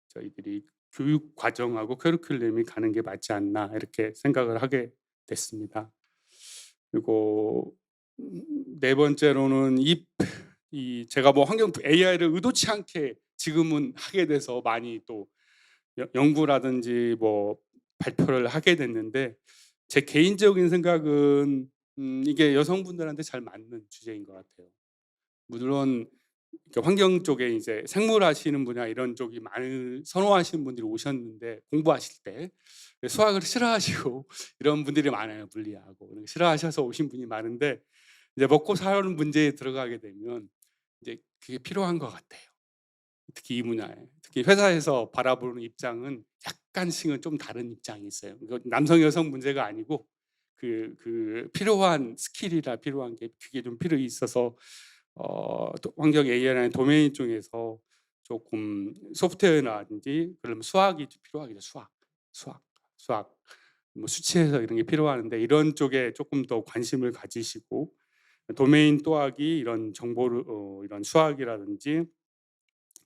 Speaker 8: 저희들이 교육 과정하고 커리큘럼이 가는 게 맞지 않나 이렇게 생각을 하게 됐습니다. 그리고 네 번째로는 이 제가 뭐 환경 AI를 의도치 않게 지금은 하게 돼서 많이 또 연구라든지 뭐 발표를 하게 됐는데 제 개인적인 생각은 이게 여성분들한테 잘 맞는 주제인 것 같아요. 물론 이렇게 환경 쪽에 이제 생물 하시는 분야 이런 쪽이 많이 선호하시는 분들이 오셨는데 공부하실 때 수학을 싫어하시고 이런 분들이 많아요. 물리하고 싫어하셔서 오신 분이 많은데 이제 먹고 사는 문제에 들어가게 되면 이제 그게 필요한 것 같아요. 특히 이 분야에 특히 회사에서 바라보는 입장은 약간씩은 좀 다른 입장이 있어요. 이거 남성 여성 문제가 아니고 그 필요한 스킬이라 필요한 게 그게 좀 필요 있어서 환경 AI라는 도메인 쪽에서 조금 소프트웨어라든지 그러면 수학이 필요하겠죠. 수학 뭐 수치해서 이런 게 필요한데 이런 쪽에 조금 더 관심을 가지시고 도메인 또하기 이런 정보를 이런 수학이라든지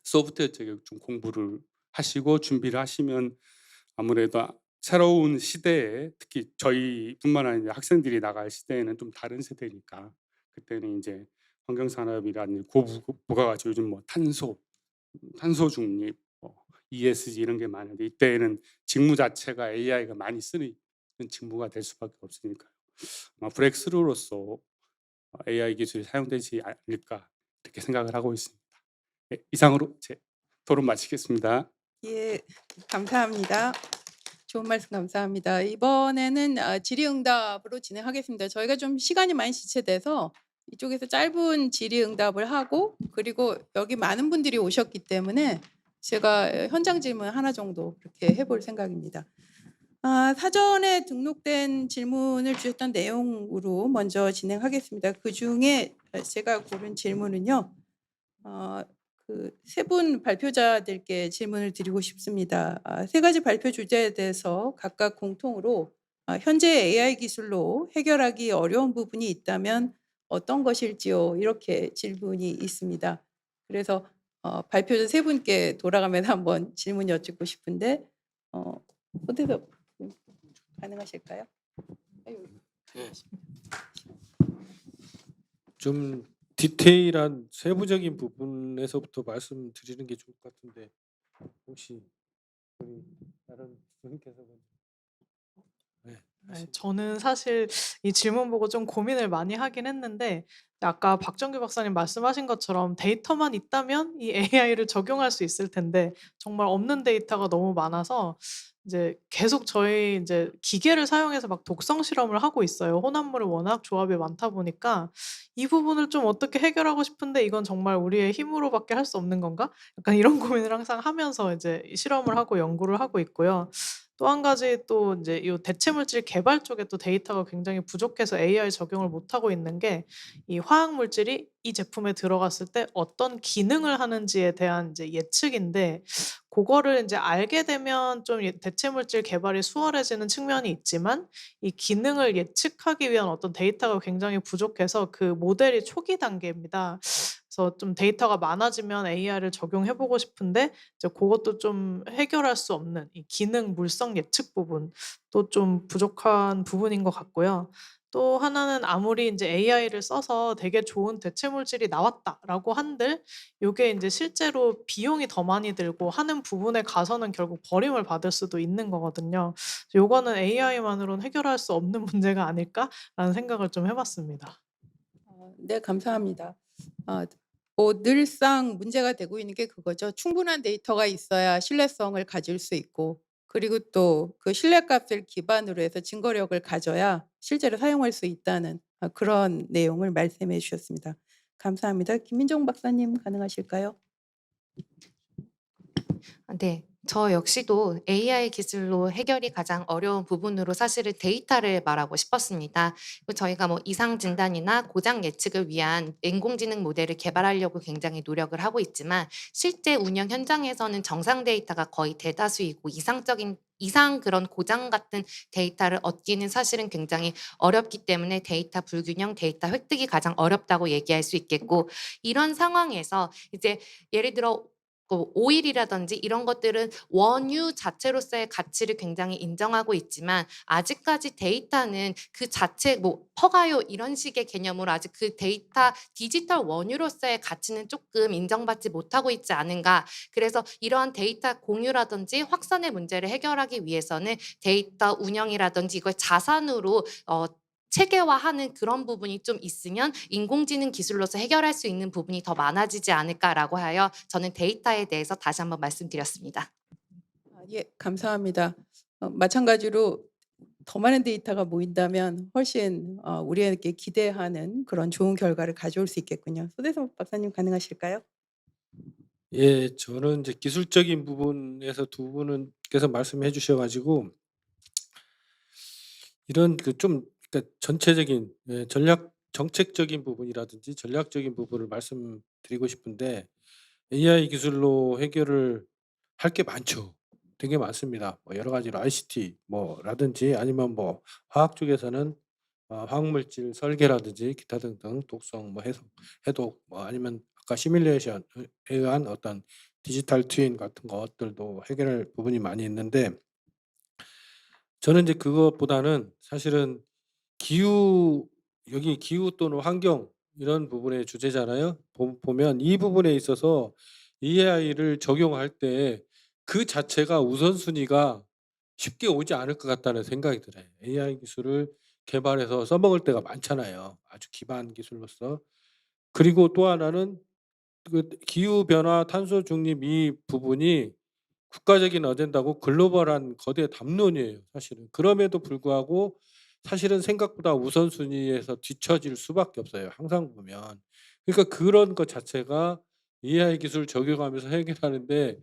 Speaker 8: 소프트웨어 쪽에 좀 공부를 하시고 준비를 하시면 아무래도 새로운 시대에 특히 저희뿐만 아니라 학생들이 나갈 시대에는 좀 다른 세대니까 그때는 이제 환경 산업이라는 부가가치 요즘 뭐 탄소 중립, ESG 이런 게 많은데 이때에는 직무 자체가 AI가 많이 쓰는 직무가 될 수밖에 없으니까요. 아마 브렉스루로서 AI 기술이 사용되지 않을까 이렇게 생각을 하고 있습니다. 네, 이상으로 제 토론 마치겠습니다.
Speaker 6: 예, 감사합니다. 좋은 말씀 감사합니다. 이번에는 질의응답으로 진행하겠습니다. 저희가 좀 시간이 많이 지체돼서 이쪽에서 짧은 질의응답을 하고 그리고 여기 많은 분들이 오셨기 때문에 제가 현장 질문 하나 정도 이렇게 해볼 생각입니다. 사전에 등록된 질문을 주셨던 내용으로 먼저 진행하겠습니다. 그중에 제가 고른 질문은요. 그 세 분 발표자들께 질문을 드리고 싶습니다. 세 가지 발표 주제에 대해서 각각 공통으로 현재 AI 기술로 해결하기 어려운 부분이 있다면 어떤 것일지요? 이렇게 질문이 있습니다. 그래서 발표자 세 분께 돌아가면서 한번 질문 여쭙고 싶은데 호대답 가능하실까요?
Speaker 3: 좀 디테일한 세부적인 부분에서부터 말씀드리는 게 좋을 것 같은데 혹시 우리 다른 분께서
Speaker 4: 네, 저는 사실 이 질문 보고 좀 고민을 많이 하긴 했는데 아까 박정규 박사님 말씀하신 것처럼 데이터만 있다면 이 AI를 적용할 수 있을 텐데 정말 없는 데이터가 너무 많아서 이제 계속 저희 이제 기계를 사용해서 막 독성 실험을 하고 있어요. 혼합물이 워낙 조합이 많다 보니까 이 부분을 좀 어떻게 해결하고 싶은데 이건 정말 우리의 힘으로밖에 할 수 없는 건가? 약간 이런 고민을 항상 하면서 이제 이 실험을 하고 연구를 하고 있고요. 또 한 가지 또 인제 요 대체 물질 개발 쪽에 또 데이터가 굉장히 부족해서 AI 적용을 못 하고 있는 게 이 화학 물질이 이 제품에 들어갔을 때 어떤 기능을 하는지에 대한 이제 예측인데 고거를 인제 알게 되면 좀 대체 물질 개발이 수월해지는 측면이 있지만 이 기능을 예측하기 위한 어떤 데이터가 굉장히 부족해서 그 모델이 초기 단계입니다. 그래서 좀 데이터가 많아지면 AI를 적용해 보고 싶은데 이제 고것도 좀 해결할 수 없는 이 기능 물성 예측 부분도 좀 부족한 부분인 것 같고요. 또 하나는 아무리 인제 AI를 써서 되게 좋은 대체 물질이 나왔다라고 한들 요게 인제 실제로 비용이 더 많이 들고 하는 부분에 가서는 결국 버림을 받을 수도 있는 거거든요. 요거는 'AI만으로는 해결할 수 없는 문제가 아닐까?'라는 생각을 좀 해 봤습니다.
Speaker 6: 네, 감사합니다. 늘상 문제가 되고 있는 게 그거죠. 충분한 데이터가 있어야 신뢰성을 가질 수 있고, 그리고 또 그 신뢰값을 기반으로 해서 증거력을 가져야 실제로 사용할 수 있다는 그런 내용을 말씀해 주셨습니다. 감사합니다. 김민정 박사님 가능하실까요?
Speaker 5: 네. 저 역시도 AI 기술로 해결이 가장 어려운 부분으로 사실은 데이터를 말하고 싶었습니다. 저희가 뭐 이상 진단이나 고장 예측을 위한 인공지능 모델을 개발하려고 굉장히 노력을 하고 있지만 실제 운영 현장에서는 정상 데이터가 거의 대다수이고 이상 그런 고장 같은 데이터를 얻기는 사실은 굉장히 어렵기 때문에 데이터 불균형, 데이터 획득이 가장 어렵다고 얘기할 수 있겠고, 이런 상황에서 이제 예를 들어 오일이라든지 이런 것들은 원유 자체로서의 가치를 굉장히 인정하고 있지만 아직까지 데이터는 그 자체 뭐 퍼가요 이런 식의 개념으로 아직 그 데이터 디지털 원유로서의 가치는 조금 인정받지 못하고 있지 않은가. 그래서 이러한 데이터 공유라든지 확산의 문제를 해결하기 위해서는 데이터 운영이라든지 이걸 자산으로 체계화하는 그런 부분이 좀 있으면 인공지능 기술로서 해결할 수 있는 부분이 더 많아지지 않을까라고 하여 저는 데이터에 대해서 다시 한번 말씀드렸습니다.
Speaker 6: 예, 감사합니다. 마찬가지로 더 많은 데이터가 모인다면 훨씬 우리에게 기대하는 그런 좋은 결과를 가져올 수 있겠군요. 소대성 박사님 가능하실까요?
Speaker 3: 예. 저는 이제 기술적인 부분에서 두 분께서 말씀해 주셔 가지고 이런 그 좀 그러니까 전체적인 전략 정책적인 부분이라든지 전략적인 부분을 말씀드리고 싶은데 AI 기술로 해결을 할 게 많죠. 되게 많습니다. 뭐 여러 가지로 ICT 라든지 아니면 뭐 화학 쪽에서는 화학물질 설계라든지 기타 등등 독성 해독 아니면 아까 시뮬레이션에 의한 어떤 디지털 트윈 같은 것들도 해결할 부분이 많이 있는데 저는 이제 그것보다는 사실은 기후 여기 기후 또는 환경 이런 부분의 주제잖아요. 보면 이 부분에 있어서 AI를 적용할 때 그 자체가 우선순위가 쉽게 오지 않을 것 같다는 생각이 들어요. AI 기술을 개발해서 써먹을 때가 많잖아요, 아주 기반 기술로서. 그리고 또 하나는 그 기후 변화, 탄소 중립 이 부분이 국가적인 어젠다고 글로벌한 거대 담론이에요, 사실은. 그럼에도 불구하고 사실은 생각보다 우선순위에서 뒤처질 수밖에 없어요, 항상 보면. 그러니까 그런 것 자체가 'AI 기술 적용하면서 해결하는 데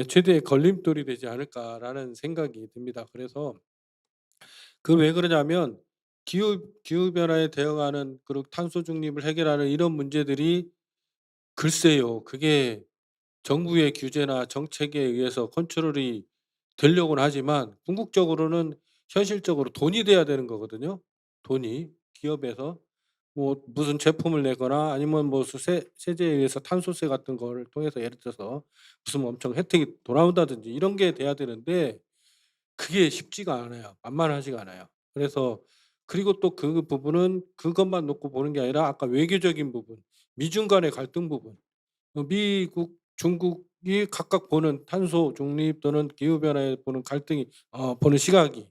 Speaker 3: 최대의 걸림돌이 되지 않을까.'라는 생각이 듭니다. 그래서 왜 그러냐면 기후 변화에 대응하는 그리고 탄소 중립을 해결하는 이런 문제들이 글쎄요. 그게 정부의 규제나 정책에 의해서 컨트롤이 되려고는 하지만 궁극적으로는 현실적으로 돈이 돼야 되는 거거든요. 돈이 기업에서 뭐 무슨 제품을 내거나 아니면 뭐 세제에 의해서 탄소세 같은 거를 통해서 예를 들어서 무슨 엄청 혜택이 돌아온다든지 이런 게 돼야 되는데 그게 쉽지가 않아요. 만만하지가 않아요. 그래서 그리고 또 그 부분은 그것만 놓고 보는 게 아니라 아까 외교적인 부분, 미중 간의 갈등 부분, 미국, 중국이 각각 보는 탄소 중립 또는 기후 변화에 보는 갈등이 보는 시각이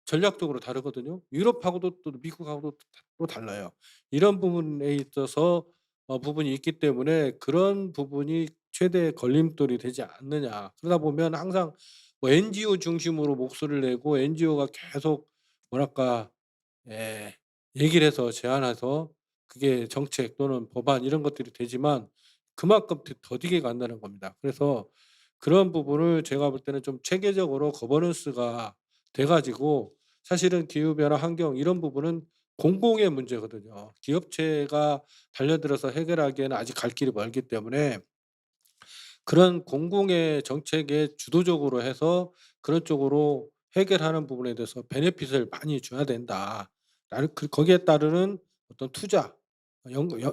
Speaker 3: 전략적으로 다르거든요. 유럽하고도 또 미국하고도 또 달라요. 이런 부분에 있어서 부분이 있기 때문에 그런 부분이 최대의 걸림돌이 되지 않느냐. 그러다 보면 항상 뭐 NGO 중심으로 목소리를 내고 NGO가 계속 뭐랄까 예 얘기를 해서 제안해서 그게 정책 또는 법안 이런 것들이 되지만 그만큼 더디게 간다는 겁니다. 그래서 그런 부분을 제가 볼 때는 좀 체계적으로 거버넌스가 돼 가지고 사실은 기후 변화, 환경 이런 부분은 공공의 문제거든요. 기업체가 달려들어서 해결하기에는 아직 갈 길이 멀기 때문에 그런 공공의 정책에 주도적으로 해서 그런 쪽으로 해결하는 부분에 대해서 베네핏을 많이 줘야 된다. 라는 거기에 따르는 어떤 투자,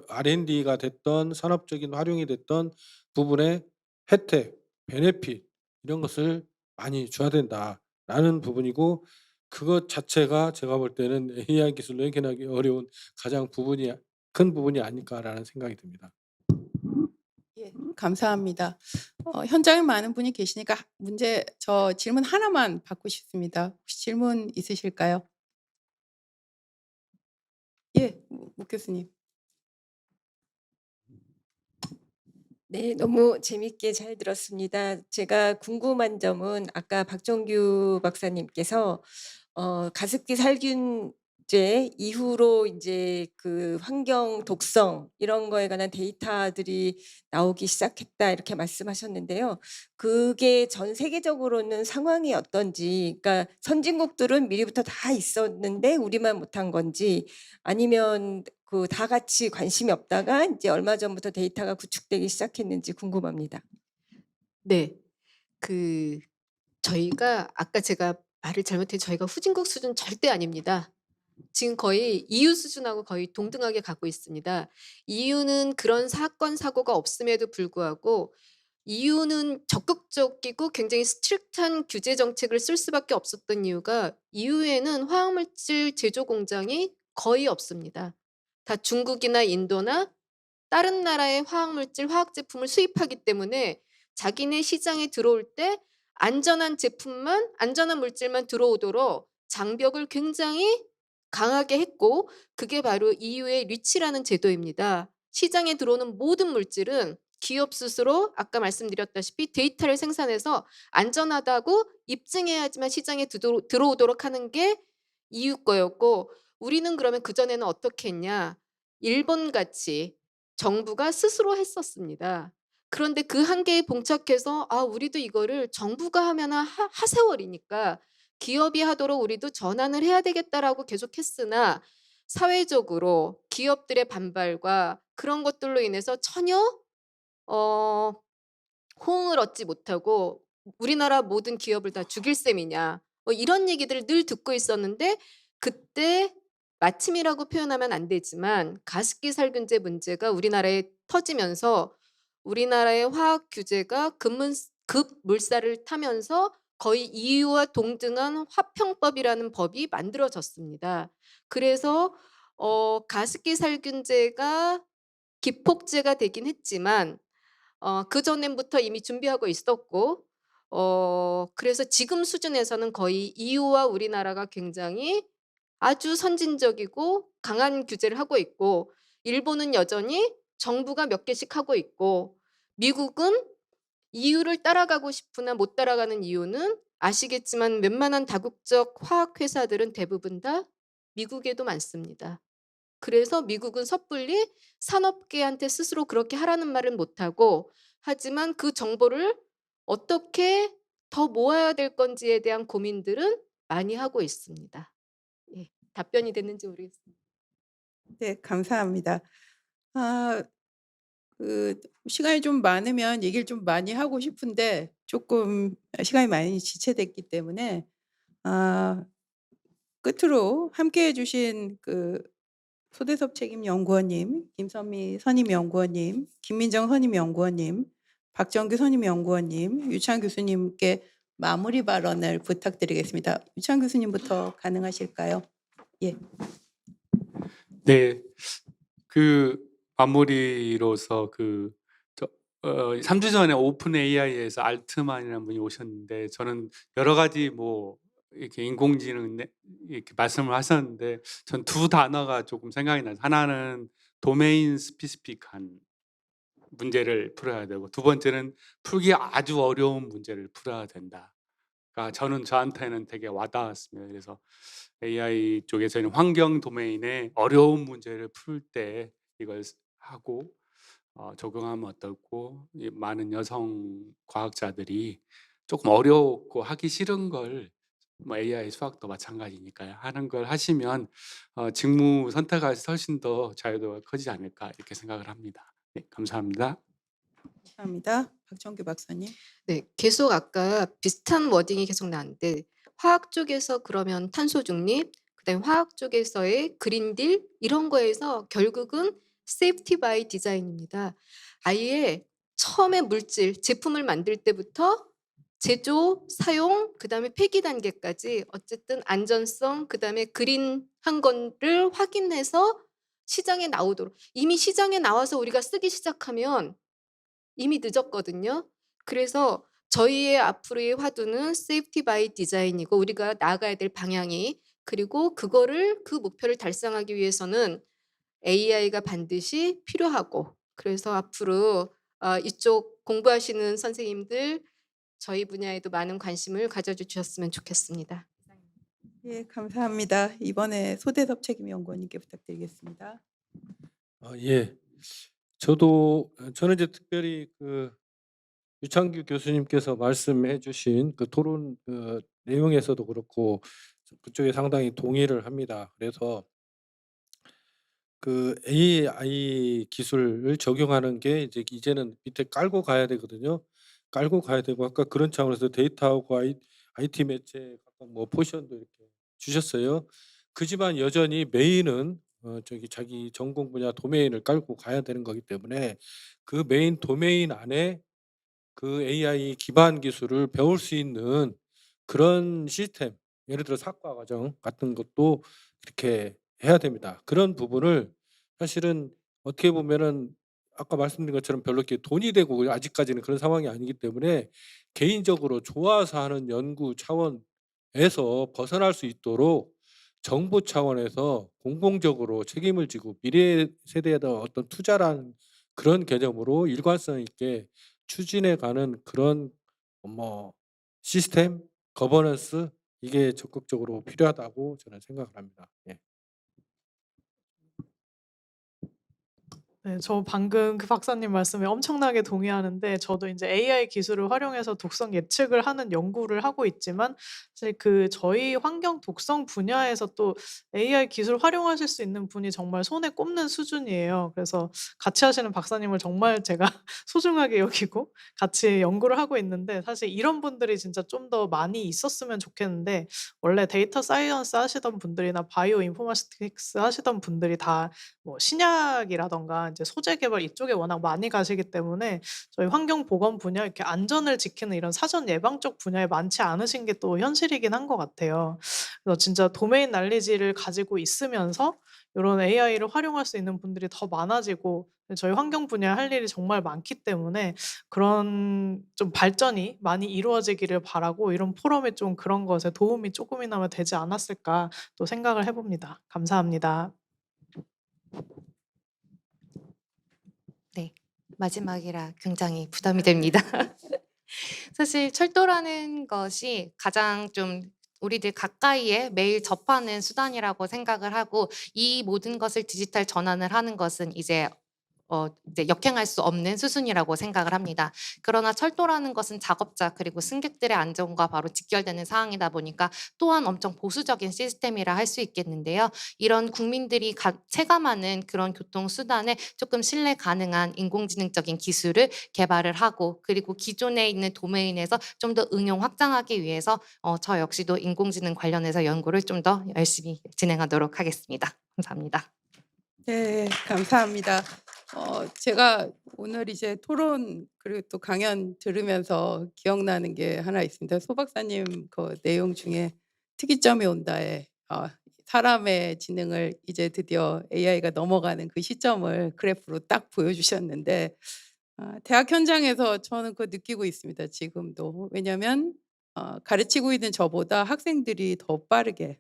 Speaker 3: R&D가 됐던 산업적인 활용이 됐던 부분의 혜택, 베네핏 이런 것을 많이 줘야 된다라는 부분이고 그것 자체가 제가 볼 때는 'AI 기술로 해결하기 어려운 가장 큰 부분이 아닐까.'라는 생각이 듭니다.
Speaker 6: 예, 감사합니다. 현장에 많은 분이 계시니까 질문 하나만 받고 싶습니다. 혹시 질문 있으실까요? 예, 목 교수님.
Speaker 9: 네, 너무 재밌게 잘 들었습니다. 제가 궁금한 점은 아까 박정규 박사님께서 가습기 살균제 이후로 이제 그 환경 독성 이런 거에 관한 데이터들이 나오기 시작했다 이렇게 말씀하셨는데요. 그게 전 세계적으로는 상황이 어떤지, 그러니까 선진국들은 미리부터 다 있었는데 우리만 못한 건지, 아니면 그 다 같이 관심이 없다가 이제 얼마 전부터 데이터가 구축되기 시작했는지 궁금합니다.
Speaker 7: 네. 저희가 아까 제가 말을 잘못해 저희가 후진국 수준 절대 아닙니다. 지금 거의 EU 수준하고 거의 동등하게 가고 있습니다. EU는 그런 사건 사고가 없음에도 불구하고 EU는 적극적이고 굉장히 스트릭트한 규제 정책을 쓸 수밖에 없었던 이유가 EU에는 화학물질 제조 공장이 거의 없습니다. 다 중국이나 인도나 다른 나라의 화학물질, 화학 제품을 수입하기 때문에 자기네 시장에 들어올 때 안전한 물질만 들어오도록 장벽을 굉장히 강하게 했고, 그게 바로 EU의 리치라는 제도입니다. 시장에 들어오는 모든 물질은 기업 스스로 아까 말씀드렸다시피 데이터를 생산해서 안전하다고 입증해야지만 시장에 들어오도록 하는 게 EU 거였고, 우리는 그러면 그전에는 어떻게 했냐? 일본같이 정부가 스스로 했었습니다. 그런데 그 한계에 봉착해서 우리도 이거를 정부가 하면은 하세월이니까 기업이 하도록 우리도 전환을 해야 되겠다라고 계속 했으나, 사회적으로 기업들의 반발과 그런 것들로 인해서 전혀 어 호응을 얻지 못하고 '우리나라 모든 기업을 다 죽일 셈이냐.' 이런 얘기들을 늘 듣고 있었는데, 그때 마침이라고 표현하면 안 되지만 가습기 살균제 문제가 우리나라에 터지면서 우리나라의 화학 규제가 급물살을 타면서 거의 EU와 동등한 화평법이라는 법이 만들어졌습니다. 그래서 가습기 살균제가 기폭제가 되긴 했지만 그전부터 이미 준비하고 있었고, 그래서 지금 수준에서는 거의 EU와 우리나라가 굉장히 아주 선진적이고 강한 규제를 하고 있고, 일본은 여전히 정부가 몇 개씩 하고 있고, 미국은 EU를 따라가고 싶으나 못 따라가는 이유는 아시겠지만 웬만한 다국적 화학 회사들은 대부분 다 미국에도 많습니다. 그래서 미국은 섣불리 산업계한테 스스로 그렇게 하라는 말은 못하고, 하지만 그 정보를 어떻게 더 모아야 될 건지에 대한 고민들은 많이 하고 있습니다. 예. 답변이 됐는지 모르겠습니다.
Speaker 6: 네, 감사합니다. 아, 시간이 좀 많으면 얘기를 좀 많이 하고 싶은데 조금 시간이 많이 지체됐기 때문에 끝으로 함께해 주신 소대섭 책임연구원님, 김선미 선임연구원님, 김민정 선임연구원님, 박정규 선임연구원님, 유창 교수님께 마무리 발언을 부탁드리겠습니다. 유창 교수님부터 가능하실까요? 예.
Speaker 8: 네. 마무리로서 3주 전에 오픈 AI에서 알트만이라는 분이 오셨는데, 저는 여러 가지 이렇게 인공지능 이렇게 말씀을 하셨는데, 전 두 단어가 조금 생각이 나요. 하나는 도메인 스페시픽한 문제를 풀어야 되고, 두 번째는 풀기 아주 어려운 문제를 풀어야 된다. 그러니까 저한테는 되게 와닿았습니다. 그래서 AI 쪽에서는 환경 도메인의 어려운 문제를 풀 때 이걸 하고 적용하면 어떻고, 많은 여성 과학자들이 조금 어렵고 하기 싫은 걸, AI 수학도 마찬가지니까요, 하는 걸 하시면 직무 선택할 때 훨씬 더 자유도가 커지지 않을까 이렇게 생각을 합니다. 네, 감사합니다.
Speaker 6: 감사합니다. 박정규 박사님.
Speaker 7: 네. 계속 아까 비슷한 워딩이 계속 나왔는데, 화학 쪽에서 그러면 탄소 중립, 그다음에 화학 쪽에서의 그린 딜 이런 거에서 결국은 세이프티 바이 디자인입니다. 아예 처음에 제품을 만들 때부터 제조, 사용, 그다음에 폐기 단계까지 어쨌든 안전성, 그다음에 그린한 거를 확인해서 시장에 나오도록. 이미 시장에 나와서 우리가 쓰기 시작하면 이미 늦었거든요. 그래서 저희의 앞으로의 화두는 세이프티 바이 디자인이고 우리가 나아가야 될 방향이, 그리고 그거를 그 목표를 달성하기 위해서는 AI가 반드시 필요하고, 그래서 앞으로 이쪽 공부하시는 선생님들 저희 분야에도 많은 관심을 가져주셨으면 좋겠습니다.
Speaker 6: 예, 감사합니다. 이번에 소대섭 책임연구원님께 부탁드리겠습니다.
Speaker 3: 예. 저는 이제 특별히 그 유창규 교수님께서 말씀해 주신 그 토론 내용에서도 그렇고 그쪽에 상당히 동의를 합니다. 그래서 그 AI 기술을 적용하는 게 이제는 밑에 깔고 가야 되거든요. 깔고 가야 되고 아까 그런 차원에서 데이터하고 IT 매체 각각 뭐 포션도 이렇게 주셨어요. 그지만 여전히 메인은 자기 전공 분야 도메인을 깔고 가야 되는 거기 때문에 그 메인 도메인 안에 그 AI 기반 기술을 배울 수 있는 그런 시스템, 예를 들어 사과 과정 같은 것도 이렇게 해야 됩니다. 그런 부분을 사실은 어떻게 보면은 아까 말씀드린 것처럼 별로 이렇게 돈이 되고 아직까지는 그런 상황이 아니기 때문에 개인적으로 좋아서 하는 연구 차원에서 벗어날 수 있도록 정부 차원에서 공공적으로 책임을 지고 미래 세대에다 어떤 투자라는 그런 개념으로 일관성 있게 추진해 가는 그런 뭐 시스템, 거버넌스 이게 적극적으로 필요하다고 저는 생각을 합니다. 예.
Speaker 4: 네. 저 방금 그 박사님 말씀에 엄청나게 동의하는데, 저도 인제 AI 기술을 활용해서 독성 예측을 하는 연구를 하고 있지만 사실 그 저희 환경 독성 분야에서 또 AI 기술 활용하실 수 있는 분이 정말 손에 꼽는 수준이에요. 그래서 같이 하시는 박사님을 정말 제가 소중하게 여기고 같이 연구를 하고 있는데, 사실 이런 분들이 진짜 좀 더 많이 있었으면 좋겠는데, 원래 데이터 사이언스 하시던 분들이나 바이오 인포메티क्스 하시던 분들이 다 뭐 신약이라든가 인제 소재 개발 이쪽에 워낙 많이 가시기 때문에 저희 환경 보건 분야, 이렇게 안전을 지키는 이런 사전 예방적 분야에 많지 않으신 게 또 현실이긴 한 것 같아요. 그래서 진짜 도메인 날리지를 가지고 있으면서 요런 AI를 활용할 수 있는 분들이 더 많아지고 저희 환경 분야에 할 일이 정말 많기 때문에 그런 좀 발전이 많이 이루어지기를 바라고, 이런 포럼이 좀 그런 것에 도움이 쪼금이나마 되지 않았을까 또 생각을 해 봅니다. 감사합니다.
Speaker 5: 네. 마지막이라 굉장히 부담이 됩니다. 사실 철도라는 것이 가장 좀 우리들 가까이에 매일 접하는 수단이라고 생각을 하고, 이 모든 것을 디지털 전환을 하는 것은 이제 역행할 수 없는 수순이라고 생각을 합니다. 그러나 철도라는 것은 작업자 그리고 승객들의 안전과 바로 직결되는 사항이다 보니까 또한 엄청 보수적인 시스템이라 할 수 있겠는데요. 이런 국민들이 체감하는 그런 교통수단에 조금 신뢰 가능한 인공지능적인 기술을 개발을 하고, 그리고 기존에 있는 도메인에서 좀 더 응용 확장하기 위해서 저 역시도 인공지능 관련해서 연구를 좀 더 열심히 진행하도록 하겠습니다. 감사합니다.
Speaker 6: 네, 감사합니다. 제가 오늘 이제 토론 그리고 또 강연 들으면서 기억나는 게 하나 있습니다. 소 박사님 그 내용 중에 특이점이 온다에 사람의 지능을 이제 드디어 AI가 넘어가는 그 시점을 그래프로 딱 보여주셨는데, 대학 현장에서 저는 그거 느끼고 있습니다. 지금도. 왜냐하면 가르치고 있는 저보다 학생들이 더 빠르게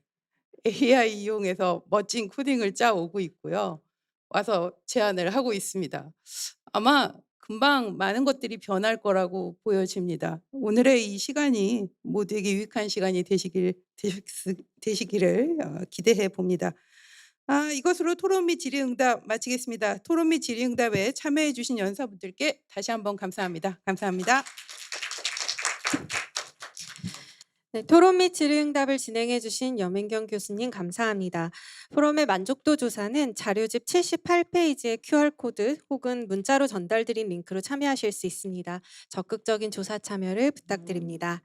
Speaker 6: AI 이용해서 멋진 코딩을 짜 오고 있고요. 와서 제안을 하고 있습니다. 아마 금방 많은 것들이 변할 거라고 보여집니다. 오늘의 이 시간이 모두에게 유익한 시간이 되시기를 기대해 봅니다. 이것으로 토론 및 질의응답 마치겠습니다. 토론 및 질의응답에 참여해 주신 연사분들께 다시 한번 감사합니다. 감사합니다.
Speaker 1: 네, 토론 및 질의응답을 진행해 주신 염인경 교수님 감사합니다. 포럼의 만족도 조사는 자료집 78페이지의 QR코드 혹은 문자로 전달드린 링크로 참여하실 수 있습니다. 적극적인 조사 참여를 부탁드립니다.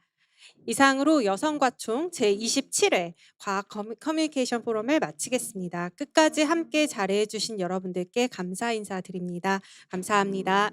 Speaker 1: 이상으로 여성과총 제27회 과학 커뮤니케이션 포럼을 마치겠습니다. 끝까지 함께 자리해 주신 여러분들께 감사 인사드립니다. 감사합니다.